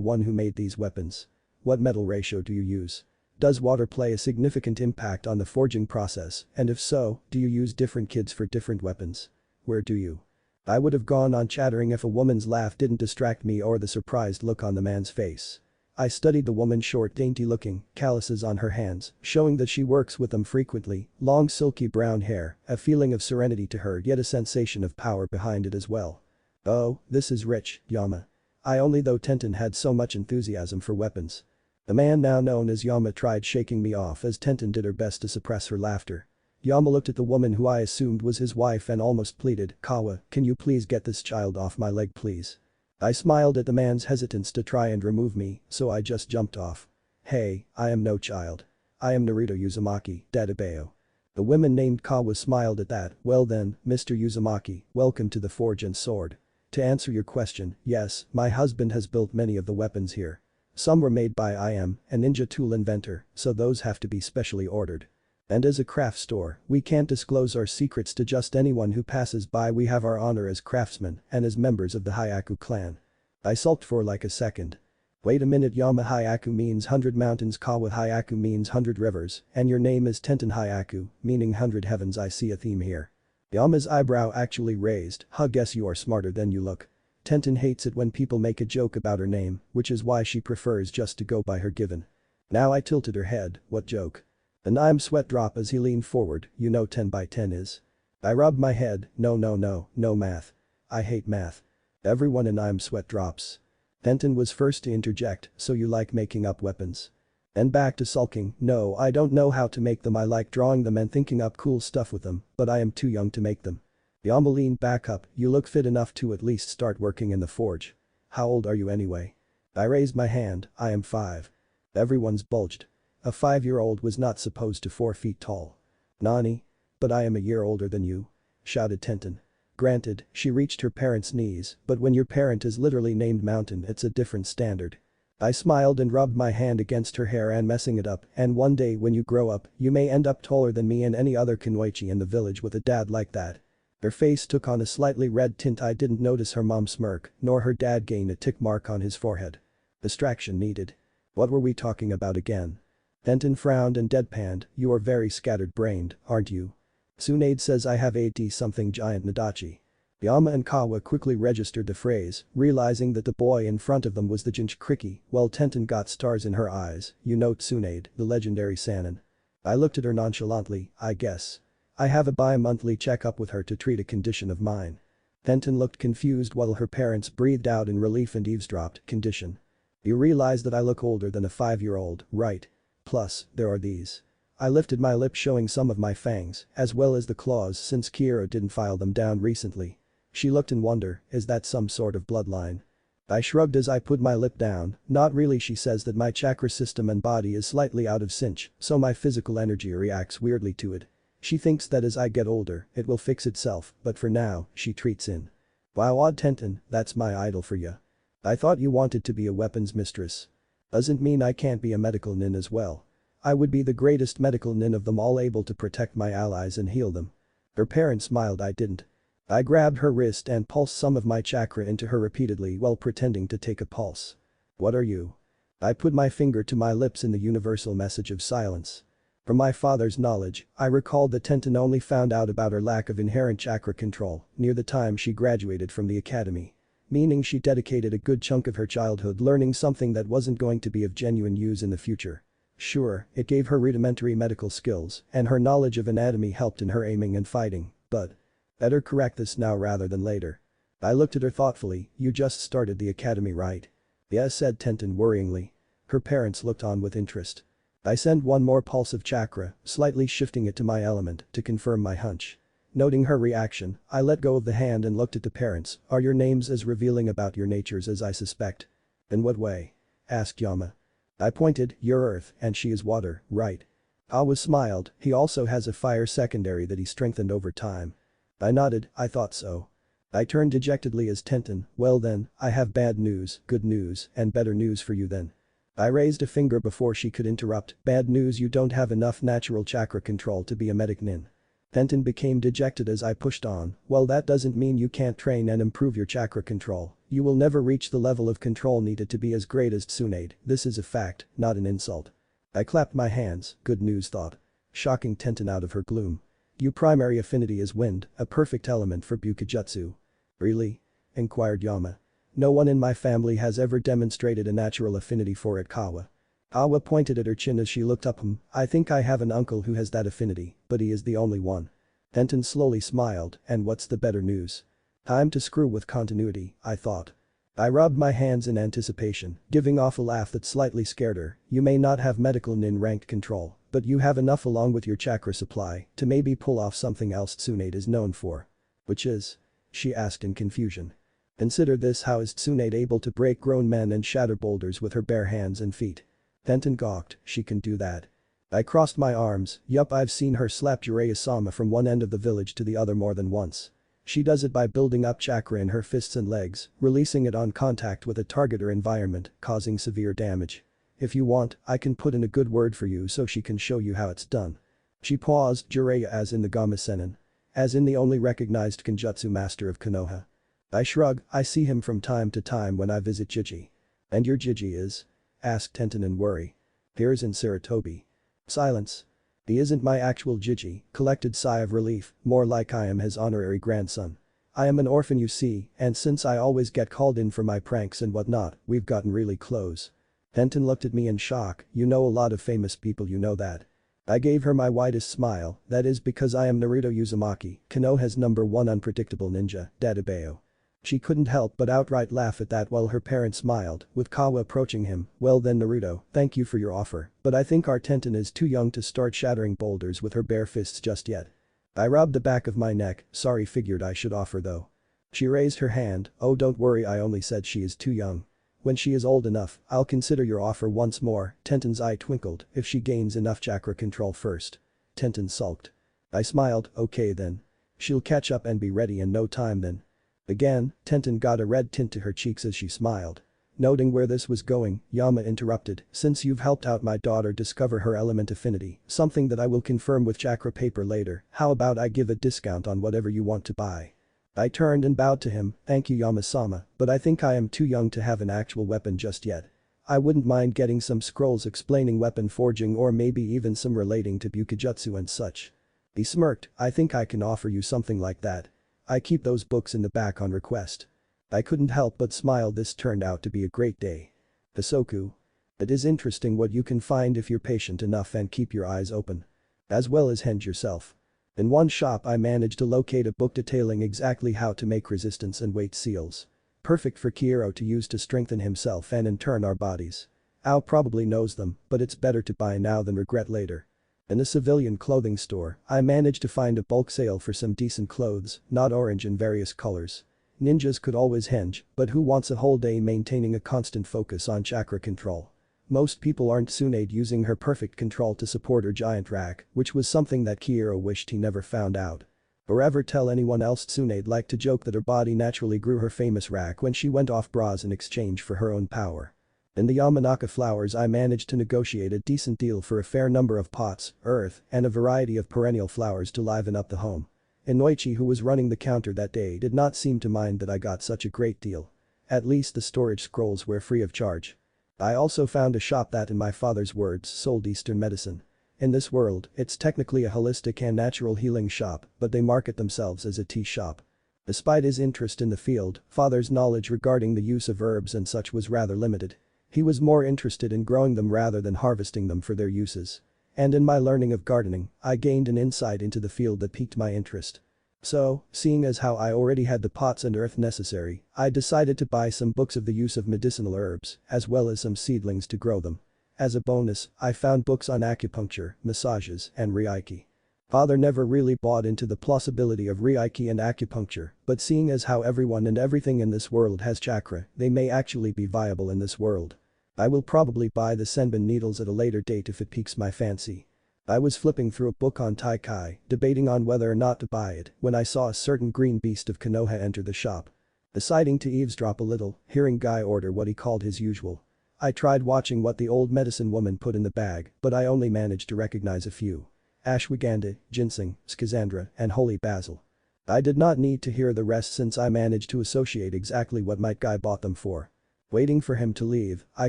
one who made these weapons? What metal ratio do you use? Does water play a significant impact on the forging process, and if so, do you use different kids for different weapons? Where do you? I would have gone on chattering if a woman's laugh didn't distract me or the surprised look on the man's face. I studied the woman, short, dainty looking, calluses on her hands, showing that she works with them frequently, long silky brown hair, a feeling of serenity to her yet a sensation of power behind it as well. Oh, this is rich, Yama. I only though Tenten had so much enthusiasm for weapons. The man now known as Yama tried shaking me off as Tenten did her best to suppress her laughter. Yama looked at the woman who I assumed was his wife and almost pleaded, Kawa, can you please get this child off my leg please? I smiled at the man's hesitance to try and remove me, so I just jumped off. Hey, I am no child. I am Naruto Uzumaki, Dadabeo. The woman named Kawa smiled at that. Well then, Mr. Uzumaki, welcome to the Forge and Sword. To answer your question, yes, my husband has built many of the weapons here. Some were made by I am a ninja tool inventor, so those have to be specially ordered. And as a craft store, we can't disclose our secrets to just anyone who passes by. We have our honor as craftsmen and as members of the Hyaku clan. I sulked for like a second. Wait a minute, Yama Hyaku means 100 mountains, Kawa Hyaku means 100 rivers, and your name is Tenten Hyaku, meaning 100 heavens. I see a theme here. Yama's eyebrow actually raised. Guess you are smarter than you look. Tenten hates it when people make a joke about her name, which is why she prefers just to go by her given. Now I tilted her head. What joke? And I'm Sweatdrop as he leaned forward. You know 10 by 10 is? I rubbed my head. No math. I hate math. Everyone in I'm Sweatdrops. Tenten was first to interject. So you like making up weapons? And back to sulking. No, I don't know how to make them. I like drawing them and thinking up cool stuff with them, but I am too young to make them. Yama leaned back up. You look fit enough to at least start working in the forge. How old are you anyway? I raised my hand. I am 5. Everyone's bulged. A 5-year-old was not supposed to 4 feet tall. Nani? But I am a year older than you. Shouted Tenten. Granted, she reached her parents' knees, but when your parent is literally named Mountain it's a different standard. I smiled and rubbed my hand against her hair and messing it up, and one day when you grow up, you may end up taller than me and any other Kunoichi in the village with a dad like that. Her face took on a slightly red tint. I didn't notice her mom smirk, nor her dad gain a tick mark on his forehead. Distraction needed. What were we talking about again? Tenten frowned and deadpanned. You are very scattered-brained, aren't you? Tsunade says I have 80-something giant Nadachi. Yama and Kawa quickly registered the phrase, realizing that the boy in front of them was the Jinchuriki, while Tenten got stars in her eyes. You know Tsunade, the legendary Sannin. I looked at her nonchalantly. I guess. I have a bi-monthly checkup with her to treat a condition of mine. Tenten looked confused while her parents breathed out in relief and eavesdropped. Condition. You realize that I look older than a 5-year-old, right? Plus, there are these. I lifted my lip showing some of my fangs, as well as the claws since Kira didn't file them down recently. She looked in wonder. Is that some sort of bloodline? I shrugged as I put my lip down. Not really. She says that my chakra system and body is slightly out of sync, so my physical energy reacts weirdly to it. She thinks that as I get older, it will fix itself, but for now, she treats in. Wow, odd Tenten, that's my idol for ya. I thought you wanted to be a weapons mistress. Doesn't mean I can't be a medical nin as well. I would be the greatest medical nin of them all, able to protect my allies and heal them. Her parents smiled. I didn't. I grabbed her wrist and pulsed some of my chakra into her repeatedly while pretending to take a pulse. What are you? I put my finger to my lips in the universal message of silence. From my father's knowledge, I recalled that Tenten only found out about her lack of inherent chakra control near the time she graduated from the academy. Meaning she dedicated a good chunk of her childhood learning something that wasn't going to be of genuine use in the future. Sure, it gave her rudimentary medical skills, and her knowledge of anatomy helped in her aiming and fighting, but better correct this now rather than later. I looked at her thoughtfully. You just started the academy, right? Yes, said Tenten worryingly. Her parents looked on with interest. I sent one more pulse of chakra, slightly shifting it to my element to confirm my hunch. Noting her reaction, I let go of the hand and looked at the parents. Are your names as revealing about your natures as I suspect? In what way? Asked Yama. I pointed, you're earth and she is water, right? Awa smiled, he also has a fire secondary that he strengthened over time. I nodded, I thought so. I turned dejectedly as Tenten, well then, I have bad news, good news, and better news for you then. I raised a finger before she could interrupt, bad news, you don't have enough natural chakra control to be a medic nin. Tenten became dejected as I pushed on, well that doesn't mean you can't train and improve your chakra control, you will never reach the level of control needed to be as great as Tsunade, this is a fact, not an insult. I clapped my hands, good news thought. Shocking Tenten out of her gloom. Your primary affinity is wind, a perfect element for Bukijutsu. Really? Inquired Yama. No one in my family has ever demonstrated a natural affinity for it, Kawa. Awa pointed at her chin as she looked up. I think I have an uncle who has that affinity, but he is the only one. Tenten slowly smiled, and what's the better news? Time to screw with continuity, I thought. I rubbed my hands in anticipation, giving off a laugh that slightly scared her. You may not have medical nin ranked control, but you have enough along with your chakra supply to maybe pull off something else Tsunade is known for. Which is? She asked in confusion. Consider this, how is Tsunade able to break grown men and shatter boulders with her bare hands and feet? Tenten gawked, she can do that. I crossed my arms, yup, I've seen her slap Jiraiya-sama from one end of the village to the other more than once. She does it by building up chakra in her fists and legs, releasing it on contact with a target or environment, causing severe damage. If you want, I can put in a good word for you so she can show you how it's done. She paused, Jiraiya as in the Gama-senin. As in the only recognized Kenjutsu master of Konoha. I shrug, I see him from time to time when I visit Jiji. And your Jiji is? Asked Tenten in worry. Here's in Saratobi. Silence. He isn't my actual Jiji, collected sigh of relief, more like I am his honorary grandson. I am an orphan you see, and since I always get called in for my pranks and whatnot, we've gotten really close. Tenten looked at me in shock, you know a lot of famous people, you know that. I gave her my widest smile, that is because I am Naruto Uzumaki, Konoha's #1 unpredictable ninja, Databeo. She couldn't help but outright laugh at that while her parents smiled, with Kawa approaching him, well then Naruto, thank you for your offer, but I think our Tenten is too young to start shattering boulders with her bare fists just yet. I rubbed the back of my neck, sorry, figured I should offer though. She raised her hand, oh don't worry, I only said she is too young. When she is old enough, I'll consider your offer once more. Tenten's eye twinkled, if she gains enough chakra control first. Tenten sulked. I smiled, okay then. She'll catch up and be ready in no time then. Again, Tenten got a red tint to her cheeks as she smiled. Noting where this was going, Yama interrupted, since you've helped out my daughter discover her element affinity, something that I will confirm with chakra paper later, how about I give a discount on whatever you want to buy? I turned and bowed to him, thank you Yama-sama, but I think I am too young to have an actual weapon just yet. I wouldn't mind getting some scrolls explaining weapon forging or maybe even some relating to Bukijutsu and such. He smirked, I think I can offer you something like that. I keep those books in the back on request. I couldn't help but smile, this turned out to be a great day. Hisoku. It is interesting what you can find if you're patient enough and keep your eyes open. As well as henge yourself. In one shop I managed to locate a book detailing exactly how to make resistance and weight seals. Perfect for Kiro to use to strengthen himself and in turn our bodies. Ao probably knows them, but it's better to buy now than regret later. In a civilian clothing store, I managed to find a bulk sale for some decent clothes, not orange in various colors. Ninjas could always henge, but who wants a whole day maintaining a constant focus on chakra control? Most people aren't Tsunade using her perfect control to support her giant rack, which was something that Kiro wished he never found out. Or ever tell anyone else. Tsunade liked to joke that her body naturally grew her famous rack when she went off bras in exchange for her own power. In the Yamanaka flowers I managed to negotiate a decent deal for a fair number of pots, earth, and a variety of perennial flowers to liven up the home. Inoichi, who was running the counter that day, did not seem to mind that I got such a great deal. At least the storage scrolls were free of charge. I also found a shop that, in my father's words, sold Eastern medicine. In this world, it's technically a holistic and natural healing shop, but they market themselves as a tea shop. Despite his interest in the field, father's knowledge regarding the use of herbs and such was rather limited. He was more interested in growing them rather than harvesting them for their uses. And in my learning of gardening, I gained an insight into the field that piqued my interest. So, seeing as how I already had the pots and earth necessary, I decided to buy some books of the use of medicinal herbs, as well as some seedlings to grow them. As a bonus, I found books on acupuncture, massages, and reiki. Father never really bought into the plausibility of reiki and acupuncture, but seeing as how everyone and everything in this world has chakra, they may actually be viable in this world. I will probably buy the senbon needles at a later date if it piques my fancy. I was flipping through a book on Tai Chi, debating on whether or not to buy it, when I saw a certain green beast of Konoha enter the shop. Deciding to eavesdrop a little, hearing Guy order what he called his usual. I tried watching what the old medicine woman put in the bag, but I only managed to recognize a few. Ashwagandha, ginseng, schizandra, and holy basil. I did not need to hear the rest since I managed to associate exactly what my Guy bought them for. Waiting for him to leave, I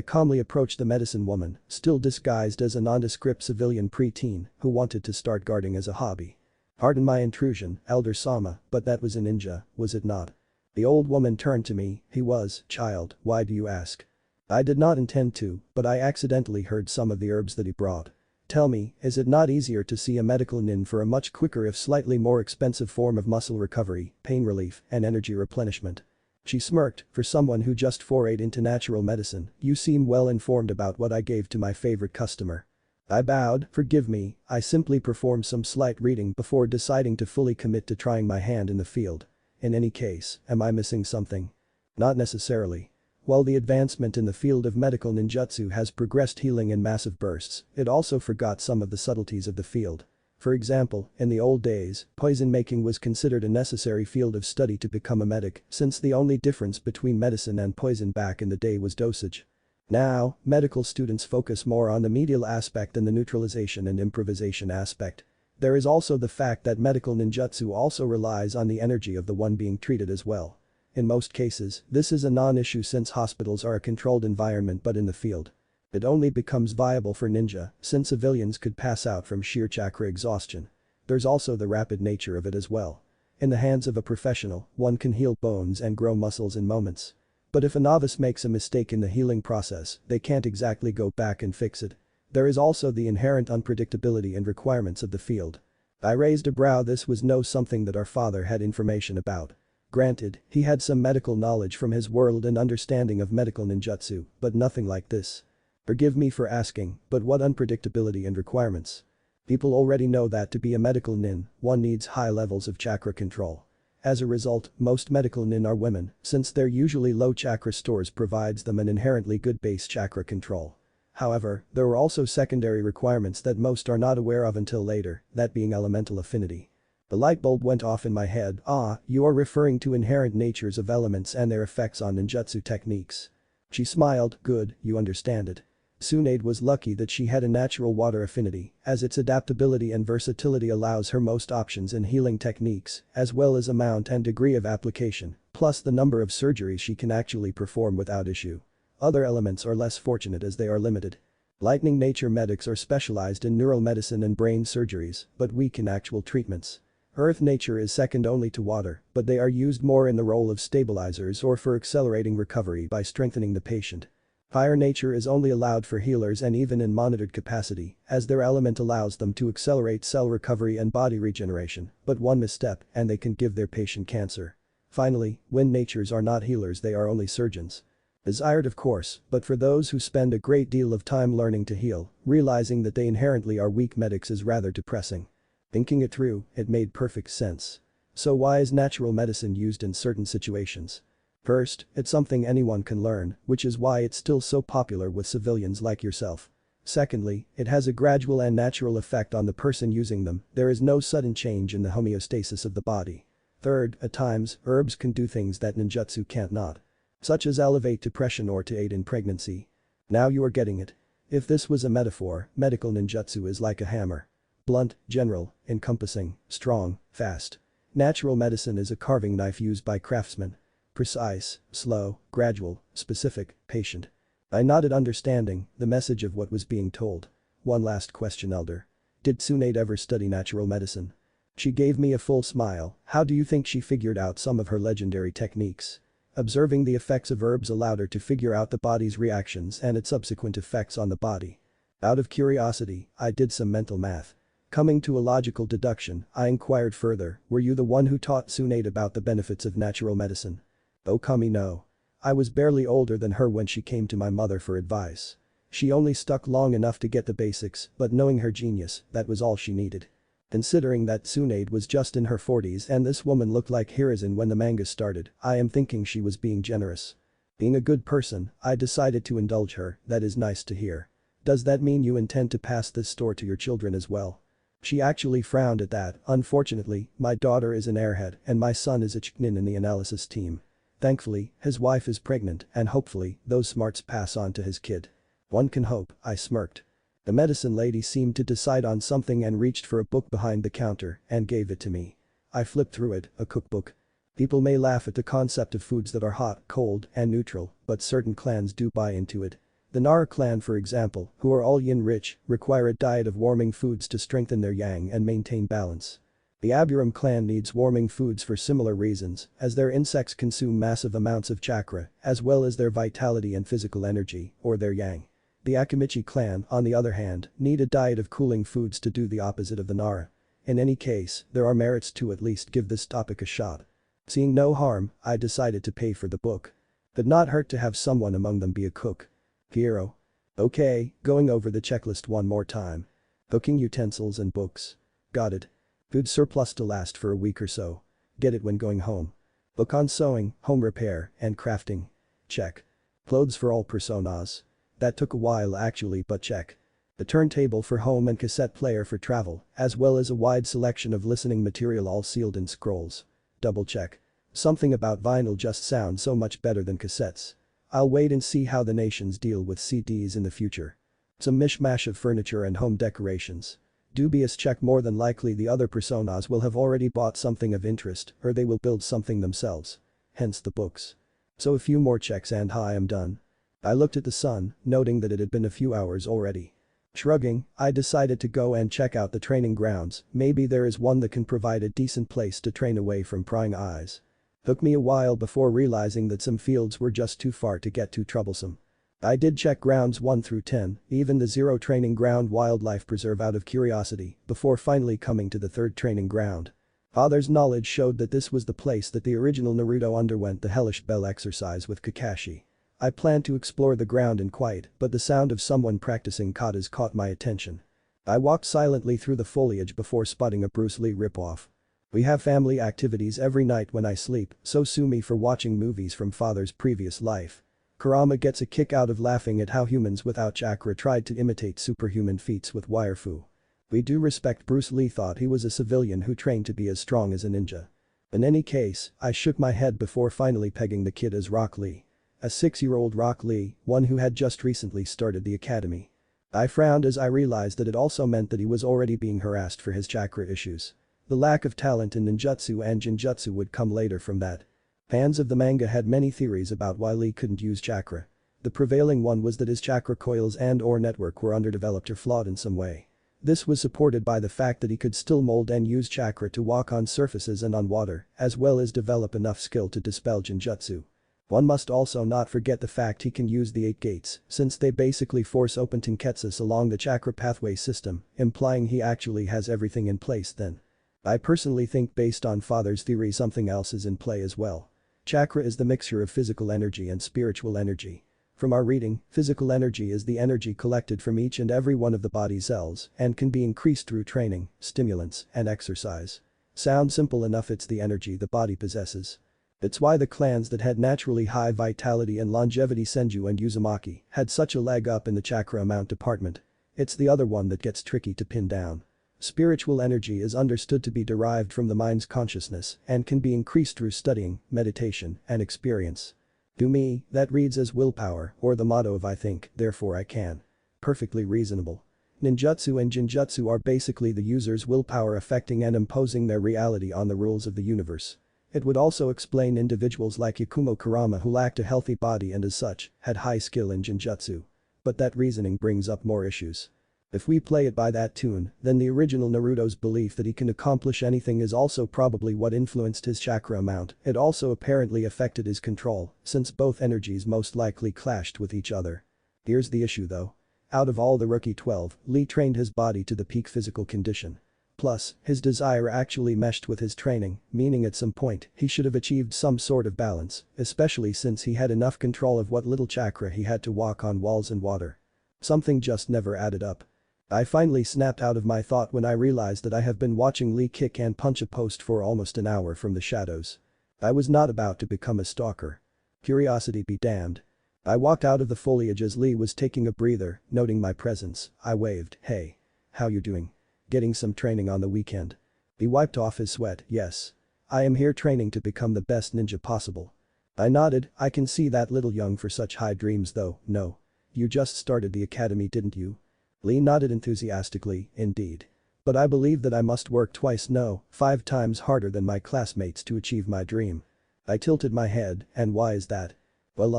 calmly approached the medicine woman, still disguised as a nondescript civilian preteen who wanted to start gardening as a hobby. Pardon my intrusion, Elder Sama, but that was a ninja, was it not? The old woman turned to me, he was, child, why do you ask? I did not intend to, but I accidentally heard some of the herbs that he brought. Tell me, is it not easier to see a medical nin for a much quicker if slightly more expensive form of muscle recovery, pain relief, and energy replenishment? She smirked, for someone who just forayed into natural medicine, you seem well informed about what I gave to my favorite customer. I bowed, forgive me, I simply performed some slight reading before deciding to fully commit to trying my hand in the field. In any case, am I missing something? Not necessarily. While the advancement in the field of medical ninjutsu has progressed healing in massive bursts, it also forgot some of the subtleties of the field. For example, in the old days, poison making was considered a necessary field of study to become a medic, since the only difference between medicine and poison back in the day was dosage. Now, medical students focus more on the medial aspect than the neutralization and improvisation aspect. There is also the fact that medical ninjutsu also relies on the energy of the one being treated as well. In most cases, this is a non-issue since hospitals are a controlled environment, but in the field, it only becomes viable for ninja, since civilians could pass out from sheer chakra exhaustion. There's also the rapid nature of it as well. In the hands of a professional, one can heal bones and grow muscles in moments. But if a novice makes a mistake in the healing process, they can't exactly go back and fix it. There is also the inherent unpredictability and requirements of the field. I raised a brow. This was no something that our father had information about. Granted, he had some medical knowledge from his world and understanding of medical ninjutsu, but nothing like this. Forgive me for asking, but what unpredictability and requirements? People already know that to be a medical nin, one needs high levels of chakra control. As a result, most medical nin are women, since their usually low chakra stores provides them an inherently good base chakra control. However, there are also secondary requirements that most are not aware of until later, that being elemental affinity. The light bulb went off in my head. Ah, you are referring to inherent natures of elements and their effects on ninjutsu techniques. She smiled, good, you understand it. Tsunade was lucky that she had a natural water affinity, as its adaptability and versatility allows her most options in healing techniques, as well as amount and degree of application, plus the number of surgeries she can actually perform without issue. Other elements are less fortunate as they are limited. Lightning nature medics are specialized in neural medicine and brain surgeries, but weak in actual treatments. Earth nature is second only to water, but they are used more in the role of stabilizers or for accelerating recovery by strengthening the patient. Fire nature is only allowed for healers and even in monitored capacity, as their element allows them to accelerate cell recovery and body regeneration, but one misstep and they can give their patient cancer. Finally, wind natures are not healers, they are only surgeons. Desired of course, but for those who spend a great deal of time learning to heal, realizing that they inherently are weak medics is rather depressing. Thinking it through, it made perfect sense. So why is natural medicine used in certain situations? First, it's something anyone can learn, which is why it's still so popular with civilians like yourself. Secondly, it has a gradual and natural effect on the person using them, there is no sudden change in the homeostasis of the body. Third, at times, herbs can do things that ninjutsu can't not. Such as elevate depression or to aid in pregnancy. Now you are getting it. If this was a metaphor, medical ninjutsu is like a hammer. Blunt, general, encompassing, strong, fast. Natural medicine is a carving knife used by craftsmen. Precise, slow, gradual, specific, patient. I nodded understanding the message of what was being told. One last question, Elder. Did Tsunade ever study natural medicine? She gave me a full smile. How do you think she figured out some of her legendary techniques? Observing the effects of herbs allowed her to figure out the body's reactions and its subsequent effects on the body. Out of curiosity, I did some mental math. Coming to a logical deduction, I inquired further, were you the one who taught Tsunade about the benefits of natural medicine? Okami no. I was barely older than her when she came to my mother for advice. She only stuck long enough to get the basics, but knowing her genius, that was all she needed. Considering that Tsunade was just in her 40s and this woman looked like Hiruzen when the manga started, I am thinking she was being generous. Being a good person, I decided to indulge her. That is nice to hear. Does that mean you intend to pass this store to your children as well? She actually frowned at that. Unfortunately, my daughter is an airhead and my son is a chunin in the analysis team. Thankfully, his wife is pregnant and hopefully, those smarts pass on to his kid. One can hope, I smirked. The medicine lady seemed to decide on something and reached for a book behind the counter and gave it to me. I flipped through it, a cookbook. People may laugh at the concept of foods that are hot, cold, and neutral, but certain clans do buy into it. The Nara clan for example, who are all yin rich, require a diet of warming foods to strengthen their yang and maintain balance. The Aburam clan needs warming foods for similar reasons, as their insects consume massive amounts of chakra, as well as their vitality and physical energy, or their yang. The Akamichi clan, on the other hand, need a diet of cooling foods to do the opposite of the Nara. In any case, there are merits to at least give this topic a shot. Seeing no harm, I decided to pay for the book. Did not hurt to have someone among them be a cook. Hero. Okay, going over the checklist one more time. Cooking utensils and books. Got it. Food surplus to last for a week or so. Get it when going home. Book on sewing, home repair, and crafting. Check. Clothes for all personas. That took a while actually, but check. The turntable for home and cassette player for travel, as well as a wide selection of listening material all sealed in scrolls. Double check. Something about vinyl just sounds so much better than cassettes. I'll wait and see how the nations deal with CDs in the future. Some mishmash of furniture and home decorations. Dubious check. More than likely the other personas will have already bought something of interest or they will build something themselves. Hence the books. So a few more checks and I am done. I looked at the sun, noting that it had been a few hours already. Shrugging, I decided to go and check out the training grounds. Maybe there is one that can provide a decent place to train away from prying eyes. Took me a while before realizing that some fields were just too far to get too troublesome. I did check grounds 1 through 10, even the 0 training ground wildlife preserve out of curiosity, before finally coming to the 3rd training ground. Father's knowledge showed that this was the place that the original Naruto underwent the hellish bell exercise with Kakashi. I planned to explore the ground in quiet, but the sound of someone practicing katas caught my attention. I walked silently through the foliage before spotting a Bruce Lee ripoff. We have family activities every night when I sleep, so sue me for watching movies from father's previous life. Kurama gets a kick out of laughing at how humans without chakra tried to imitate superhuman feats with waifu. We do respect Bruce Lee thought he was a civilian who trained to be as strong as a ninja. In any case, I shook my head before finally pegging the kid as Rock Lee. A 6-year-old Rock Lee, one who had just recently started the academy. I frowned as I realized that it also meant that he was already being harassed for his chakra issues. The lack of talent in ninjutsu and jinjutsu would come later from that. Fans of the manga had many theories about why Lee couldn't use chakra. The prevailing one was that his chakra coils and/or network were underdeveloped or flawed in some way. This was supported by the fact that he could still mold and use chakra to walk on surfaces and on water, as well as develop enough skill to dispel jinjutsu. One must also not forget the fact he can use the 8 gates, since they basically force open Tenketsus along the chakra pathway system, implying he actually has everything in place then. I personally think based on father's theory something else is in play as well. Chakra is the mixture of physical energy and spiritual energy. From our reading, physical energy is the energy collected from each and every one of the body cells and can be increased through training, stimulants, and exercise. Sounds simple enough, it's the energy the body possesses. It's why the clans that had naturally high vitality and longevity, Senju and Uzumaki, had such a leg up in the chakra amount department. It's the other one that gets tricky to pin down. Spiritual energy is understood to be derived from the mind's consciousness and can be increased through studying, meditation, and experience. To me, that reads as willpower or the motto of I think, therefore I can. Perfectly reasonable. Ninjutsu and jinjutsu are basically the user's willpower affecting and imposing their reality on the rules of the universe. It would also explain individuals like Yakumo Kurama who lacked a healthy body and as such, had high skill in Genjutsu. But that reasoning brings up more issues. If we play it by that tune, then the original Naruto's belief that he can accomplish anything is also probably what influenced his chakra amount. It also apparently affected his control, since both energies most likely clashed with each other. Here's the issue though. Out of all the rookie 12, Lee trained his body to the peak physical condition. Plus, his desire actually meshed with his training, meaning at some point he should have achieved some sort of balance, especially since he had enough control of what little chakra he had to walk on walls and water. Something just never added up. I finally snapped out of my thought when I realized that I have been watching Lee kick and punch a post for almost an hour from the shadows. I was not about to become a stalker. Curiosity be damned. I walked out of the foliage as Lee was taking a breather, noting my presence. I waved, "Hey. How you doing? Getting some training on the weekend?" He wiped off his sweat, "Yes. I am here training to become the best ninja possible." I nodded, "I can see that little young for such high dreams though, no. You just started the academy didn't you?" Lee nodded enthusiastically, "Indeed. But I believe that I must work twice no, 5 times harder than my classmates to achieve my dream." I tilted my head, "And why is that?" "Well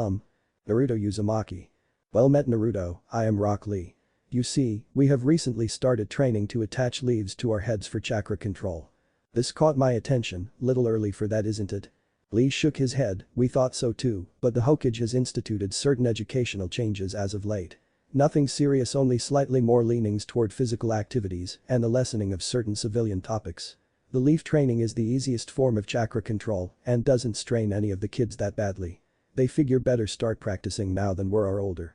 Naruto Uzumaki." "Well met Naruto, I am Rock Lee. You see, we have recently started training to attach leaves to our heads for chakra control." This caught my attention, little early for that isn't it? Lee shook his head, "We thought so too, but the Hokage has instituted certain educational changes as of late. Nothing serious, only slightly more leanings toward physical activities and the lessening of certain civilian topics. The leaf training is the easiest form of chakra control and doesn't strain any of the kids that badly. They figure better start practicing now than we're older."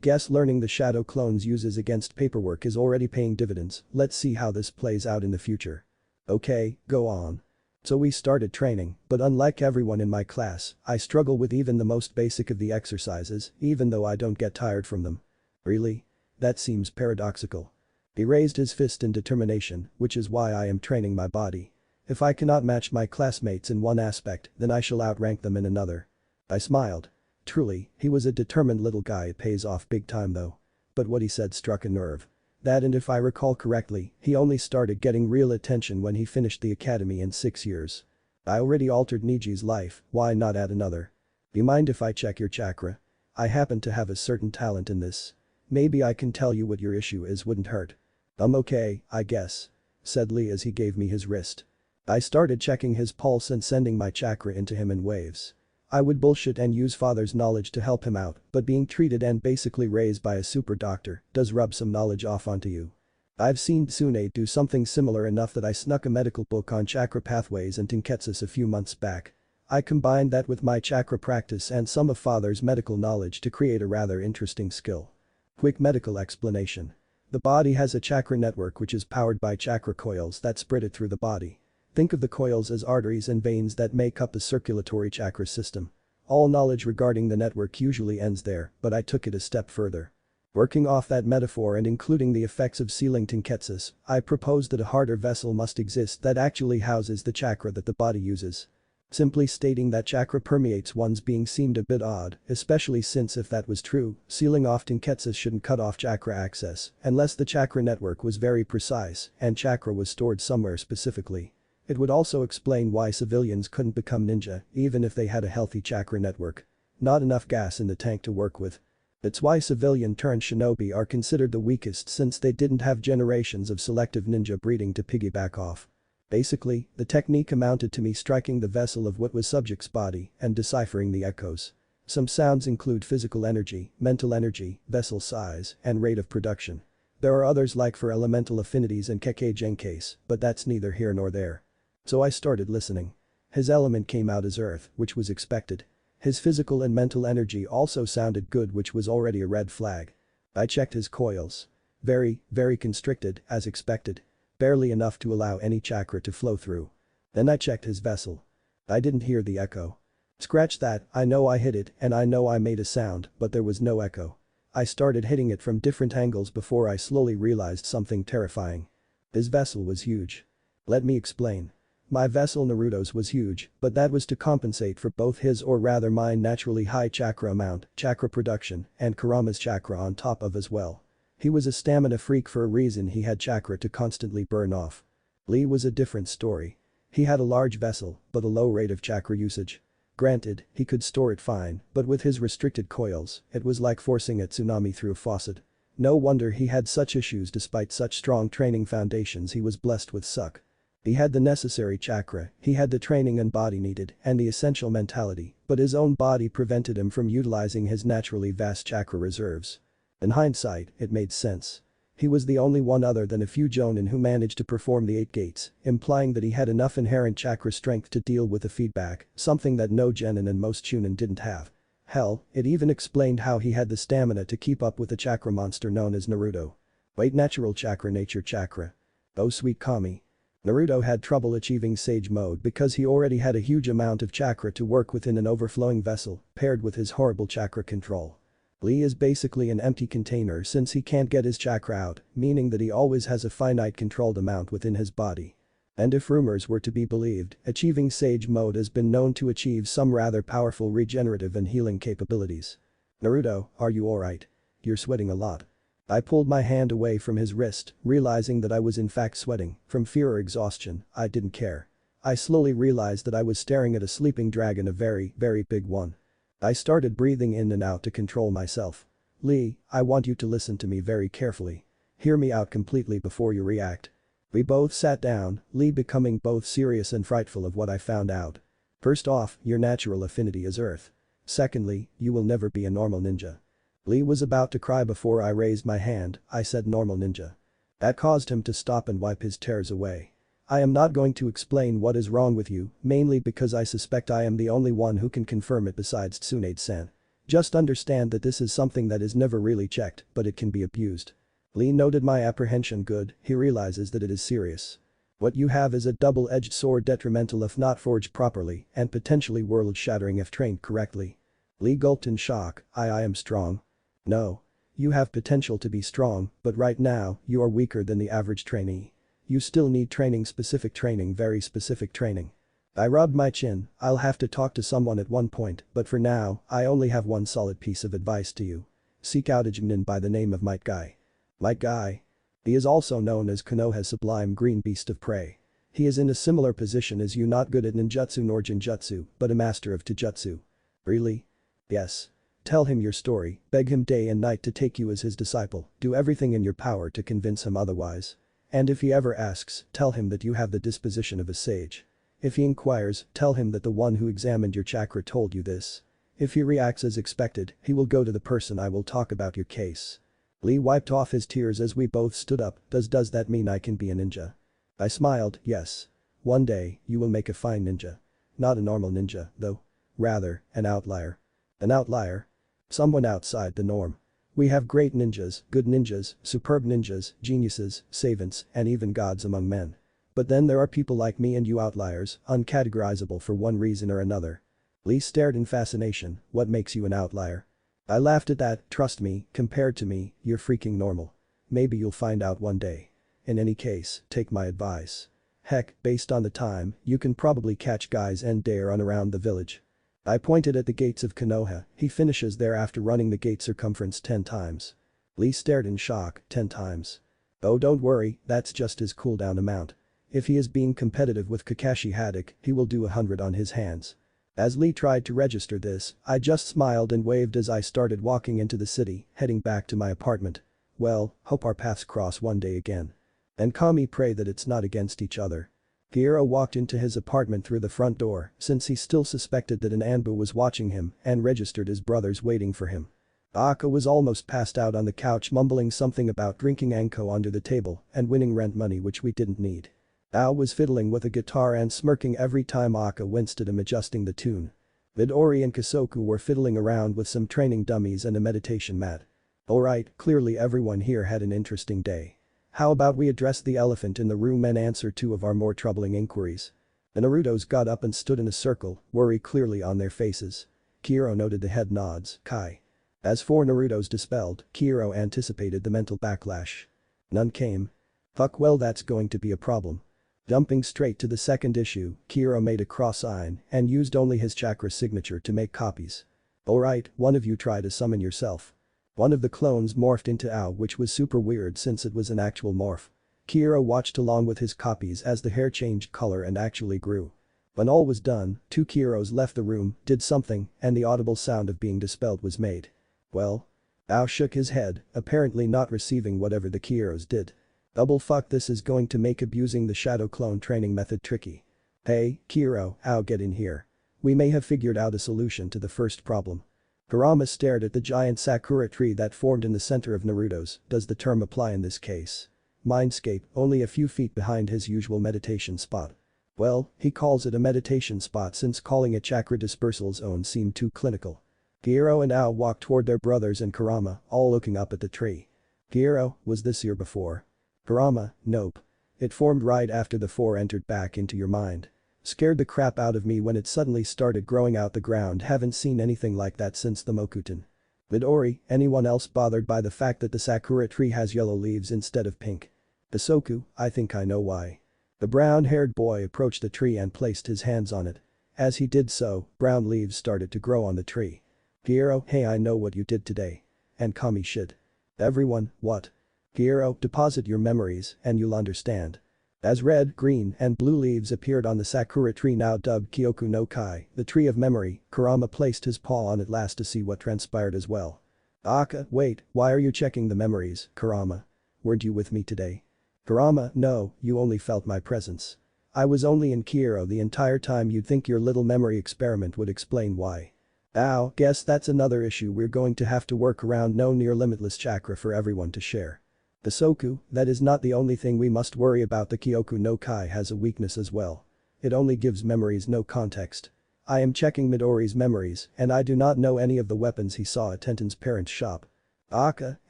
Guess learning the shadow clones uses against paperwork is already paying dividends. Let's see how this plays out in the future. "Okay, go on." So we started training, but unlike everyone in my class, I struggle with even the most basic of the exercises, even though I don't get tired from them. "Really? That seems paradoxical." He raised his fist in determination, "Which is why I am training my body. If I cannot match my classmates in one aspect, then I shall outrank them in another." I smiled. Truly, he was a determined little guy. It pays off big time though. But what he said struck a nerve. That, and if I recall correctly, he only started getting real attention when he finished the academy in 6 years. I already altered Niji's life, why not add another? "You mind if I check your chakra? I happen to have a certain talent in this. Maybe I can tell you what your issue is, wouldn't hurt." Okay, I guess," said Lee as he gave me his wrist. I started checking his pulse and sending my chakra into him in waves. I would bullshit and use father's knowledge to help him out, but being treated and basically raised by a super doctor does rub some knowledge off onto you. I've seen Tsune do something similar enough that I snuck a medical book on chakra pathways and Tenketsus a few months back. I combined that with my chakra practice and some of father's medical knowledge to create a rather interesting skill. Quick medical explanation. The body has a chakra network which is powered by chakra coils that spread it through the body. Think of the coils as arteries and veins that make up the circulatory chakra system. All knowledge regarding the network usually ends there, but I took it a step further. Working off that metaphor and including the effects of sealing Tenketsus, I proposed that a harder vessel must exist that actually houses the chakra that the body uses. Simply stating that chakra permeates one's being seemed a bit odd, especially since if that was true, sealing off Tenketsus shouldn't cut off chakra access unless the chakra network was very precise and chakra was stored somewhere specifically. It would also explain why civilians couldn't become ninja even if they had a healthy chakra network. Not enough gas in the tank to work with. It's why civilian-turned-shinobi are considered the weakest since they didn't have generations of selective ninja breeding to piggyback off. Basically, the technique amounted to me striking the vessel of what was subject's body and deciphering the echoes. Some sounds include physical energy, mental energy, vessel size, and rate of production. There are others like for elemental affinities and kekkei genkase, but that's neither here nor there. So I started listening. His element came out as earth, which was expected. His physical and mental energy also sounded good, which was already a red flag. I checked his coils. Very, very constricted, as expected. Barely enough to allow any chakra to flow through. Then I checked his vessel. I didn't hear the echo. Scratch that, I know I hit it and I know I made a sound, but there was no echo. I started hitting it from different angles before I slowly realized something terrifying. His vessel was huge. Let me explain. My vessel Naruto's was huge, but that was to compensate for both his or rather mine naturally high chakra amount, chakra production, and Kurama's chakra on top of as well. He was a stamina freak for a reason, he had chakra to constantly burn off. Lee was a different story. He had a large vessel, but a low rate of chakra usage. Granted, he could store it fine, but with his restricted coils, it was like forcing a tsunami through a faucet. No wonder he had such issues despite such strong training foundations he was blessed with suck. He had the necessary chakra, he had the training and body needed, and the essential mentality, but his own body prevented him from utilizing his naturally vast chakra reserves. In hindsight, it made sense. He was the only one other than a few jonin who managed to perform the 8 gates, implying that he had enough inherent chakra strength to deal with the feedback, something that no genin and most chunin didn't have. Hell, it even explained how he had the stamina to keep up with the chakra monster known as Naruto. Wait, natural chakra, nature chakra. Oh sweet Kami. Naruto had trouble achieving sage mode because he already had a huge amount of chakra to work within an overflowing vessel, paired with his horrible chakra control. Lee is basically an empty container since he can't get his chakra out, meaning that he always has a finite controlled amount within his body. And if rumors were to be believed, achieving sage mode has been known to achieve some rather powerful regenerative and healing capabilities. Naruto, are you alright? You're sweating a lot. I pulled my hand away from his wrist, realizing that I was in fact sweating, from fear or exhaustion, I didn't care. I slowly realized that I was staring at a sleeping dragon, a very, very big one. I started breathing in and out to control myself. Lee, I want you to listen to me very carefully. Hear me out completely before you react. We both sat down, Lee becoming both serious and frightful of what I found out. First off, your natural affinity is earth. Secondly, you will never be a normal ninja. Lee was about to cry before I raised my hand, I said normal ninja. That caused him to stop and wipe his tears away. I am not going to explain what is wrong with you, mainly because I suspect I am the only one who can confirm it besides Tsunade-san. Just understand that this is something that is never really checked, but it can be abused. Lee noted my apprehension. Good, he realizes that it is serious. What you have is a double-edged sword, detrimental if not forged properly, and potentially world-shattering if trained correctly. Lee gulped in shock. I am strong. No. You have potential to be strong, but right now, you are weaker than the average trainee. You still need training, specific training, very specific training. I rubbed my chin. I'll have to talk to someone at one point, but for now, I only have one solid piece of advice to you. Seek out a genin by the name of Might Guy. Might Guy? He is also known as Konoha's sublime green beast of prey. He is in a similar position as you, not good at ninjutsu nor genjutsu, but a master of taijutsu. Really? Yes. Tell him your story, beg him day and night to take you as his disciple, do everything in your power to convince him otherwise. And if he ever asks, tell him that you have the disposition of a sage. If he inquires, tell him that the one who examined your chakra told you this. If he reacts as expected, he will go to the person I will talk about your case. Lee wiped off his tears as we both stood up. Does that mean I can be a ninja? I smiled, yes. One day, you will make a fine ninja. Not a normal ninja, though. Rather, an outlier. An outlier? Someone outside the norm. We have great ninjas, good ninjas, superb ninjas, geniuses, savants, and even gods among men. But then there are people like me and you, outliers, uncategorizable for one reason or another. Lee stared in fascination. What makes you an outlier? I laughed at that. Trust me, compared to me, you're freaking normal. Maybe you'll find out one day. In any case, take my advice. Heck, based on the time, you can probably catch guys and dare on around the village. I pointed at the gates of Konoha. He finishes there after running the gate circumference 10 times. Lee stared in shock. 10 times. Oh, don't worry, that's just his cooldown amount. If he is being competitive with Kakashi Haddock, he will do 100 on his hands. As Lee tried to register this, I just smiled and waved as I started walking into the city, heading back to my apartment. Well, hope our paths cross one day again. And Kami, pray that it's not against each other. Kiero walked into his apartment through the front door, since he still suspected that an Anbu was watching him, and registered his brothers waiting for him. Aka was almost passed out on the couch, mumbling something about drinking Anko under the table and winning rent money which we didn't need. Ao was fiddling with a guitar and smirking every time Aka winced at him adjusting the tune. Midori and Kasoku were fiddling around with some training dummies and a meditation mat. Alright, clearly everyone here had an interesting day. How about we address the elephant in the room and answer 2 of our more troubling inquiries? The Narutos got up and stood in a circle, worry clearly on their faces. Kiero noted the head nods. Kai. As for Naruto's dispelled, Kiero anticipated the mental backlash. None came. Fuck, well, that's going to be a problem. Jumping straight to the second issue, Kiero made a cross sign and used only his chakra signature to make copies. Alright, one of you try to summon yourself. One of the clones morphed into Ao, which was super weird since it was an actual morph. Kiro watched along with his copies as the hair changed color and actually grew. When all was done, 2 Kiros left the room, did something, and the audible sound of being dispelled was made. Well? Ao shook his head, apparently not receiving whatever the Kiros did. Double fuck, this is going to make abusing the shadow clone training method tricky. Hey, Kiro, Ao, get in here. We may have figured out a solution to the first problem. Kurama stared at the giant sakura tree that formed in the center of Naruto's, does the term apply in this case? Mindscape, only a few feet behind his usual meditation spot. Well, he calls it a meditation spot since calling it chakra dispersal zone seemed too clinical. Kiro and Ao walked toward their brothers and Kurama, all looking up at the tree. Kiro, was this here before? Kurama, nope. It formed right after the 4 entered back into your mind. Scared the crap out of me when it suddenly started growing out the ground, haven't seen anything like that since the Mokuton. Midori, anyone else bothered by the fact that the sakura tree has yellow leaves instead of pink? Bisoku, I think I know why. The brown-haired boy approached the tree and placed his hands on it. As he did so, brown leaves started to grow on the tree. Kiro, hey, I know what you did today. And Kami shit. Everyone, what? Kiro, deposit your memories and you'll understand. As red, green, and blue leaves appeared on the sakura tree now dubbed Kyoku no Kai, the tree of memory, Kurama placed his paw on it last to see what transpired as well. Aka, wait, why are you checking the memories, Kurama? Weren't you with me today? Kurama, no, you only felt my presence. I was only in Kiro the entire time. You'd think your little memory experiment would explain why. Ow, guess that's another issue we're going to have to work around. No near limitless chakra for everyone to share. Bisoku, that is not the only thing we must worry about. The Kyoku no Kai has a weakness as well. It only gives memories no context. I am checking Midori's memories and I do not know any of the weapons he saw at Tenten's parents' shop. Aka,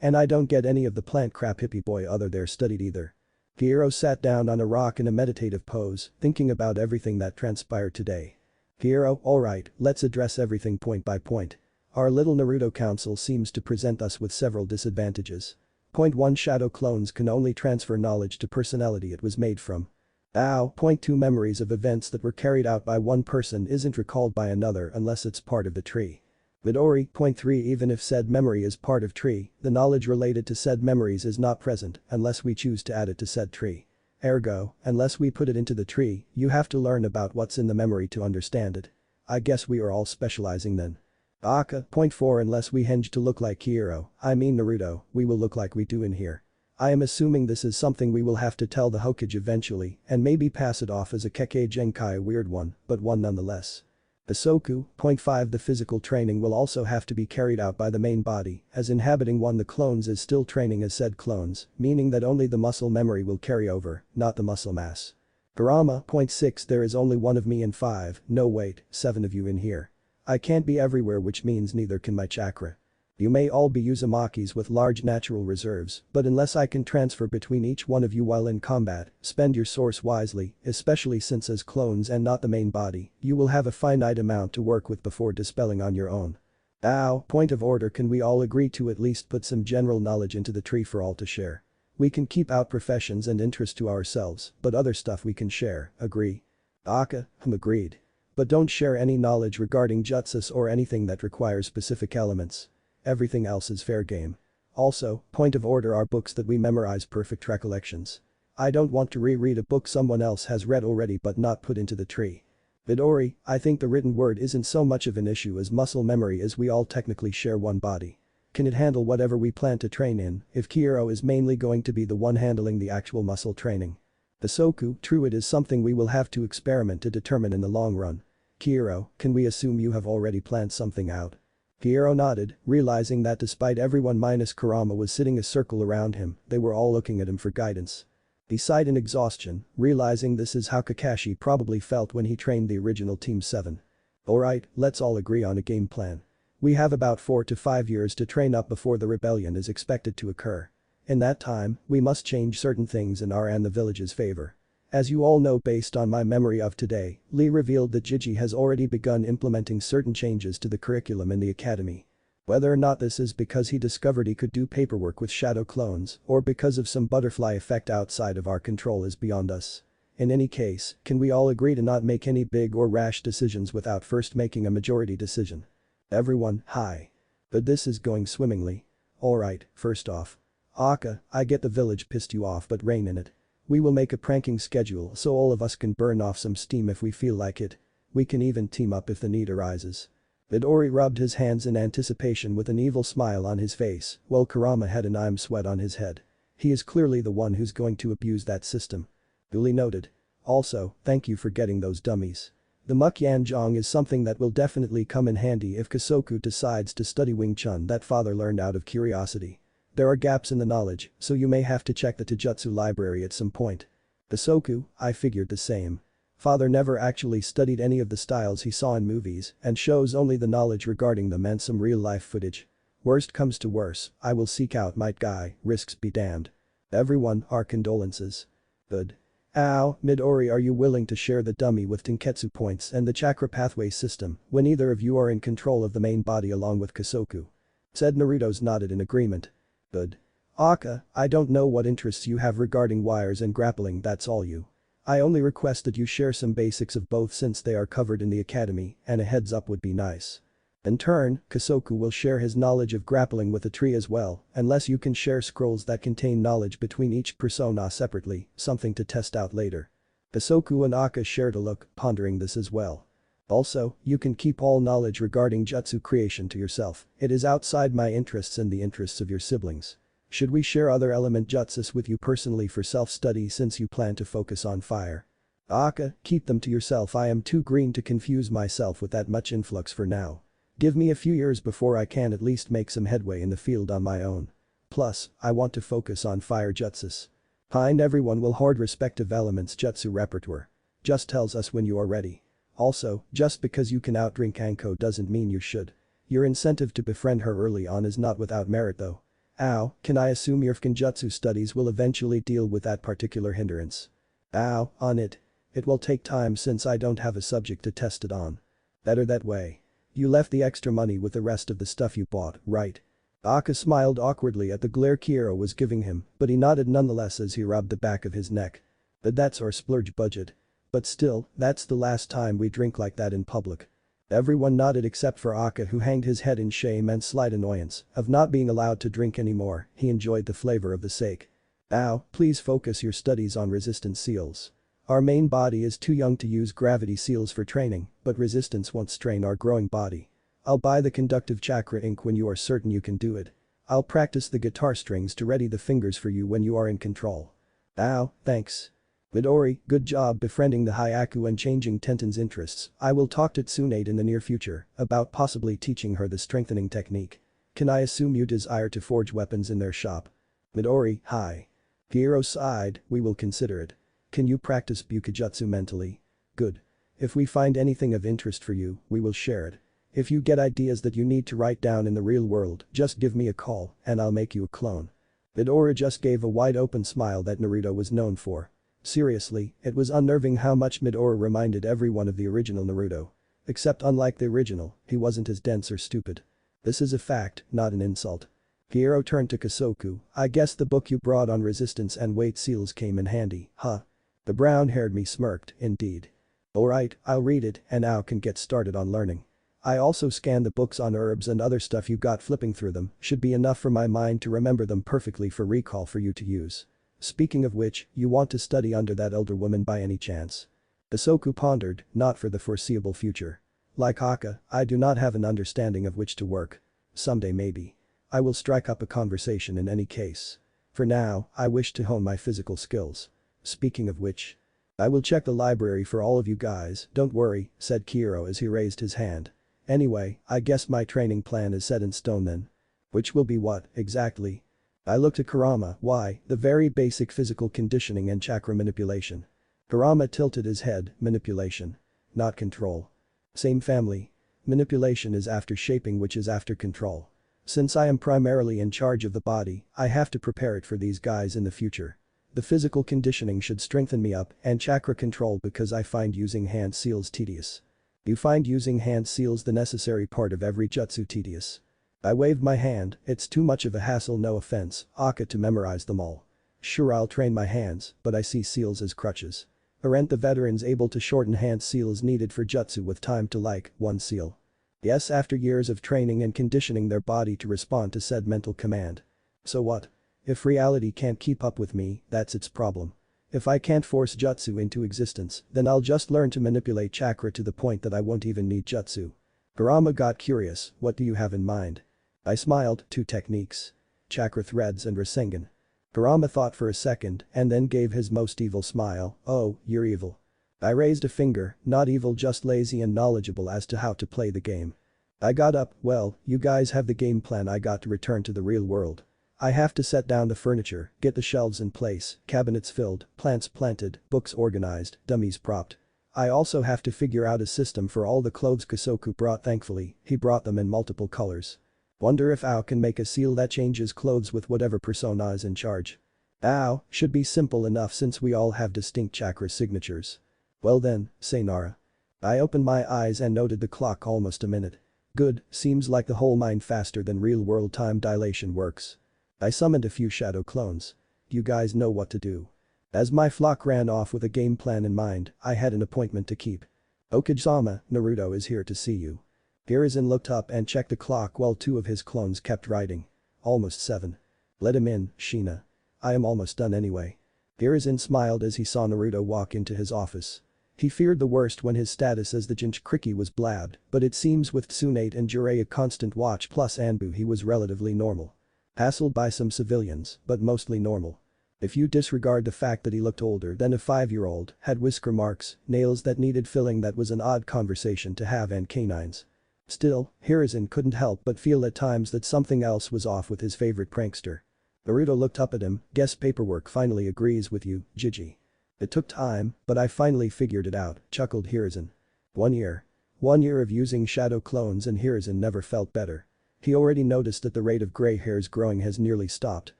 and I don't get any of the plant crap hippie boy other there studied either. Kiro sat down on a rock in a meditative pose, thinking about everything that transpired today. Kiro, alright, let's address everything point by point. Our little Naruto council seems to present us with several disadvantages. Point 1, shadow clones can only transfer knowledge to personality it was made from. Ow. Point 2, memories of events that were carried out by one person isn't recalled by another unless it's part of the tree. Midori. Point 3, even if said memory is part of tree, the knowledge related to said memories is not present unless we choose to add it to said tree. Ergo, unless we put it into the tree, you have to learn about what's in the memory to understand it. I guess we are all specializing then. Aka. Point 4, unless we henge to look like Kiro, I mean Naruto, we will look like we do in here. I am assuming this is something we will have to tell the Hokage eventually and maybe pass it off as a Kekkei Genkai, a weird one, but one nonetheless. Bisoku. Point 5, the physical training will also have to be carried out by the main body, as inhabiting one the clones is still training as said clones, meaning that only the muscle memory will carry over, not the muscle mass. Kurama. Point 6, there is only one of me and 5, no wait, 7 of you in here. I can't be everywhere, which means neither can my chakra. You may all be Uzumakis with large natural reserves, but unless I can transfer between each one of you while in combat, spend your source wisely, especially since as clones and not the main body, you will have a finite amount to work with before dispelling on your own. Ow. Point of order, can we all agree to at least put some general knowledge into the tree for all to share? We can keep out professions and interests to ourselves, but other stuff we can share, agree? Aka. Agreed. But don't share any knowledge regarding jutsus or anything that requires specific elements. Everything else is fair game. Also, point of order are books that we memorize perfect recollections. I don't want to reread a book someone else has read already but not put into the tree. Midori, I think the written word isn't so much of an issue as muscle memory, as we all technically share one body. Can it handle whatever we plan to train in if Kiro is mainly going to be the one handling the actual muscle training? Bisoku, true, it is something we will have to experiment to determine in the long run. Kiro, can we assume you have already planned something out? Kiro nodded, realizing that despite everyone minus Kurama was sitting a circle around him, they were all looking at him for guidance. He sighed in exhaustion, realizing this is how Kakashi probably felt when he trained the original Team 7. Alright, let's all agree on a game plan. We have about 4 to 5 years to train up before the rebellion is expected to occur. In that time, we must change certain things in our and the village's favor. As you all know, based on my memory of today, Lee revealed that Gigi has already begun implementing certain changes to the curriculum in the academy. Whether or not this is because he discovered he could do paperwork with shadow clones or because of some butterfly effect outside of our control is beyond us. In any case, can we all agree to not make any big or rash decisions without first making a majority decision? Everyone, hi. But this is going swimmingly. Alright, first off. Aka, I get the village pissed you off, but rein in it. We will make a pranking schedule so all of us can burn off some steam if we feel like it. We can even team up if the need arises. Midori rubbed his hands in anticipation with an evil smile on his face, while Kurama had an I'm sweat on his head. He is clearly the one who's going to abuse that system. Duly noted. Also, thank you for getting those dummies. The mukyanjong is something that will definitely come in handy if Kosoku decides to study Wing Chun that father learned out of curiosity. There are gaps in the knowledge, so you may have to check the Taijutsu library at some point. Kosoku, I figured the same. Father never actually studied any of the styles he saw in movies and shows only the knowledge regarding them and some real-life footage. Worst comes to worse, I will seek out Might Guy, risks be damned. Everyone, our condolences. Good. Ow, Midori, are you willing to share the dummy with Tenketsu points and the chakra pathway system when either of you are in control of the main body along with Kosoku? Said. Naruto's nodded in agreement. Good. Aka, I don't know what interests you have regarding wires and grappling, that's all you. I only request that you share some basics of both since they are covered in the academy and a heads up would be nice. In turn, Kosoku will share his knowledge of grappling with the tree as well, unless you can share scrolls that contain knowledge between each persona separately, something to test out later. Kosoku and Aka shared a look, pondering this as well. Also, you can keep all knowledge regarding jutsu creation to yourself, it is outside my interests and the interests of your siblings. Should we share other element jutsus with you personally for self-study since you plan to focus on fire? Aka, keep them to yourself, I am too green to confuse myself with that much influx for now. Give me a few years before I can at least make some headway in the field on my own. Plus, I want to focus on fire jutsus. Fine, everyone will hoard respective elements jutsu repertoire. Just tells us when you are ready. Also, just because you can outdrink Anko doesn't mean you should. Your incentive to befriend her early on is not without merit though. Ow, can I assume your Fukinjutsu studies will eventually deal with that particular hindrance? Ow, on it. It will take time since I don't have a subject to test it on. Better that way. You left the extra money with the rest of the stuff you bought, right? Aka smiled awkwardly at the glare Kiro was giving him, but he nodded nonetheless as he rubbed the back of his neck. But that's our splurge budget. But still, that's the last time we drink like that in public. Everyone nodded except for Aka, who hanged his head in shame and slight annoyance of not being allowed to drink anymore. He enjoyed the flavor of the sake. Ow, please focus your studies on resistance seals. Our main body is too young to use gravity seals for training, but resistance won't strain our growing body. I'll buy the conductive chakra ink when you are certain you can do it. I'll practice the guitar strings to ready the fingers for you when you are in control. Ow, thanks. Midori, good job befriending the Hyaku and changing Tenten's interests. I will talk to Tsunade in the near future about possibly teaching her the strengthening technique. Can I assume you desire to forge weapons in their shop? Midori, hi. Hiro sighed, we will consider it. Can you practice Bukijutsu mentally? Good. If we find anything of interest for you, we will share it. If you get ideas that you need to write down in the real world, just give me a call and I'll make you a clone. Midori just gave a wide open smile that Naruto was known for. Seriously, it was unnerving how much Midori reminded everyone of the original Naruto. Except unlike the original, he wasn't as dense or stupid. This is a fact, not an insult. Hiro turned to Kosoku, I guess the book you brought on resistance and weight seals came in handy, huh? The brown-haired me smirked, indeed. Alright, I'll read it and now can get started on learning. I also scanned the books on herbs and other stuff you got, flipping through them should be enough for my mind to remember them perfectly for recall for you to use. Speaking of which, you want to study under that elder woman by any chance? Kosoku pondered, not for the foreseeable future. Like Aka, I do not have an understanding of which to work. Someday maybe. I will strike up a conversation in any case. For now, I wish to hone my physical skills. Speaking of which, I will check the library for all of you guys, don't worry, said Kiro as he raised his hand. Anyway, I guess my training plan is set in stone then. Which will be what, exactly? I looked at Kurama, why, the very basic physical conditioning and chakra manipulation. Kurama tilted his head, manipulation. Not control. Same family. Manipulation is after shaping, which is after control. Since I am primarily in charge of the body, I have to prepare it for these guys in the future. The physical conditioning should strengthen me up and chakra control because I find using hand seals tedious. You find using hand seals the necessary part of every jutsu tedious? I waved my hand, it's too much of a hassle, no offense, Aka, to memorize them all. Sure, I'll train my hands, but I see seals as crutches. Aren't the veterans able to shorten hand seals needed for jutsu with time to like, one seal? Yes, after years of training and conditioning their body to respond to said mental command. So what? If reality can't keep up with me, that's its problem. If I can't force jutsu into existence, then I'll just learn to manipulate chakra to the point that I won't even need jutsu. Kurama got curious, what do you have in mind? I smiled, 2 techniques. Chakra threads and Rasengan. Kurama thought for a second and then gave his most evil smile, oh, you're evil. I raised a finger, not evil, just lazy and knowledgeable as to how to play the game. I got up, well, you guys have the game plan, I got to return to the real world. I have to set down the furniture, get the shelves in place, cabinets filled, plants planted, books organized, dummies propped. I also have to figure out a system for all the clothes Kosoku brought. Thankfully, he brought them in multiple colors. Wonder if Ao can make a seal that changes clothes with whatever persona is in charge. Ao, should be simple enough since we all have distinct chakra signatures. Well then, say Nara. I opened my eyes and noted the clock, almost a minute. Good, seems like the whole mind faster than real-world time dilation works. I summoned a few shadow clones. You guys know what to do. As my flock ran off with a game plan in mind, I had an appointment to keep. Okage-sama, Naruto is here to see you. Hiruzen looked up and checked the clock while 2 of his clones kept writing. Almost 7. Let him in, Shina. I am almost done anyway. Hiruzen smiled as he saw Naruto walk into his office. He feared the worst when his status as the Jinchuriki was blabbed, but it seems with Tsunade and Jiraiya constant watch plus Anbu he was relatively normal. Hassled by some civilians, but mostly normal. If you disregard the fact that he looked older than a 5-year-old, had whisker marks, nails that needed filling, that was an odd conversation to have, and canines. Still, Hiruzen couldn't help but feel at times that something else was off with his favorite prankster. Naruto looked up at him, guess paperwork finally agrees with you, Gigi. It took time, but I finally figured it out, chuckled Hiruzen. 1 year. 1 year of using shadow clones and Hiruzen never felt better. He already noticed that the rate of gray hairs growing has nearly stopped.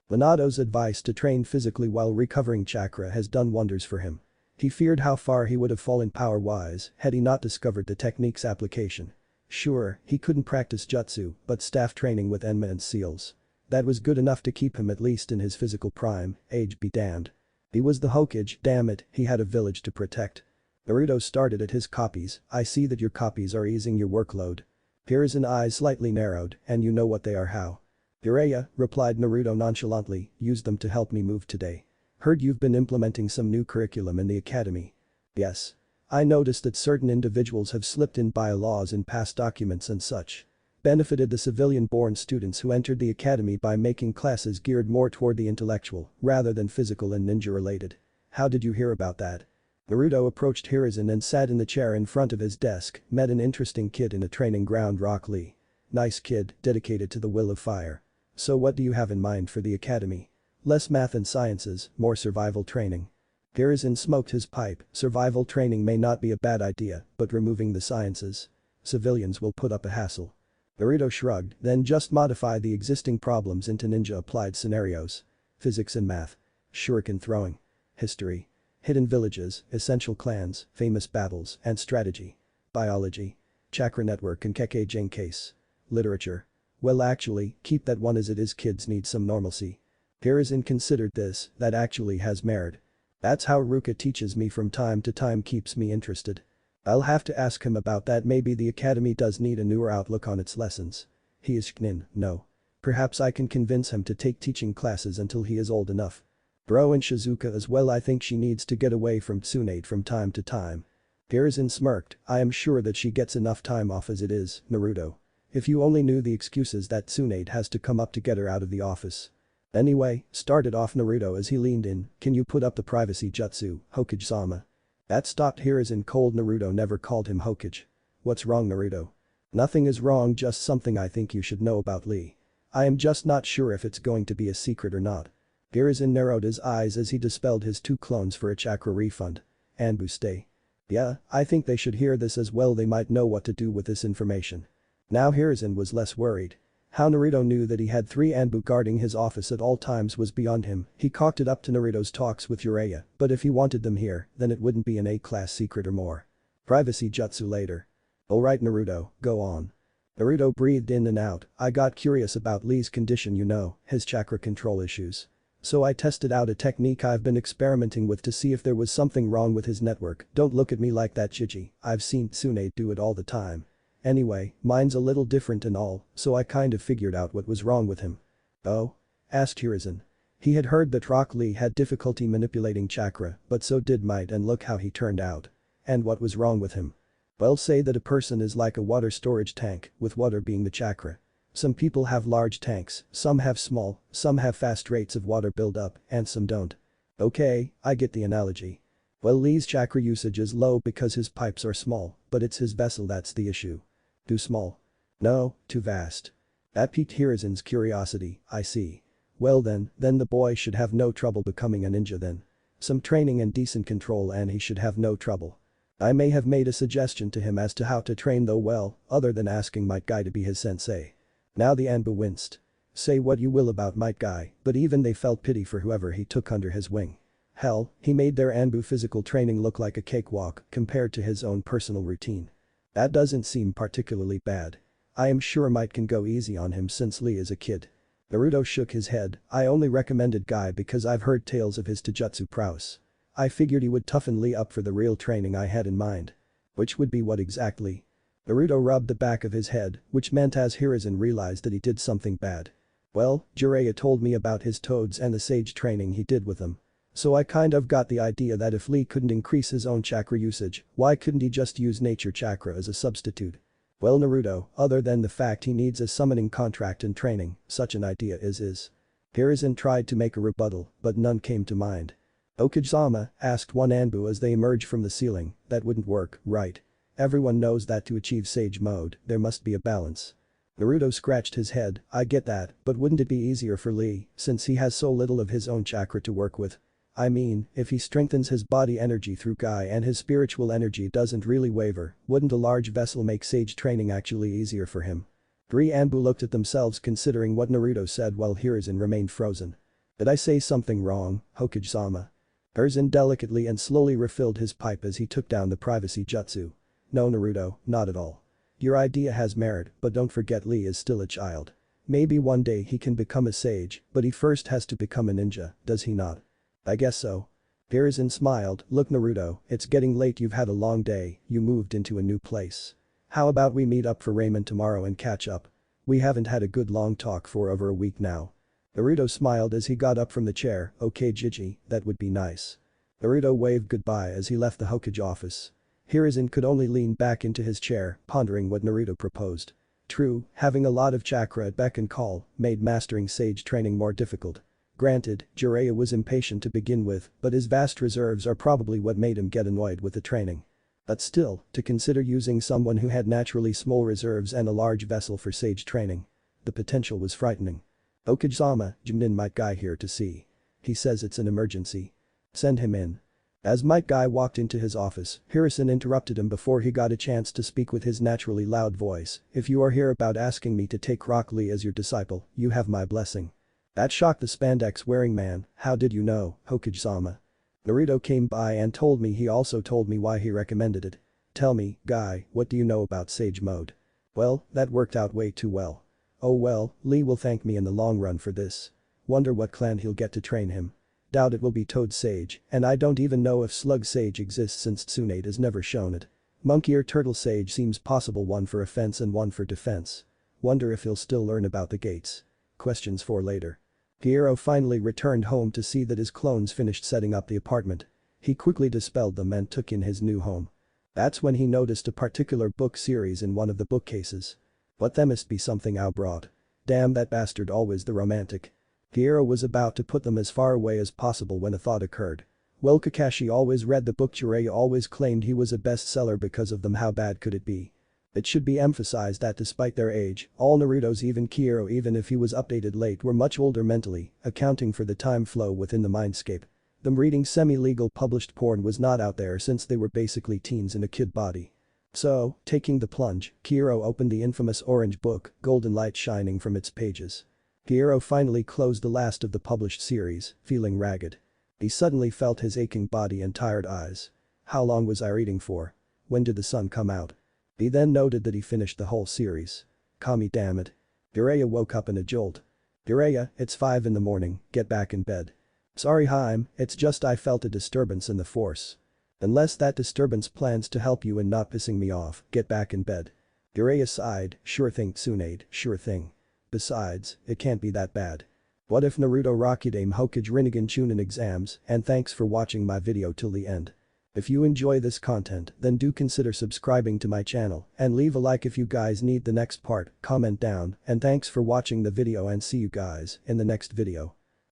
Minato's advice to train physically while recovering chakra has done wonders for him. He feared how far he would have fallen power-wise had he not discovered the technique's application. Sure, he couldn't practice jutsu, but staff training with Enma and seals. That was good enough to keep him at least in his physical prime, age be damned. He was the Hokage, damn it, he had a village to protect. Naruto started at his copies, I see that your copies are easing your workload. Hiruzen's eyes slightly narrowed, and you know what they are, how? Jiraiya, replied Naruto nonchalantly, used them to help me move today. Heard you've been implementing some new curriculum in the academy. Yes. I noticed that certain individuals have slipped in bylaws in past documents and such. Benefited the civilian-born students who entered the academy by making classes geared more toward the intellectual rather than physical and ninja-related. How did you hear about that? Naruto approached Hiruzen and sat in the chair in front of his desk, met an interesting kid in a training ground, Rock Lee. Nice kid, dedicated to the will of fire. So what do you have in mind for the academy? Less math and sciences, more survival training. Hiruzen smoked his pipe, survival training may not be a bad idea, but removing the sciences. Civilians will put up a hassle. Naruto shrugged, then just modify the existing problems into ninja-applied scenarios. Physics and math. Shuriken throwing. History. Hidden villages, essential clans, famous battles, and strategy. Biology. Chakra network and Kekkei case. Literature. Well actually, keep that one as it is, kids need some normalcy. Hiruzen considered this, that actually has merit. That's how Ruka teaches me from time to time, keeps me interested. I'll have to ask him about that, maybe the academy does need a newer outlook on its lessons. He is chunin, no. Perhaps I can convince him to take teaching classes until he is old enough. Bro, and Shizuka as well, I think she needs to get away from Tsunade from time to time. Hiruzen smirked, I am sure that she gets enough time off as it is, Naruto. If you only knew the excuses that Tsunade has to come up to get her out of the office. Anyway, started off Naruto as he leaned in, can you put up the privacy jutsu, Hokage-sama? That stopped Hiruzen cold. Naruto never called him Hokage. What's wrong, Naruto? Nothing is wrong, just something I think you should know about Lee. I am just not sure if it's going to be a secret or not. Hiruzen narrowed his eyes as he dispelled his 2 clones for a chakra refund. Anbu stay. Yeah, I think they should hear this as well, they might know what to do with this information. Now Hiruzen was less worried. How Naruto knew that he had 3 Anbu guarding his office at all times was beyond him. He cocked it up to Naruto's talks with Jiraiya, but if he wanted them here, then it wouldn't be an A-class secret or more. Privacy jutsu later. Alright Naruto, go on. Naruto breathed in and out, I got curious about Lee's condition, you know, his chakra control issues. So I tested out a technique I've been experimenting with to see if there was something wrong with his network. Don't look at me like that, Gigi, I've seen Tsunade do it all the time. Anyway, mine's a little different and all, so I kind of figured out what was wrong with him. Oh? Asked Hiruzen. He had heard that Rock Lee had difficulty manipulating chakra, but so did Might, and look how he turned out. And what was wrong with him? Well, say that a person is like a water storage tank, with water being the chakra. Some people have large tanks, some have small, some have fast rates of water buildup, and some don't. Okay, I get the analogy. Well, Lee's chakra usage is low because his pipes are small, but it's his vessel that's the issue. Too small? No, too vast. That piqued Hiruzen's curiosity, I see. Well then the boy should have no trouble becoming a ninja then. Some training and decent control and he should have no trouble. I may have made a suggestion to him as to how to train though, well, other than asking Might Guy to be his sensei. Now the Anbu winced. Say what you will about Might Guy, but even they felt pity for whoever he took under his wing. Hell, he made their Anbu physical training look like a cakewalk compared to his own personal routine. That doesn't seem particularly bad. I am sure Might can go easy on him since Lee is a kid. Naruto shook his head. I only recommended Guy because I've heard tales of his taijutsu prowess. I figured he would toughen Lee up for the real training I had in mind. Which would be what exactly? Naruto rubbed the back of his head, which meant as Hiruzen realized that he did something bad. Well, Jiraiya told me about his toads and the sage training he did with them. So I kind of got the idea that if Lee couldn't increase his own chakra usage, why couldn't he just use nature chakra as a substitute? Well, Naruto, other than the fact he needs a summoning contract and training, such an idea is. Hiruzen tried to make a rebuttal, but none came to mind. Okage-sama, asked one Anbu as they emerged from the ceiling, that wouldn't work, right? Everyone knows that to achieve sage mode, there must be a balance. Naruto scratched his head, I get that, but wouldn't it be easier for Lee, since he has so little of his own chakra to work with? I mean, if he strengthens his body energy through Guy and his spiritual energy doesn't really waver, wouldn't a large vessel make sage training actually easier for him? Three Anbu looked at themselves considering what Naruto said while Hiruzen remained frozen. Did I say something wrong, Hokage-sama? Hiruzen delicately and slowly refilled his pipe as he took down the privacy jutsu. No, Naruto, not at all. Your idea has merit, but don't forget Lee is still a child. Maybe one day he can become a sage, but he first has to become a ninja, does he not? I guess so. Hiruzen smiled, look Naruto, it's getting late, you've had a long day, you moved into a new place. How about we meet up for ramen tomorrow and catch up? We haven't had a good long talk for over a week now. Naruto smiled as he got up from the chair, okay Jiji, that would be nice. Naruto waved goodbye as he left the Hokage office. Hiruzen could only lean back into his chair, pondering what Naruto proposed. True, having a lot of chakra at beck and call made mastering sage training more difficult. Granted, Jiraiya was impatient to begin with, but his vast reserves are probably what made him get annoyed with the training. But still, to consider using someone who had naturally small reserves and a large vessel for sage training. The potential was frightening. Okage-sama, Junin Might Guy here to see. He says it's an emergency. Send him in. As Might Guy walked into his office, Hiruzen interrupted him before he got a chance to speak with his naturally loud voice. If you are here about asking me to take Rock Lee as your disciple, you have my blessing. That shocked the spandex-wearing man, how did you know, Hokage-sama? Naruto came by and told me, he also told me why he recommended it. Tell me, Guy, what do you know about sage mode? Well, that worked out way too well. Oh well, Lee will thank me in the long run for this. Wonder what clan he'll get to train him. Doubt it will be Toad Sage, and I don't even know if Slug Sage exists since Tsunade has never shown it. Monkey or Turtle Sage seems possible, one for offense and one for defense. Wonder if he'll still learn about the gates. Questions for later. Piero finally returned home to see that his clones finished setting up the apartment. He quickly dispelled them and took in his new home. That's when he noticed a particular book series in one of the bookcases. What there must be something Ao brought. Damn that bastard, always the romantic. Piero was about to put them as far away as possible when a thought occurred. Well, Kakashi always read the book, Jiraiya always claimed he was a bestseller because of them, how bad could it be? It should be emphasized that despite their age, all Naruto's, even Kiro, even if he was updated late, were much older mentally, accounting for the time flow within the mindscape. Them reading semi-legal published porn was not out there since they were basically teens in a kid body. So, taking the plunge, Kiro opened the infamous orange book, golden light shining from its pages. Kiro finally closed the last of the published series, feeling ragged. He suddenly felt his aching body and tired eyes. How long was I reading for? When did the sun come out? He then noted that he finished the whole series. Kami, damn it. Jiraiya woke up in a jolt. Jiraiya, it's 5 in the morning, get back in bed. Sorry Haim, it's just I felt a disturbance in the force. Unless that disturbance plans to help you in not pissing me off, get back in bed. Jiraiya sighed, sure thing Tsunade, sure thing. Besides, it can't be that bad. What if Naruto rokudaime hokage rinnegan chunin exams, and thanks for watching my video till the end. If you enjoy this content then do consider subscribing to my channel and leave a like if you guys need the next part, comment down, and thanks for watching the video and see you guys in the next video.